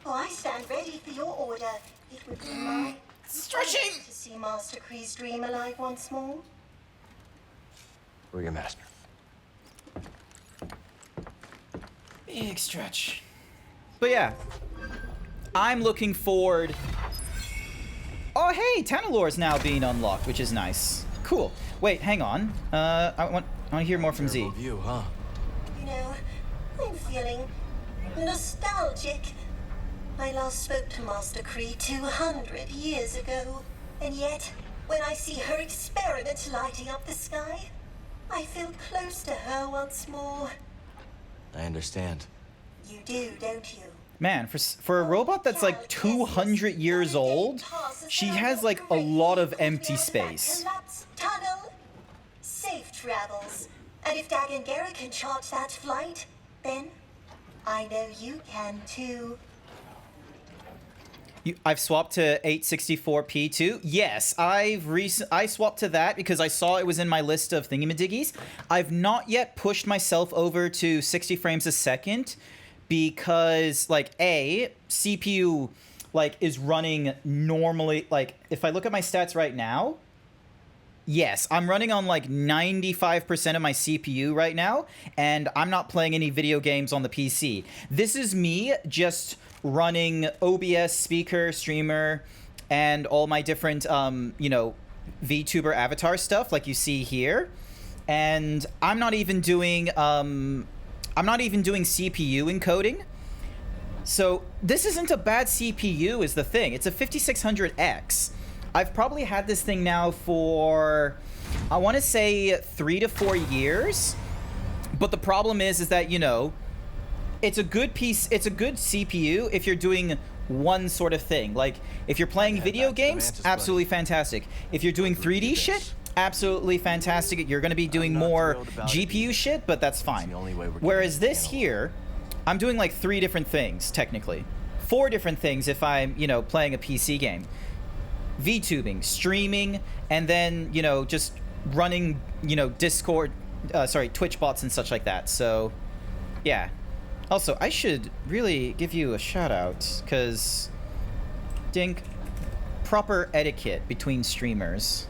Oh, I stand ready for your order. It would be my stretching to see Master Kree's dream alive once more. We're your master. Big stretch. But yeah, I'm looking forward. Oh, hey, Tanalore's now being unlocked, which is nice. Cool. Wait, hang on. I want to hear more from Z. View, huh? You know, I'm feeling nostalgic. I last spoke to Master Kree 200 years ago, and yet, when I see her experiment lighting up the sky, I feel close to her once more. I understand. You do, don't you? Man, for a robot that's like 200 years old, she has like a lot of empty space. Collapsed tunnel. Safe travels. And if Dag and Gary can chart that flight, then I know you can too. I've swapped to 864p too. Yes, I swapped to that because I saw it was in my list of thingamadiggies. I've not yet pushed myself over to 60 frames a second because, like, CPU like is running normally. Like, if I look at my stats right now, yes, I'm running on like 95% of my CPU right now, and I'm not playing any video games on the PC. This is me just running OBS, speaker, streamer, and all my different, you know, VTuber avatar stuff like you see here. And I'm not even doing CPU encoding. So this isn't a bad CPU is the thing. It's a 5600X. I've probably had this thing now for, I want to say 3 to 4 years. But the problem is that, you know, it's a good piece, it's a good CPU if you're doing one sort of thing. Like, if you're playing video games, absolutely fantastic. If you're doing 3D shit, absolutely fantastic. You're going to be doing more GPU shit, but that's fine. Whereas this here, I'm doing like 3 different things, technically. 4 different things if I'm, you know, playing a PC game. VTubing, streaming, and then, you know, just running, you know, Twitch bots and such like that. So, yeah. Also, I should really give you a shout out, because, Dink, proper etiquette between streamers.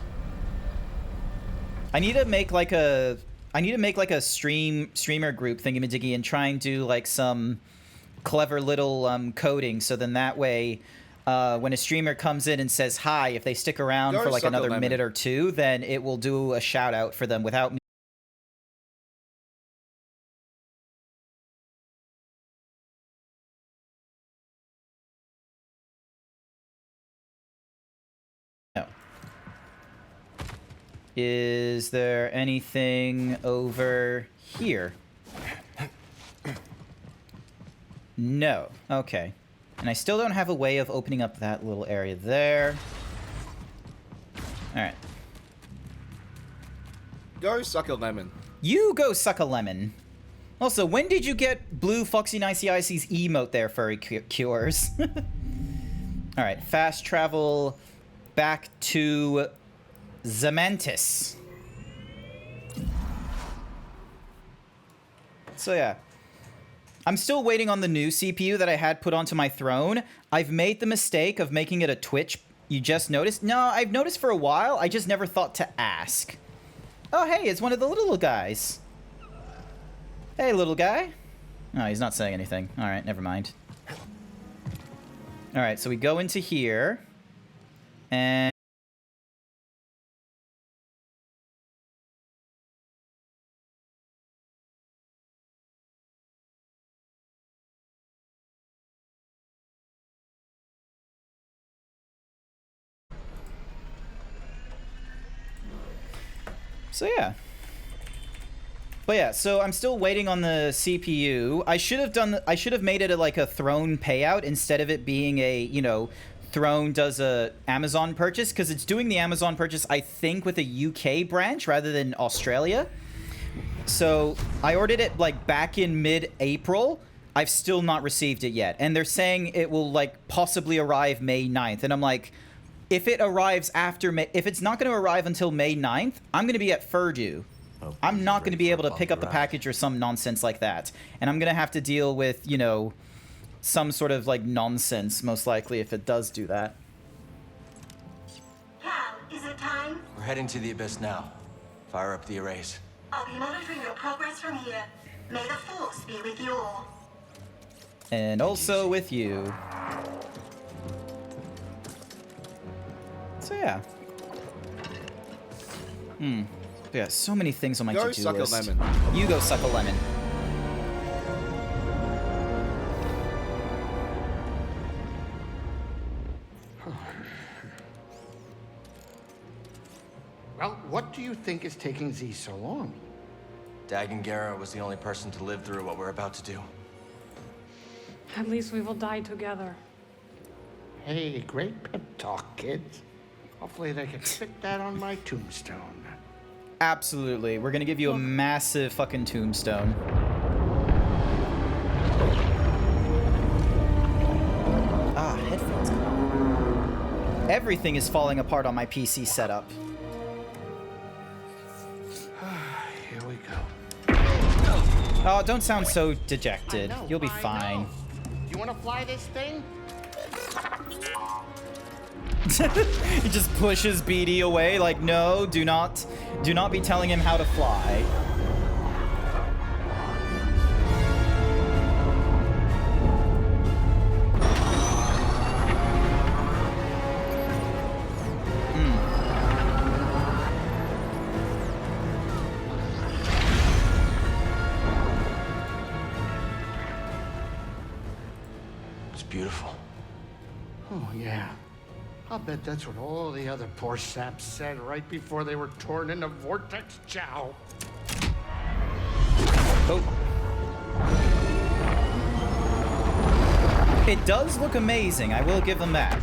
I need to make like a streamer group thingamajiggy and try and do like some clever little coding, so then that way when a streamer comes in and says hi, if they stick around for like another minute or two, then it will do a shout out for them without me. No. Is there anything over here? No. Okay. And I still don't have a way of opening up that little area there. Alright. Go suck a lemon. You go suck a lemon. Also, when did you get Blue Foxy Nicey Icy's emote there, Furry Cures? Alright, fast travel back to Zemantis. So yeah. I'm still waiting on the new CPU that I had put onto my throne. I've made the mistake of making it a Twitch. You just noticed? No, I've noticed for a while. I just never thought to ask. Oh, hey, it's one of the little guys. Hey, little guy. Oh, he's not saying anything. All right, never mind. All right, so we go into here. And... so yeah. But yeah, so I'm still waiting on the CPU. I should have made it like a Throne payout instead of it being a, you know, Throne does a Amazon purchase, because it's doing the Amazon purchase, I think, with a UK branch rather than Australia. So I ordered it like back in mid-April. I've still not received it yet. And they're saying it will like possibly arrive May 9th. And I'm like, if it arrives after May, if it's not going to arrive until May 9th, I'm going to be at Furdu. I'm not going to be able to pick up the package or some nonsense like that. And I'm going to have to deal with, you know, some sort of like nonsense, most likely, if it does do that. Cal, is it time? We're heading to the Abyss now. Fire up the arrays. I'll be monitoring your progress from here. May the Force be with you all. And also with you. So yeah. Yeah, so many things on my to-do list. Go suck a lemon. You go suck a lemon. Well, what do you think is taking Z so long? Dagan was the only person to live through what we're about to do. At least we will die together. Hey, great pep talk, kids. Hopefully they can fit that on my tombstone. Absolutely. We're gonna give you a massive fucking tombstone. Ah, headphones. Everything is falling apart on my PC setup. Here we go. Oh, don't sound so dejected. You'll be fine. You want to fly this thing? He just pushes BD away like, no, do not be telling him how to fly. It's beautiful. Oh, yeah. I'll bet that's what all the other poor saps said right before they were torn into Vortex Chow. Oh. It does look amazing, I will give them that.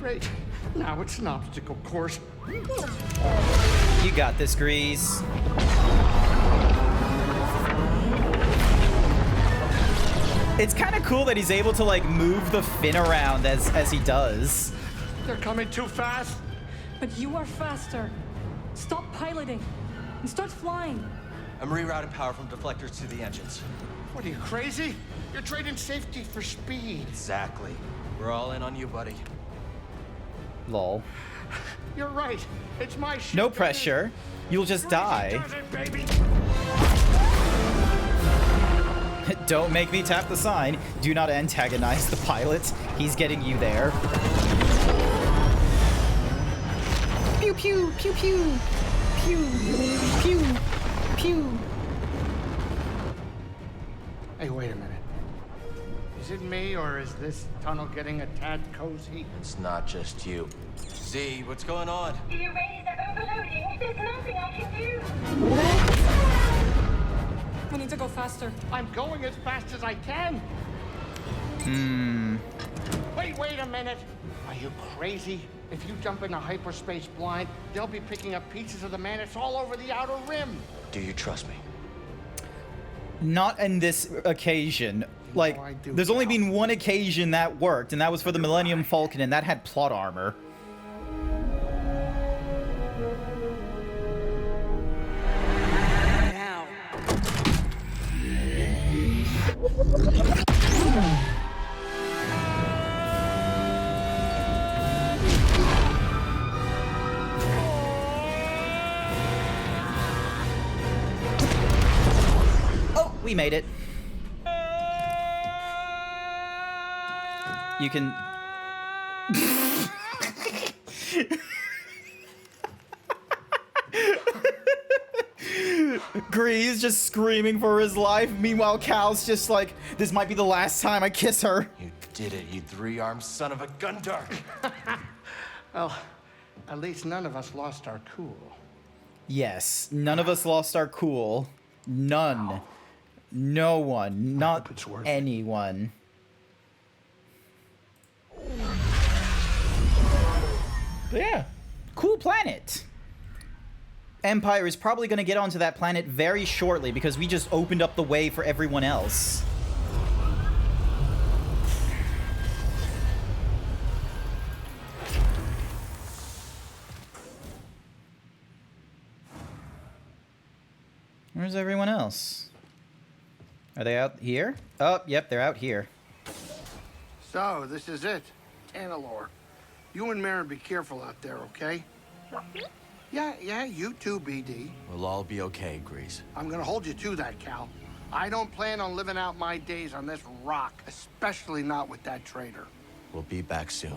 Great. Now it's an obstacle course. You got this, Grease. It's kind of cool that he's able to, like, move the fin around as he does. They're coming too fast. But you are faster. Stop piloting and start flying. I'm rerouting power from deflectors to the engines. What are you, crazy? You're trading safety for speed. Exactly. We're all in on you, buddy. Lol. You're right. It's my ship. No pressure. You'll just die. Baby. Don't make me tap the sign. Do not antagonize the pilot. He's getting you there. Pew pew pew pew. Pew pew pew. Hey, wait a minute. Is it me, or is this tunnel getting a tad cozy? It's not just you. Z, what's going on? The arrays are overloading. There's nothing I can do. We need to go faster. I'm going as fast as I can. Wait a minute. Are you crazy? If you jump into hyperspace blind, they'll be picking up pieces of the Mantis all over the outer rim. Do you trust me? Not in this occasion. Like, there's only been one occasion that worked, and that was for the Millennium Falcon, and that had plot armor. Now. Oh, we made it. You can... Grease just screaming for his life. Meanwhile, Cal's just like, this might be the last time I kiss her. You did it, you three-armed son of a Gundar. Well, at least none of us lost our cool. Yes, none of us lost our cool. None. No one. Not anyone. But yeah, cool planet. Empire is probably going to get onto that planet very shortly because we just opened up the way for everyone else. Where's everyone else? Are they out here? Oh, yep, they're out here. So, this is it. Tanalore. You and Marin be careful out there, okay? Yeah, you too, BD. We'll all be okay, Grease. I'm gonna hold you to that, Cal. I don't plan on living out my days on this rock, especially not with that traitor. We'll be back soon.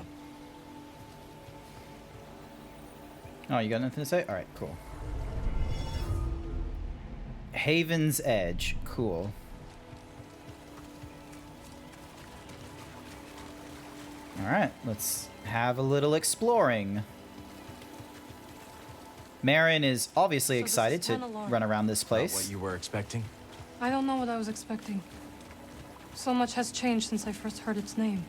Oh, you got nothing to say? Alright, cool. Haven's Edge. Cool. Alright, let's have a little exploring. Marin is obviously So this excited is to Tanalorr. run around this Not place. what you were expecting? I don't know what I was expecting. So much has changed since I first heard its name.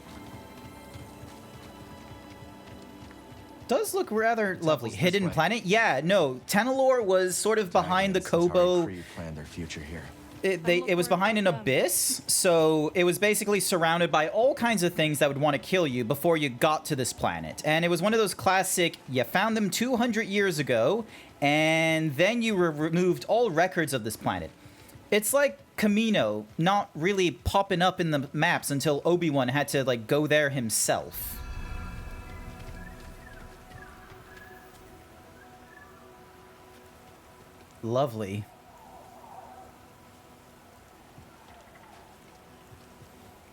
Does look rather lovely. this Hidden way. planet? Yeah, no. Tanalorr was sort of behind the Kobo. Kree planned their future here. It was behind an abyss, so it was basically surrounded by all kinds of things that would want to kill you before you got to this planet. And it was one of those classic, you found them 200 years ago, and then you removed all records of this planet. It's like Camino not really popping up in the maps until Obi-Wan had to, like, go there himself. Lovely.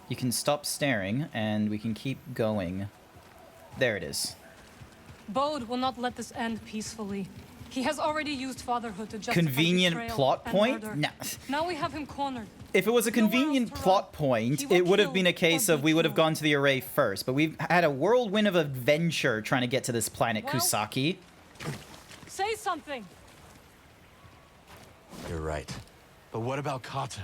You can stop staring, and we can keep going. There it is. Bode will not let this end peacefully. He has already used fatherhood to justify Convenient betrayal plot and point? murder. Nah. Now we have him cornered. If it was a convenient plot point, it would have been a case of we would have gone to the array first. But we've had a whirlwind of adventure trying to get to this planet, Well- Kusaki. Say something. You're right. But what about Kata?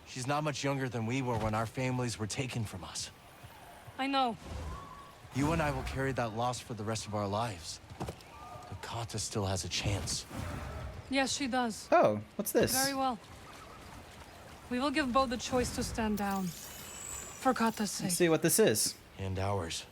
She's not much younger than we were when our families were taken from us. I know. You and I will carry that loss for the rest of our lives. But Kata still has a chance. Yes, she does. Oh, what's this? Very well. We will give Bode the choice to stand down. For Kata's sake. Let's see what this is. And ours.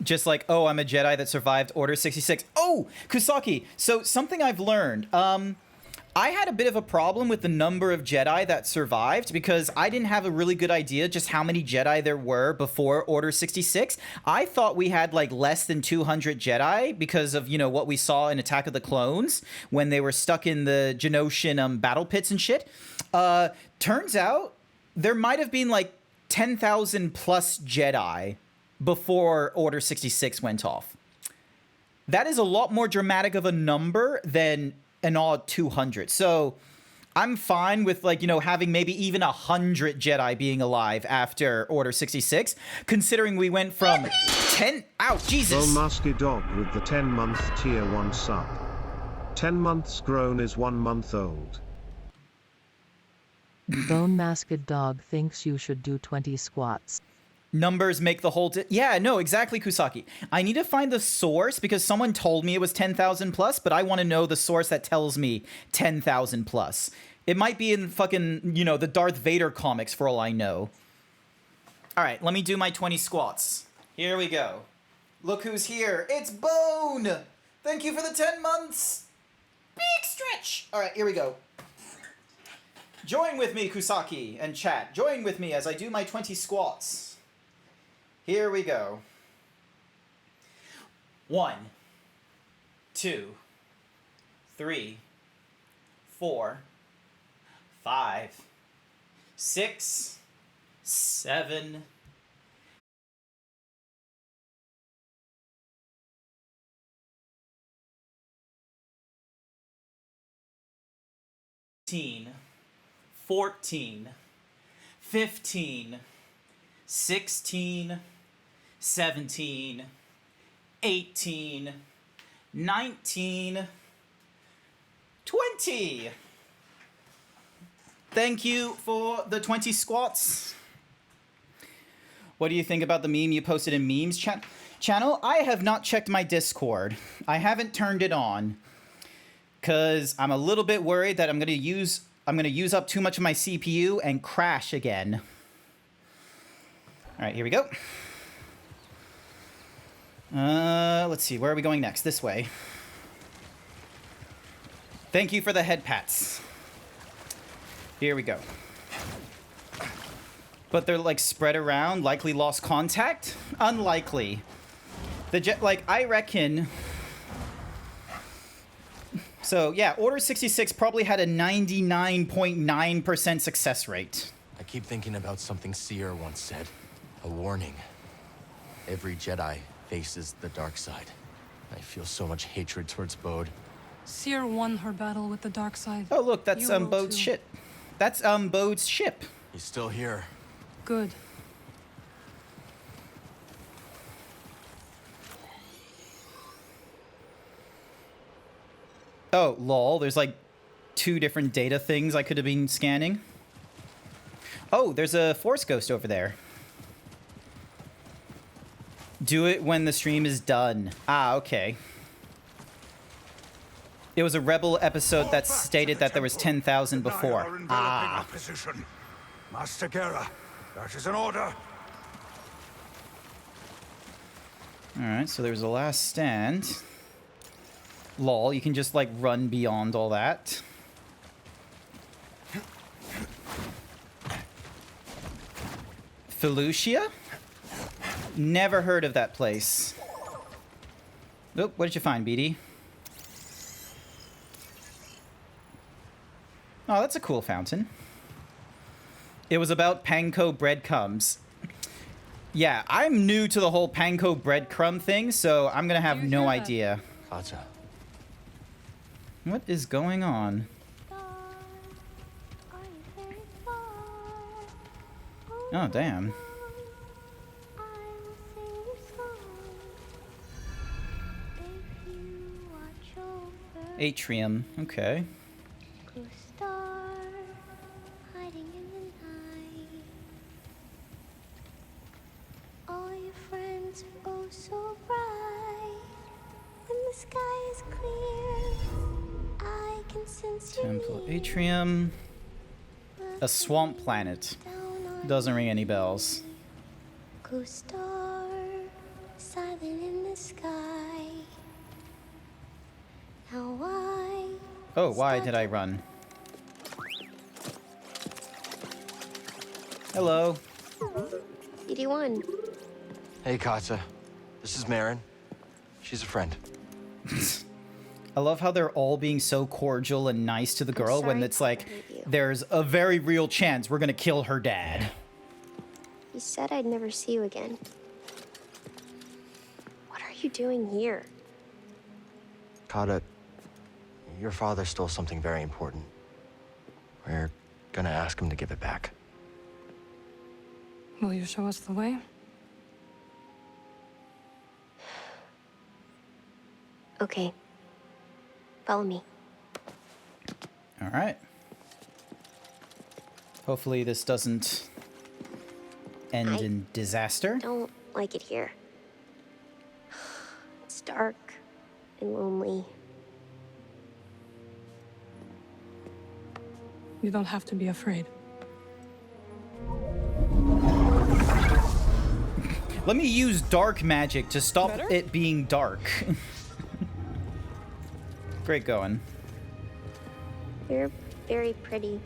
Just like, oh, I'm a Jedi that survived Order 66. Oh, Kusaki. So something I've learned. I had a bit of a problem with the number of Jedi that survived because I didn't have a really good idea just how many Jedi there were before Order 66. I thought we had like less than 200 Jedi because of, you know, what we saw in Attack of the Clones when they were stuck in the Genoshan battle pits and shit. Turns out there might have been like 10,000 plus Jedi before Order 66 went off. That is a lot more dramatic of a number than an odd 200. So I'm fine with, like, you know, having maybe even 100 Jedi being alive after Order 66, considering we went from 10... Ow, Jesus! Bone Musky Dog with the 10-month tier 1 sub. 10 months grown is 1 month old. Bone Masked Dog thinks you should do 20 squats. Numbers make the whole... Yeah, no, exactly, Kusaki. I need to find the source because someone told me it was 10,000 plus, but I want to know the source that tells me 10,000 plus. It might be in fucking, you know, the Darth Vader comics for all I know. All right, let me do my 20 squats. Here we go. Look who's here. It's Bone! Thank you for the 10 months! Big stretch! All right, here we go. Join with me, Kusaki and chat. Join with me as I do my 20 squats. Here we go. 1, 2, 3, 4, 5, 6, 7, 14, 15, 16, 17, 18, 19, 20. Thank you for the 20 squats. What do you think about the meme you posted in memes channel? I have not checked my Discord. I haven't turned it on because I'm a little bit worried that I'm gonna use up too much of my CPU and crash again. All right, here we go. Let's see, where are we going next? This way. Thank you for the head pats. Here we go. But they're like spread around, likely lost contact? Unlikely. I reckon... So, yeah, Order 66 probably had a 99.9% success rate. I keep thinking about something Seer once said. A warning. Every Jedi faces the dark side. I feel so much hatred towards Bode. Seer won her battle with the dark side. Oh, look, that's You will Bode's too. ship. That's Bode's ship. He's still here. Good. Oh, lol. There's like 2 different data things I could have been scanning. Oh, there's a Force Ghost over there. Do it when the stream is done. Ah, okay. It was a Rebel episode that stated that there was 10,000 before. Ah. Position. Master Gera, that is an order. Alright, so there's a last stand. Lol, you can just like run beyond all that. Felucia? Never heard of that place. Nope, what did you find, BD? Oh, that's a cool fountain. It was about panko breadcrumbs. Yeah, I'm new to the whole panko breadcrumb thing, so I'm gonna have no idea. Gotcha. What is going on? Oh, damn. Atrium, okay. All your friends are oh so bright. When the sky is clear, I can sense you. Temple Atrium. A swamp planet. Doesn't ring any bells. Ghost star, silent in the sky. Now I. Oh, why did I run? Hello. BD1. Hey, Katsa. This is Marin. She's a friend. I love how they're all being so cordial and nice to the girl when it's like, there's a very real chance we're gonna kill her dad. You said I'd never see you again. What are you doing here? Kata, your father stole something very important. We're gonna ask him to give it back. Will you show us the way? Okay. Follow me. All right. Hopefully this doesn't end in disaster. Don't like it here. It's dark and lonely. You don't have to be afraid. Let me use dark magic to stop it being dark. Great going. You're very pretty.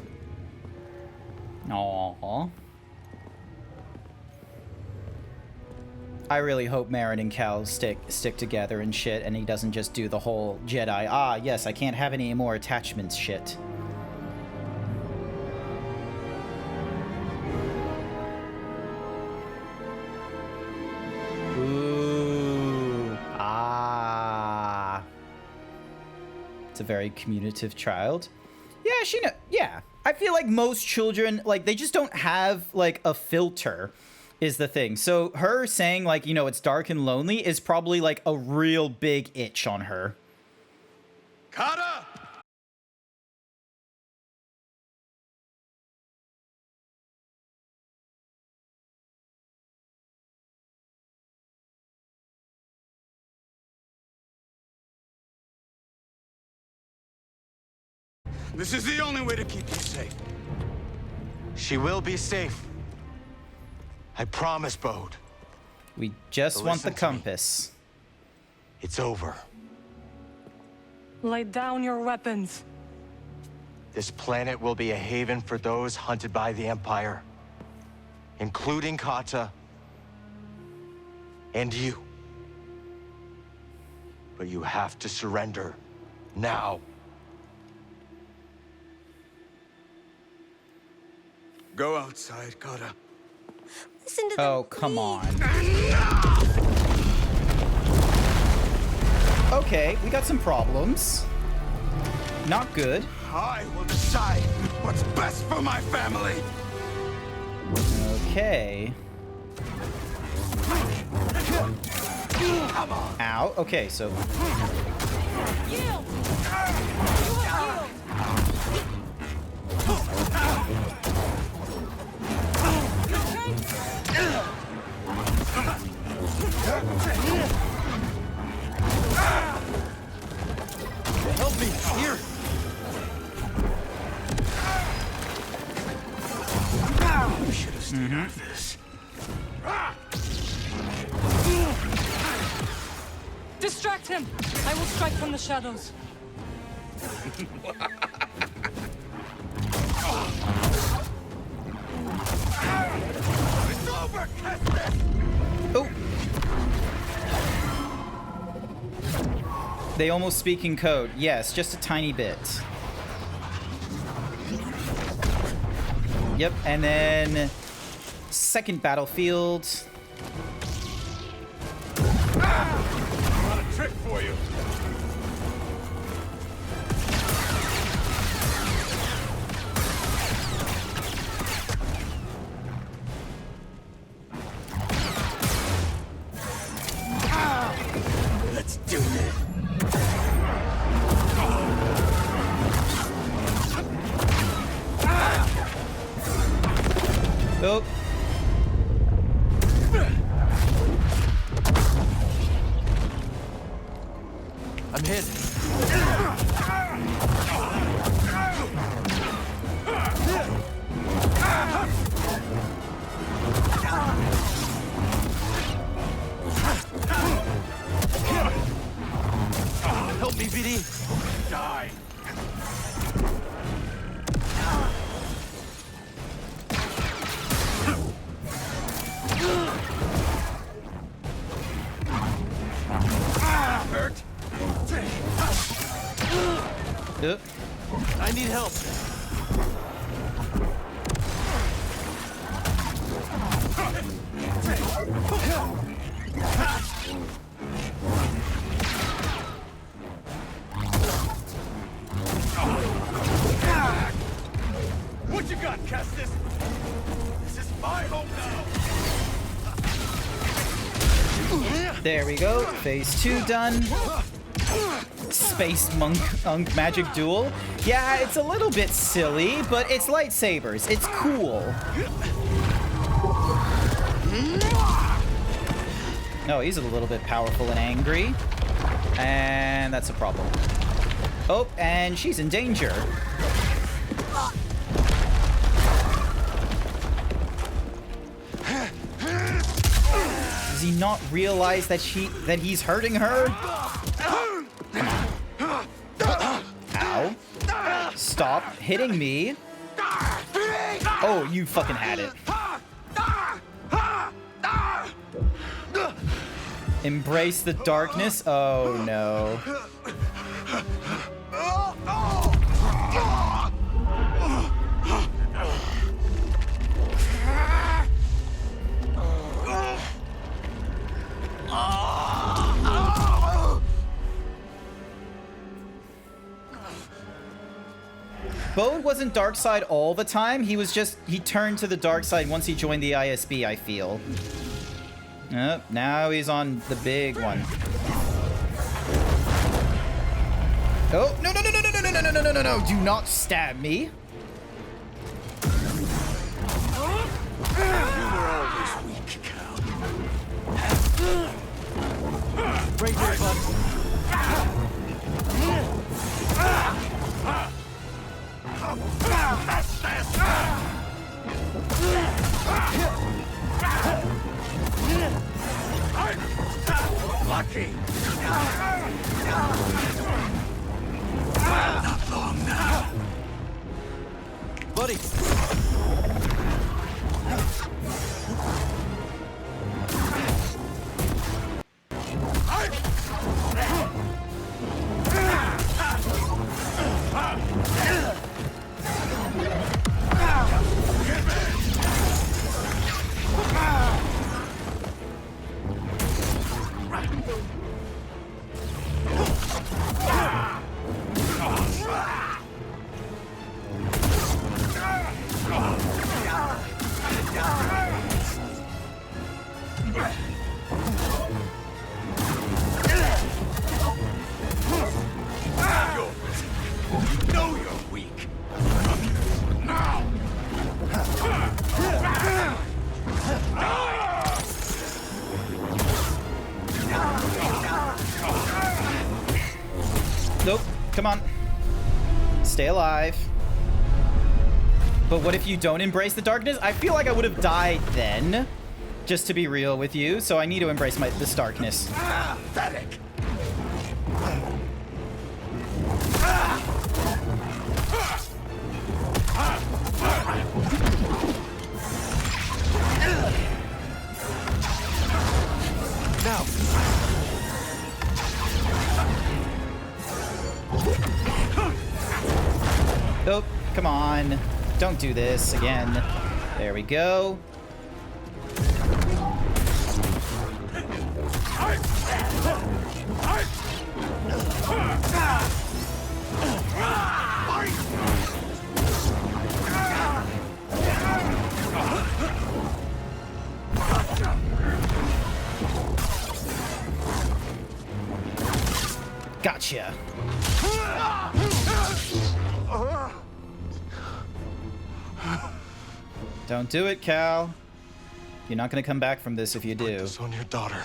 Aww. I really hope Marin and Cal stick together and shit, and he doesn't just do the whole Jedi, ah, yes, I can't have any more attachments shit. Ooh. Ah. It's a very communicative child. Yeah, she know. Yeah. I feel like most children, like, they just don't have, like, a filter, is the thing. So her saying, like, you know, it's dark and lonely is probably, like, a real big itch on her. Kata! This is the only way to keep you safe. She will be safe. I promise, Bode. We just want the listen to me. compass. It's over. Lay down your weapons. This planet will be a haven for those hunted by the Empire, including Kata and you. But you have to surrender now. Go outside, Kata. Listen to Oh, come on. Okay, we got some problems. Not good. I will decide what's best for my family. Okay. Come on. Ow. Okay, so Yield! You have Help me! Here! You should have stayed out of this. Distract him! I will strike from the shadows. It's over! Catch this! Oh! They almost speak in code. Yes, just a tiny bit. Yep, and then second battlefield. Got a trick for you. Let's do this. Oh. I'm hit. Help me, BD. Die. Hurt. Yep. I need help. What you got, Kestis? This is my home now. There we go. Phase 2 done. Space monk magic duel. Yeah, it's a little bit silly, but it's lightsabers. It's cool. No, he's a little bit powerful and angry. And that's a problem. Oh, and she's in danger. Does he not realize that he's hurting her? Ow. Stop hitting me. Oh, you fucking had it. Embrace the darkness? Oh no. Bode wasn't dark side all the time. He turned to the dark side once he joined the ISB, I feel. Now he's on the big one. Oh, no, no, no, no, no, no, no, no, no, no, no, no, do not stab me. You were always weak, Cal. Right here, bud. Lucky. Not long now. Buddy. Nope. Come on. Stay alive. But what if you don't embrace the darkness? I feel like I would have died then, just to be real with you. So I need to embrace this darkness. Pathetic. Now. Oh, come on. Don't do this again. There we go. Gotcha. Don't do it, Cal. You're not gonna come back from this if you do. This on your daughter.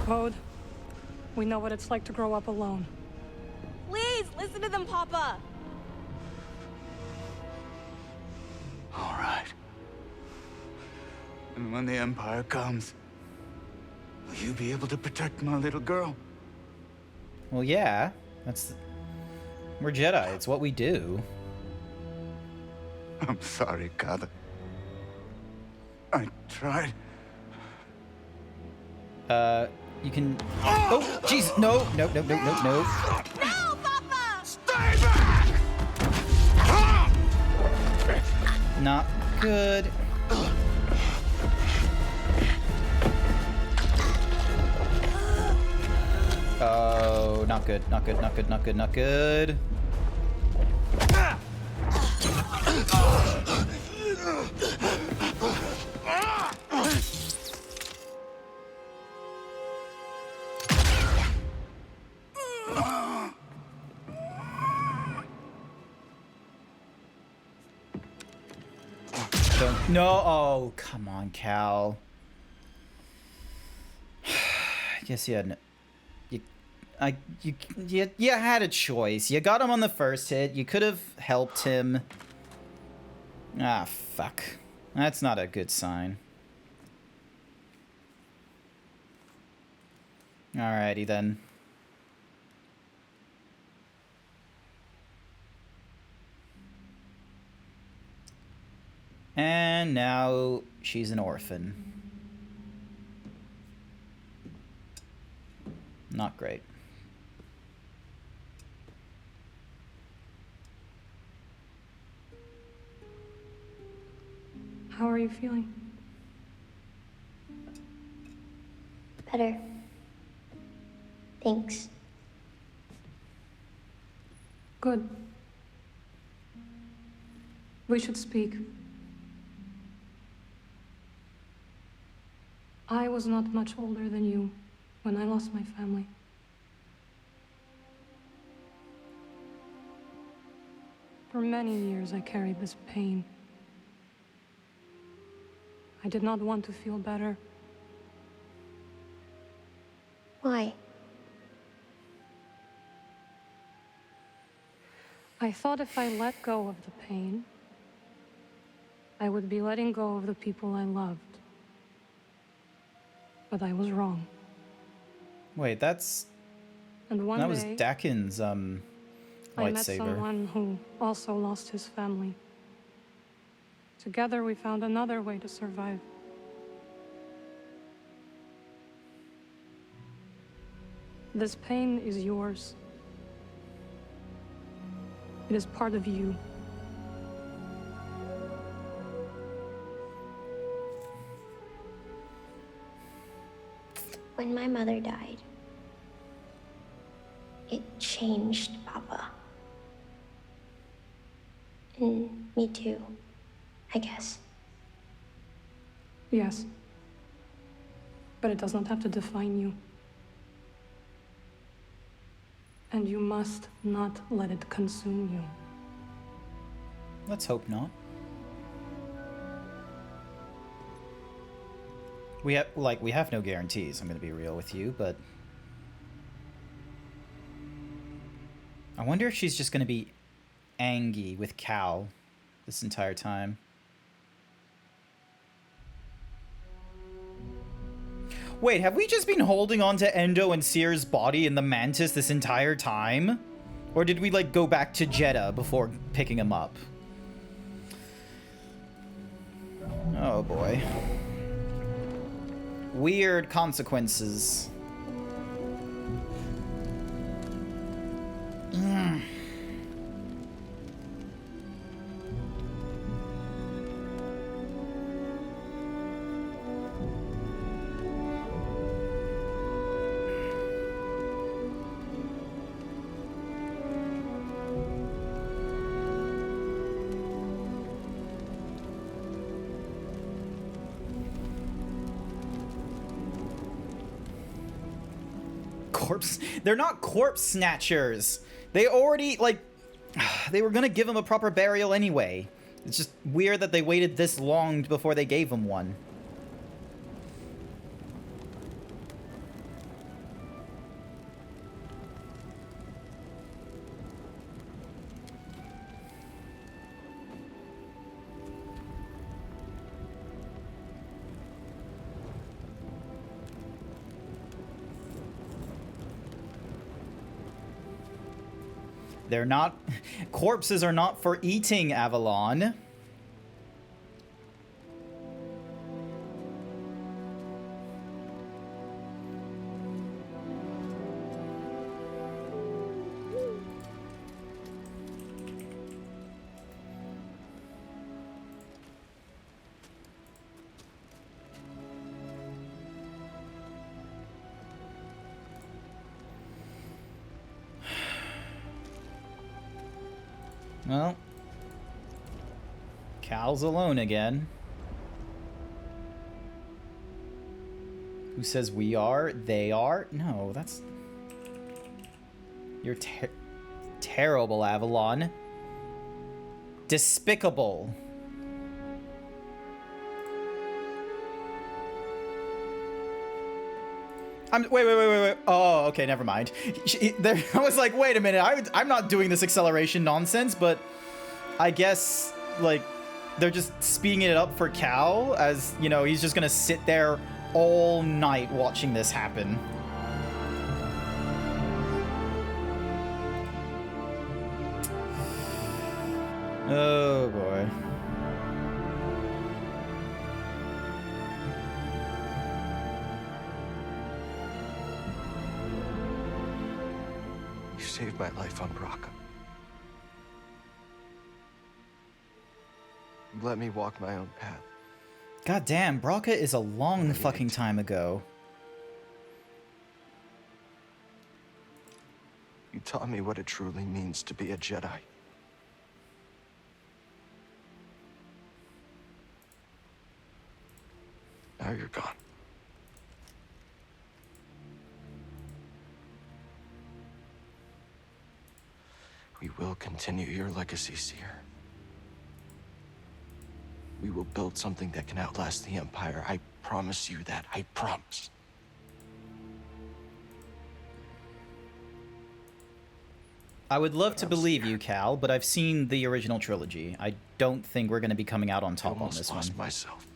Bode, we know what it's like to grow up alone. Please, listen to them, Papa. All right. And when the Empire comes, will you be able to protect my little girl? Well, yeah. We're Jedi. It's what we do. I'm sorry, Kata. I tried. You can... Oh, jeez. No, no, no, no, no, no. No, Papa! Stay back! Not good. Oh, not good, not good, not good, not good, not good. No, oh, come on, Cal. I guess you had you had a choice. You got him on the first hit. You could have helped him. Ah, fuck. That's not a good sign. Alrighty then. And now she's an orphan. Not great. How are you feeling? Better. Thanks. Good. We should speak. I was not much older than you when I lost my family. For many years, I carried this pain. I did not want to feel better. Why? I thought if I let go of the pain, I would be letting go of the people I loved. But I was wrong. Wait, that's... And one that was day, Dakin's, I met lightsaber. someone who also lost his family. Together we found another way to survive. This pain is yours. It is part of you. When my mother died, it changed Papa. And me too, I guess. Yes. But it does not have to define you. And you must not let it consume you. Let's hope not. We have no guarantees, I'm gonna be real with you, but... I wonder if she's just gonna be angry with Cal this entire time. Wait, have we just been holding on to Endo and Seer's body in the Mantis this entire time? Or did we, like, go back to Jeddah before picking him up? Oh, boy. Weird consequences. They're not corpse snatchers. They already, like, they were gonna give him a proper burial anyway. It's just weird that they waited this long before they gave him one. They're not... Corpses are not for eating, Avalon. Well, Cal's alone again. Who says we are? They are? No, that's... You're terrible, Avalon. Despicable. Wait. Oh, okay, never mind. I was like, wait a minute. I'm not doing this acceleration nonsense, but I guess, like, they're just speeding it up for Cal, as, you know, he's just gonna sit there all night watching this happen. Oh, boy. You saved my life on Braca. You let me walk my own path. God damn, Braca is a long fucking time ago. You taught me what it truly means to be a Jedi. Now you're gone. We will continue your legacy, Seer. We will build something that can outlast the Empire. I promise you that. I promise. I would love to believe you, Cal, but I've seen the original trilogy. I don't think we're going to be coming out on top on this one. Myself.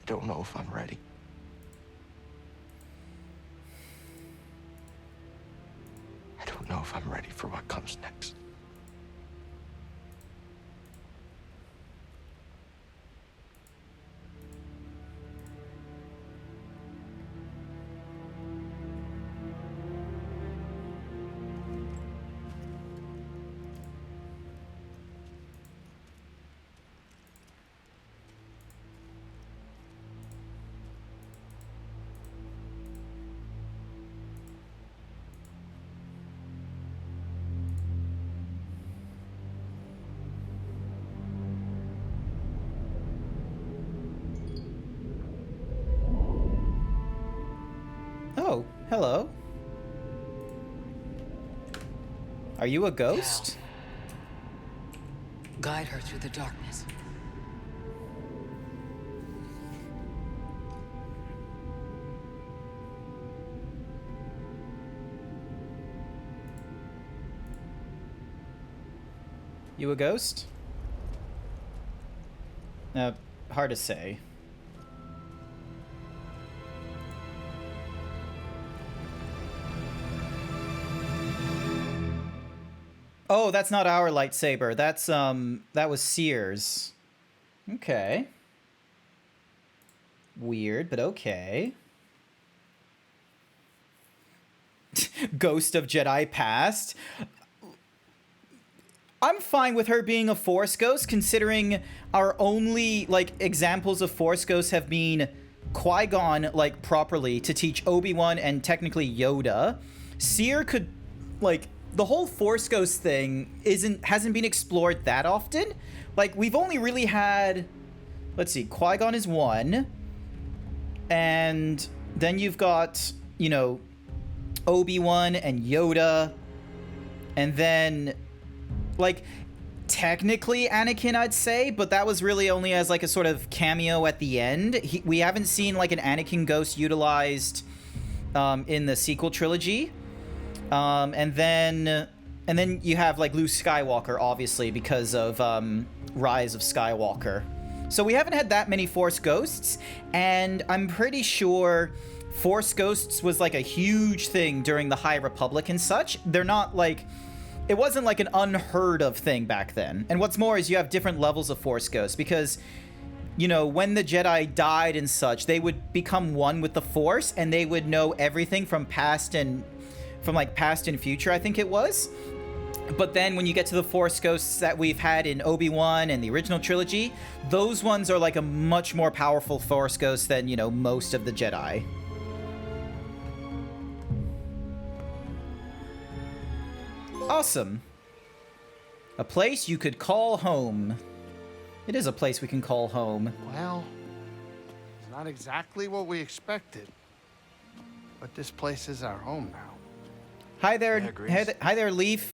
I don't know if I'm ready. I don't know if I'm ready for what comes next. Oh, hello. Are you a ghost? Guide her through the darkness. You a ghost? Hard to say. Oh, that's not our lightsaber. That's, that was Seer's. Okay. Weird, but okay. Ghost of Jedi Past. I'm fine with her being a Force ghost, considering our only, like, examples of Force ghosts have been Qui-Gon, like, properly to teach Obi-Wan and technically Yoda. Seer could, like, the whole Force ghost thing hasn't been explored that often. Like, we've only really had, let's see, Qui-Gon is one, and then you've got, you know, Obi-Wan and Yoda, and then, like, technically Anakin, I'd say, but that was really only as, like, a sort of cameo at the end. We haven't seen, like, an Anakin ghost utilized in the sequel trilogy. And then you have, like, Luke Skywalker, obviously, because of Rise of Skywalker. So we haven't had that many Force ghosts, and I'm pretty sure Force ghosts was, like, a huge thing during the High Republic and such. They're not, like... It wasn't, like, an unheard of thing back then. And what's more is you have different levels of Force ghosts, because, you know, when the Jedi died and such, they would become one with the Force, and they would know everything from past and future, I think it was. But then when you get to the Force ghosts that we've had in Obi-Wan and the original trilogy, those ones are like a much more powerful Force ghost than, you know, most of the Jedi. Awesome. A place you could call home. It is a place we can call home. Well, it's not exactly what we expected. But this place is our home now. Hi there, hi there, Leaf.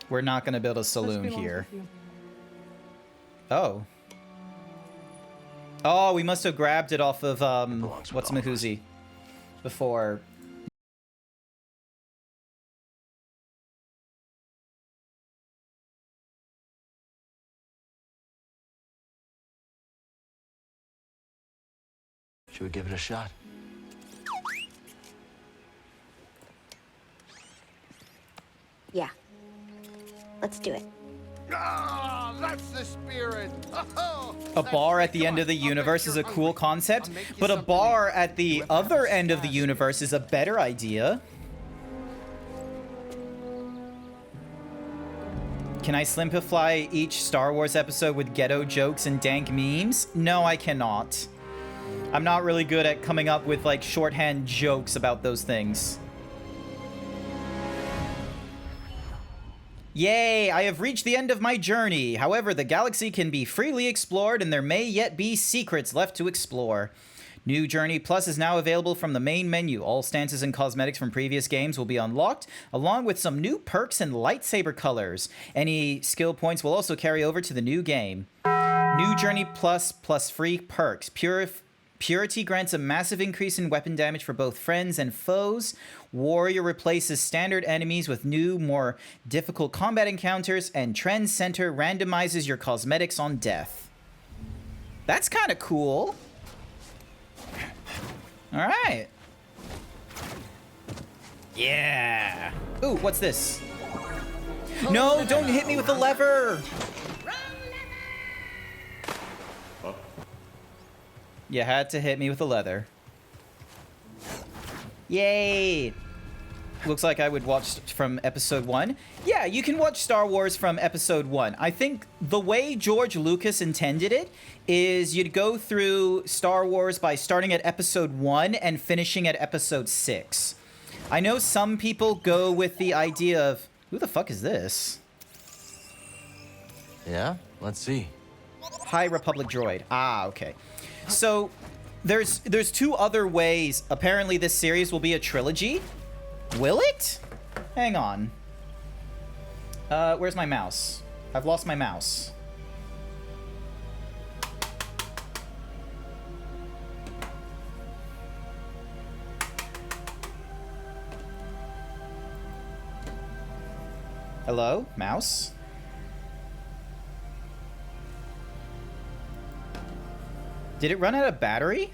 We're not gonna build a saloon here. Oh. Oh, we must have grabbed it off of, what's Mahoozy before. Should we give it a shot? Yeah. Let's do it. Ah, that's the spirit. A bar at the end of the universe is a cool concept, but a bar at the other end of the universe is a better idea. Can I simplify each Star Wars episode with ghetto jokes and dank memes? No, I cannot. I'm not really good at coming up with, like, shorthand jokes about those things. Yay, I have reached the end of my journey. However, the galaxy can be freely explored and there may yet be secrets left to explore. New Journey Plus is now available from the main menu. All stances and cosmetics from previous games will be unlocked, along with some new perks and lightsaber colors. Any skill points will also carry over to the new game. New Journey Plus free perks. Purity grants a massive increase in weapon damage for both friends and foes. Warrior replaces standard enemies with new, more difficult combat encounters, and Trend Center randomizes your cosmetics on death. That's kind of cool. All right. Yeah. Ooh, what's this? No, don't hit me with the lever. You had to hit me with the leather. Yay! Looks like I would watch from episode 1. Yeah, you can watch Star Wars from episode 1. I think the way George Lucas intended it is you'd go through Star Wars by starting at episode 1 and finishing at episode 6. I know some people go with the idea of, who the fuck is this? Yeah, let's see. High Republic droid. Ah, okay. So there's two other ways. Apparently this series will be a trilogy. Will it? Hang on. Where's my mouse? I've lost my mouse. Hello, mouse? Did it run out of battery?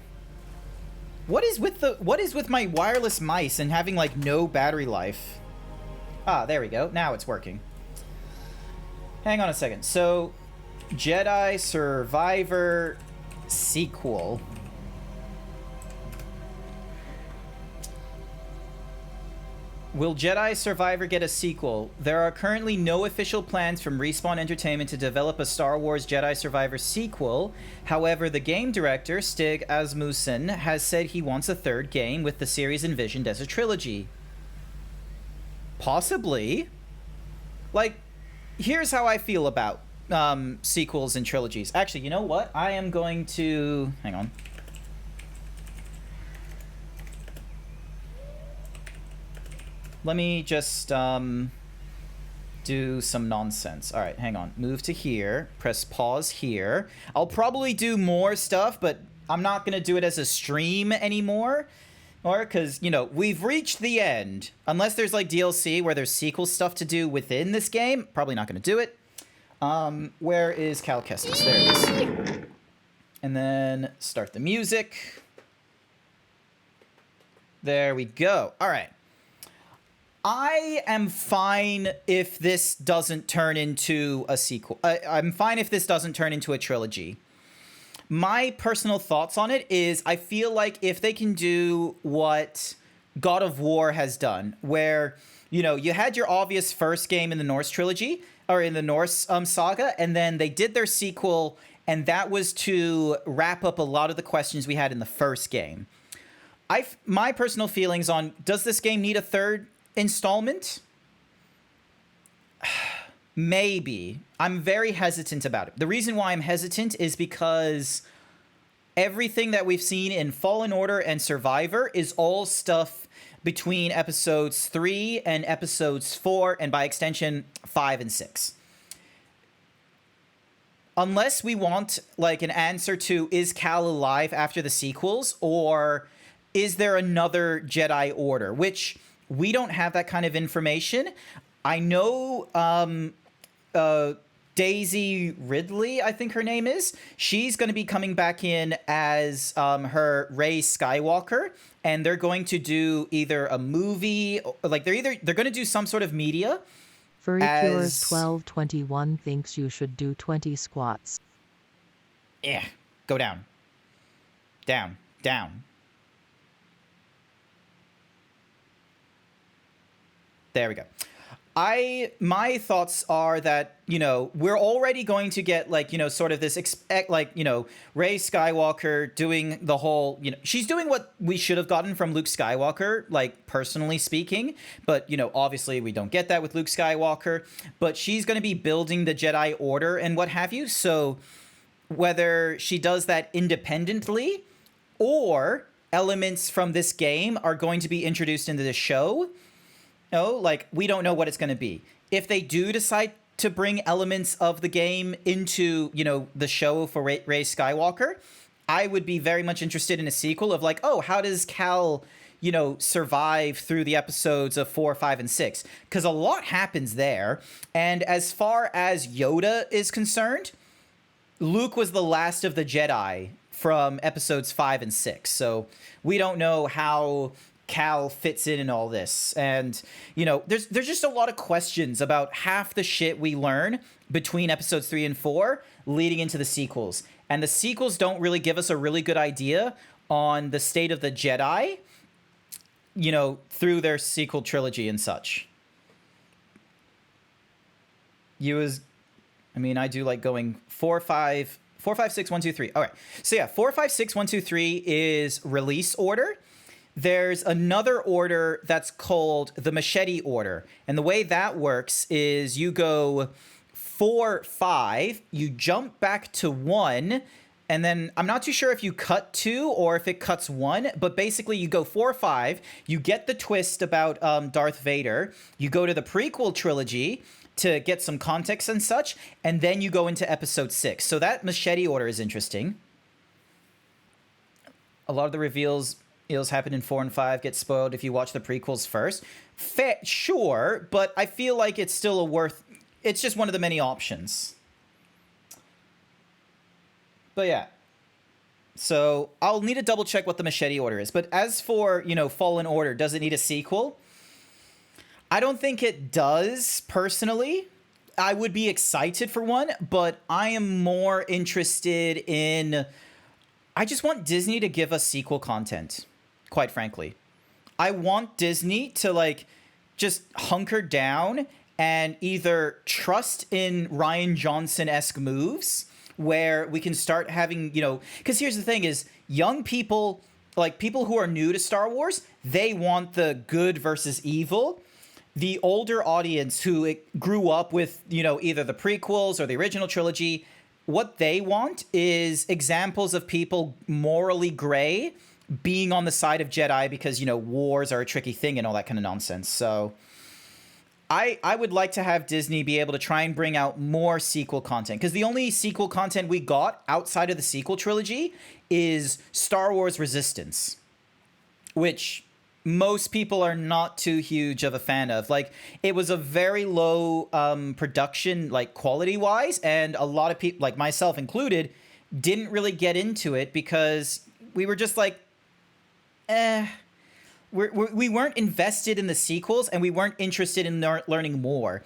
What is with my wireless mice and having like no battery life? Ah, there we go. Now it's working. Hang on a second. So, Jedi Survivor sequel. Will Jedi Survivor get a sequel? There are currently no official plans from Respawn Entertainment to develop a Star Wars Jedi Survivor sequel. However, the game director, Stig Asmussen, has said he wants a third game with the series envisioned as a trilogy. Possibly. Like, here's how I feel about sequels and trilogies. Actually, you know what? I am going to... Hang on. Let me just do some nonsense. All right, hang on. Move to here. Press pause here. I'll probably do more stuff, but I'm not going to do it as a stream anymore. Or because, you know, we've reached the end. Unless there's like DLC where there's sequel stuff to do within this game. Probably not going to do it. Where is Cal Kestis? There it is. And then start the music. There we go. All right. I am fine if this doesn't turn into a sequel. I'm fine if this doesn't turn into a trilogy. My personal thoughts on it is I feel like if they can do what God of War has done, where, you know, you had your obvious first game in the Norse trilogy, or in the Norse saga, and then they did their sequel, and that was to wrap up a lot of the questions we had in the first game. My personal feelings on, does this game need a third installment? Maybe. I'm very hesitant about it. The reason why I'm hesitant is because everything that we've seen in Fallen Order and Survivor is all stuff between episodes 3 and episodes 4, and by extension 5 and 6. Unless we want like an answer to, is Cal alive after the sequels, or is there another Jedi Order, which we don't have that kind of information. I know Daisy Ridley, I think her name is. She's going to be coming back in as her Rey Skywalker, and they're going to do either a movie, or, like they're going to do some sort of media. FurryCures1221 thinks you should do 20 squats. Yeah, go down. Down, down. There we go. My thoughts are that, you know, we're already going to get like, you know, sort of this like, you know, Rey Skywalker doing the whole, you know, she's doing what we should have gotten from Luke Skywalker, like personally speaking, but, you know, obviously we don't get that with Luke Skywalker, but she's going to be building the Jedi Order and what have you. So whether she does that independently or elements from this game are going to be introduced into the show, no, like, we don't know what it's going to be. If they do decide to bring elements of the game into, you know, the show for Rey Skywalker, I would be very much interested in a sequel of like, oh, how does Cal, you know, survive through the episodes of 4, 5, and 6? Because a lot happens there. And as far as Yoda is concerned, Luke was the last of the Jedi from episodes 5 and 6. So we don't know how Cal fits in all this. And, you know, there's just a lot of questions about half the shit we learn between episodes 3 and 4 leading into the sequels. And the sequels don't really give us a really good idea on the state of the Jedi, you know, through their sequel trilogy and such. I do like going 4, 5, 6, 1, 2, 3. All right. So yeah, 4, 5, 6, 1, 2, 3 is release order. There's another order that's called the Machete Order. And the way that works is you go 4, 5, you jump back to 1, and then I'm not too sure if you cut 2 or if it cuts 1, but basically you go 4, 5, you get the twist about Darth Vader, you go to the prequel trilogy to get some context and such, and then you go into episode 6. So that Machete Order is interesting. A lot of the reveals ills happen in 4 and 5 get spoiled if you watch the prequels first. Fair, sure, but I feel like it's still a worth... It's just one of the many options. But yeah. So I'll need to double check what the machete order is. But as for, you know, Fallen Order, does it need a sequel? I don't think it does, personally. I would be excited for one, but I am more interested in... I just want Disney to give us sequel content, quite frankly. I want Disney to, like, just hunker down and either trust in Rian Johnson-esque moves where we can start having, you know... Because here's the thing is, young people, like, people who are new to Star Wars, they want the good versus evil. The older audience who grew up with, you know, either the prequels or the original trilogy, what they want is examples of people morally gray being on the side of Jedi because, you know, wars are a tricky thing and all that kind of nonsense. So I would like to have Disney be able to try and bring out more sequel content, because the only sequel content we got outside of the sequel trilogy is Star Wars Resistance, which... most people are not too huge of a fan of. Like, it was a very low production, like, quality-wise, and a lot of people, like myself included, didn't really get into it because we were just like, we weren't invested in the sequels, and we weren't interested in learning more.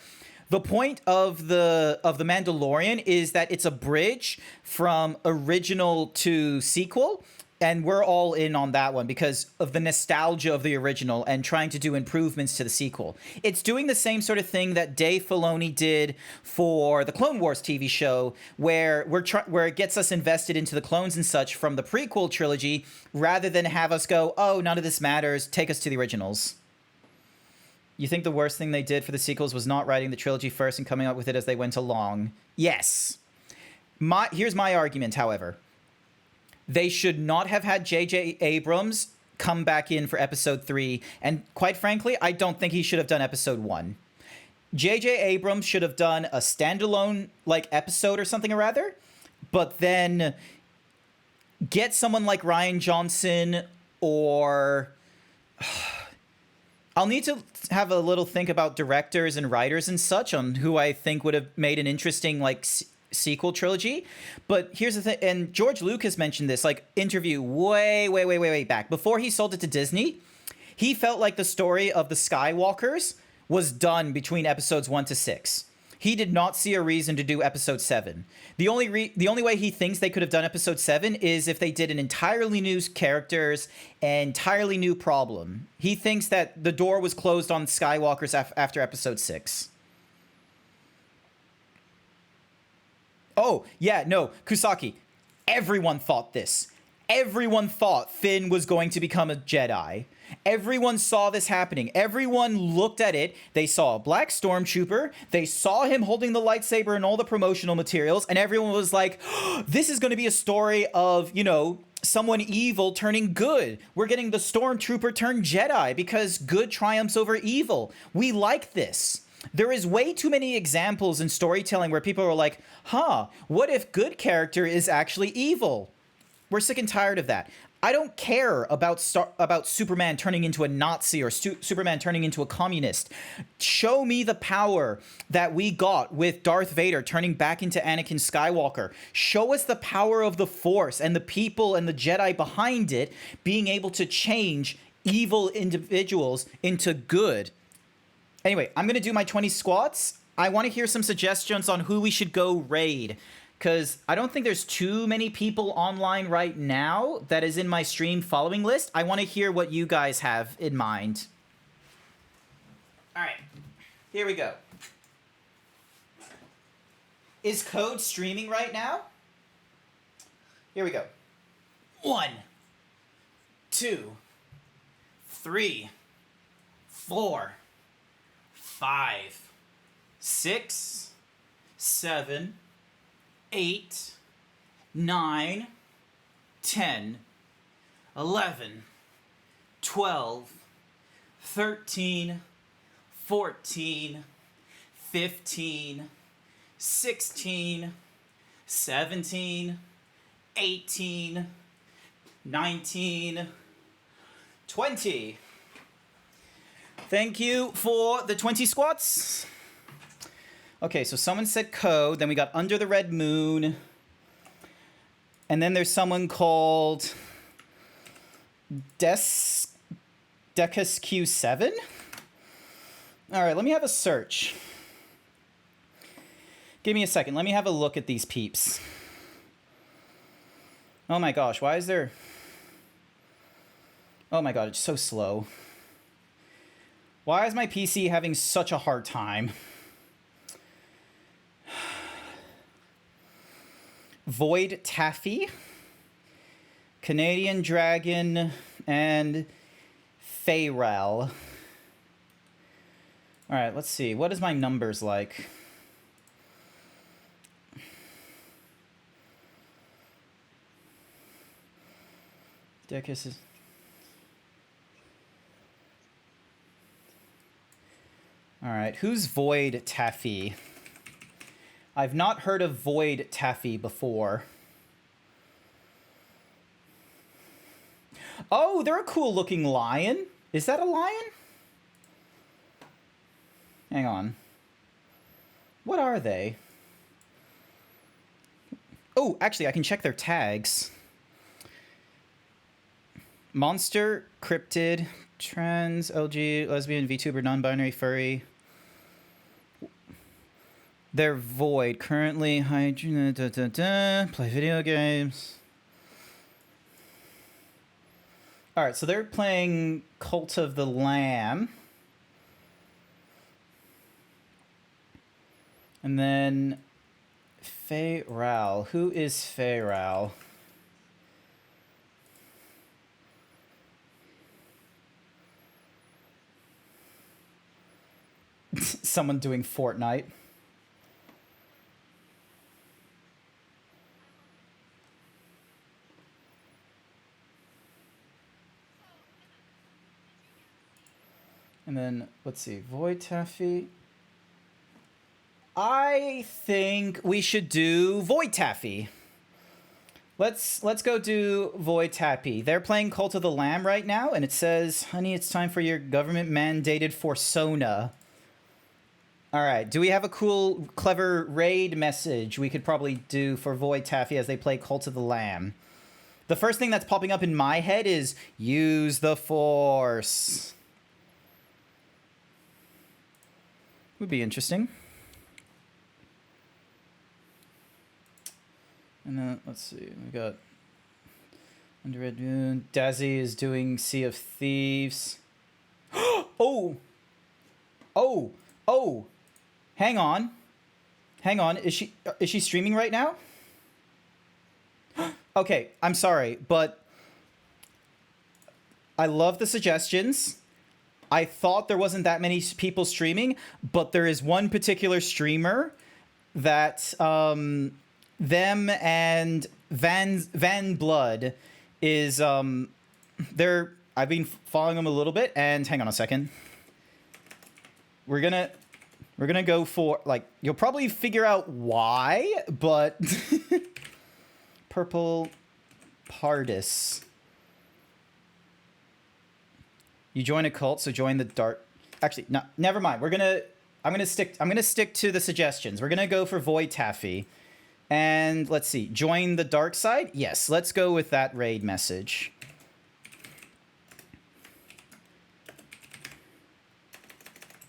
The point of the Mandalorian is that it's a bridge from original to sequel, and we're all in on that one because of the nostalgia of the original and trying to do improvements to the sequel. It's doing the same sort of thing that Dave Filoni did for the Clone Wars TV show, where it gets us invested into the clones and such from the prequel trilogy, rather than have us go, oh, none of this matters, take us to the originals. You think the worst thing they did for the sequels was not writing the trilogy first and coming up with it as they went along? Yes. Here's my argument, however. They should not have had J.J. Abrams come back in for episode 3. And quite frankly, I don't think he should have done episode 1. J.J. Abrams should have done a standalone, like, episode or something or rather. But then get someone like Rian Johnson or... I'll need to have a little think about directors and writers and such on who I think would have made an interesting, like... sequel trilogy. But here's the thing, and George Lucas mentioned this, like, interview way back before he sold it to Disney. He felt like the story of the Skywalkers was done between episodes 1 to 6. He did not see a reason to do episode 7. The only way he thinks they could have done episode 7 is if they did an entirely new characters, an entirely new problem. He thinks that the door was closed on Skywalkers after episode 6. Oh, yeah, no, Kusaki, everyone thought this. Everyone thought Finn was going to become a Jedi. Everyone saw this happening. Everyone looked at it. They saw a black stormtrooper. They saw him holding the lightsaber and all the promotional materials. And everyone was like, oh, this is going to be a story of, you know, someone evil turning good. We're getting the stormtrooper turned Jedi because good triumphs over evil. We like this. There is way too many examples in storytelling where people are like, huh, what if good character is actually evil? We're sick and tired of that. I don't care about Superman turning into a Nazi or Superman turning into a communist. Show me the power that we got with Darth Vader turning back into Anakin Skywalker. Show us the power of the Force and the people and the Jedi behind it being able to change evil individuals into good. Anyway, I'm going to do my 20 squats. I want to hear some suggestions on who we should go raid, because I don't think there's too many people online right now that is in my stream following list. I want to hear what you guys have in mind. All right, here we go. Is Code streaming right now? Here we go. 1, 2, 3, 4, 5, 6, 7, 8, 9, 10, 11, 12, 13, 14, 15, 16, 17, 18, 19, 20. Thank you for the 20 squats. Okay, so someone said code, then we got Under the Red Moon. And then there's someone called Decus Q7. All right, let me have a search. Give me a second. Let me have a look at these peeps. Oh my gosh, why is there... Oh my god, it's so slow. Why is my PC having such a hard time? Void Taffy, Canadian Dragon, and Feyral. Alright, let's see. What is my numbers like? Decus is... Alright, who's Void Taffy? I've not heard of Void Taffy before. Oh, they're a cool looking lion. Is that a lion? Hang on. What are they? Oh, actually, I can check their tags. Monster, cryptid, trans, LG, lesbian, VTuber, non-binary, furry. They're void. Currently, play video games. Alright, so they're playing Cult of the Lamb. And then Feyral. Who is Feyral? Someone doing Fortnite. And then, let's see, Void Taffy. I think we should do Void Taffy. Let's go do Void Taffy. They're playing Cult of the Lamb right now, and it says, honey, it's time for your government-mandated Forsona. Alright, do we have a cool, clever raid message we could probably do for Void Taffy as they play Cult of the Lamb? The first thing that's popping up in my head is, use the Force. Would be interesting. And then, let's see, we got Under Red Moon. Dazzy is doing Sea of Thieves. Oh! Oh! Oh! Hang on. Hang on. Is she streaming right now? Okay, I'm sorry, but I love the suggestions. I thought there wasn't that many people streaming, but there is one particular streamer that them and Van Blood is they're I've been following them a little bit, and hang on a second. We're gonna go for, like, you'll probably figure out why, but Purple Pardis. You join a cult, so join the dark. Actually, no, never mind. I'm gonna stick to the suggestions. We're gonna go for Void Taffy. And let's see. Join the dark side? Yes, let's go with that raid message.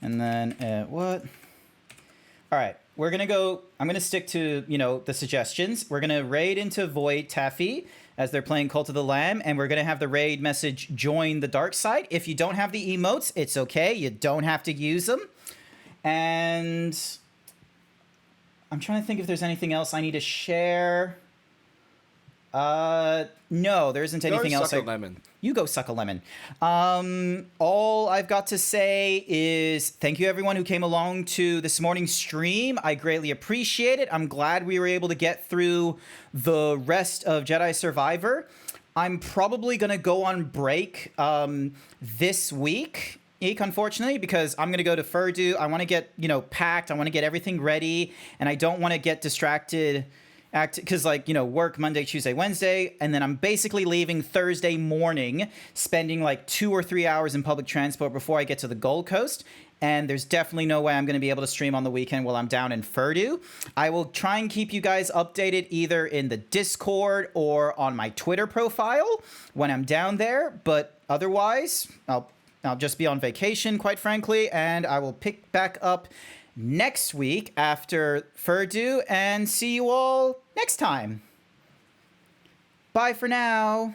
And then what? All right. We're gonna go. I'm gonna stick to, you know, the suggestions. We're gonna raid into Void Taffy as they're playing Cult of the Lamb, and we're gonna have the raid message, join the dark side. If you don't have the emotes, it's okay. You don't have to use them. And I'm trying to think if there's anything else I need to share. No, there isn't anything else. Suck a lemon. You go suck a lemon. All I've got to say is thank you everyone who came along to this morning's stream. I greatly appreciate it. I'm glad we were able to get through the rest of Jedi Survivor. I'm probably going to go on break this week, unfortunately, because I'm going to go to Furdu. I want to get, packed. I want to get everything ready, and I don't want to get distracted because like, you know, work Monday, Tuesday, Wednesday, and then I'm basically leaving Thursday morning, spending like 2 or 3 hours in public transport before I get to the Gold Coast. And there's definitely no way I'm going to be able to stream on the weekend while I'm down in Furdu. I will try and keep you guys updated either in the Discord or on my Twitter profile when I'm down there. But otherwise, I'll just be on vacation, quite frankly, and I will pick back up next week after Furdu and see you all next time. Bye for now.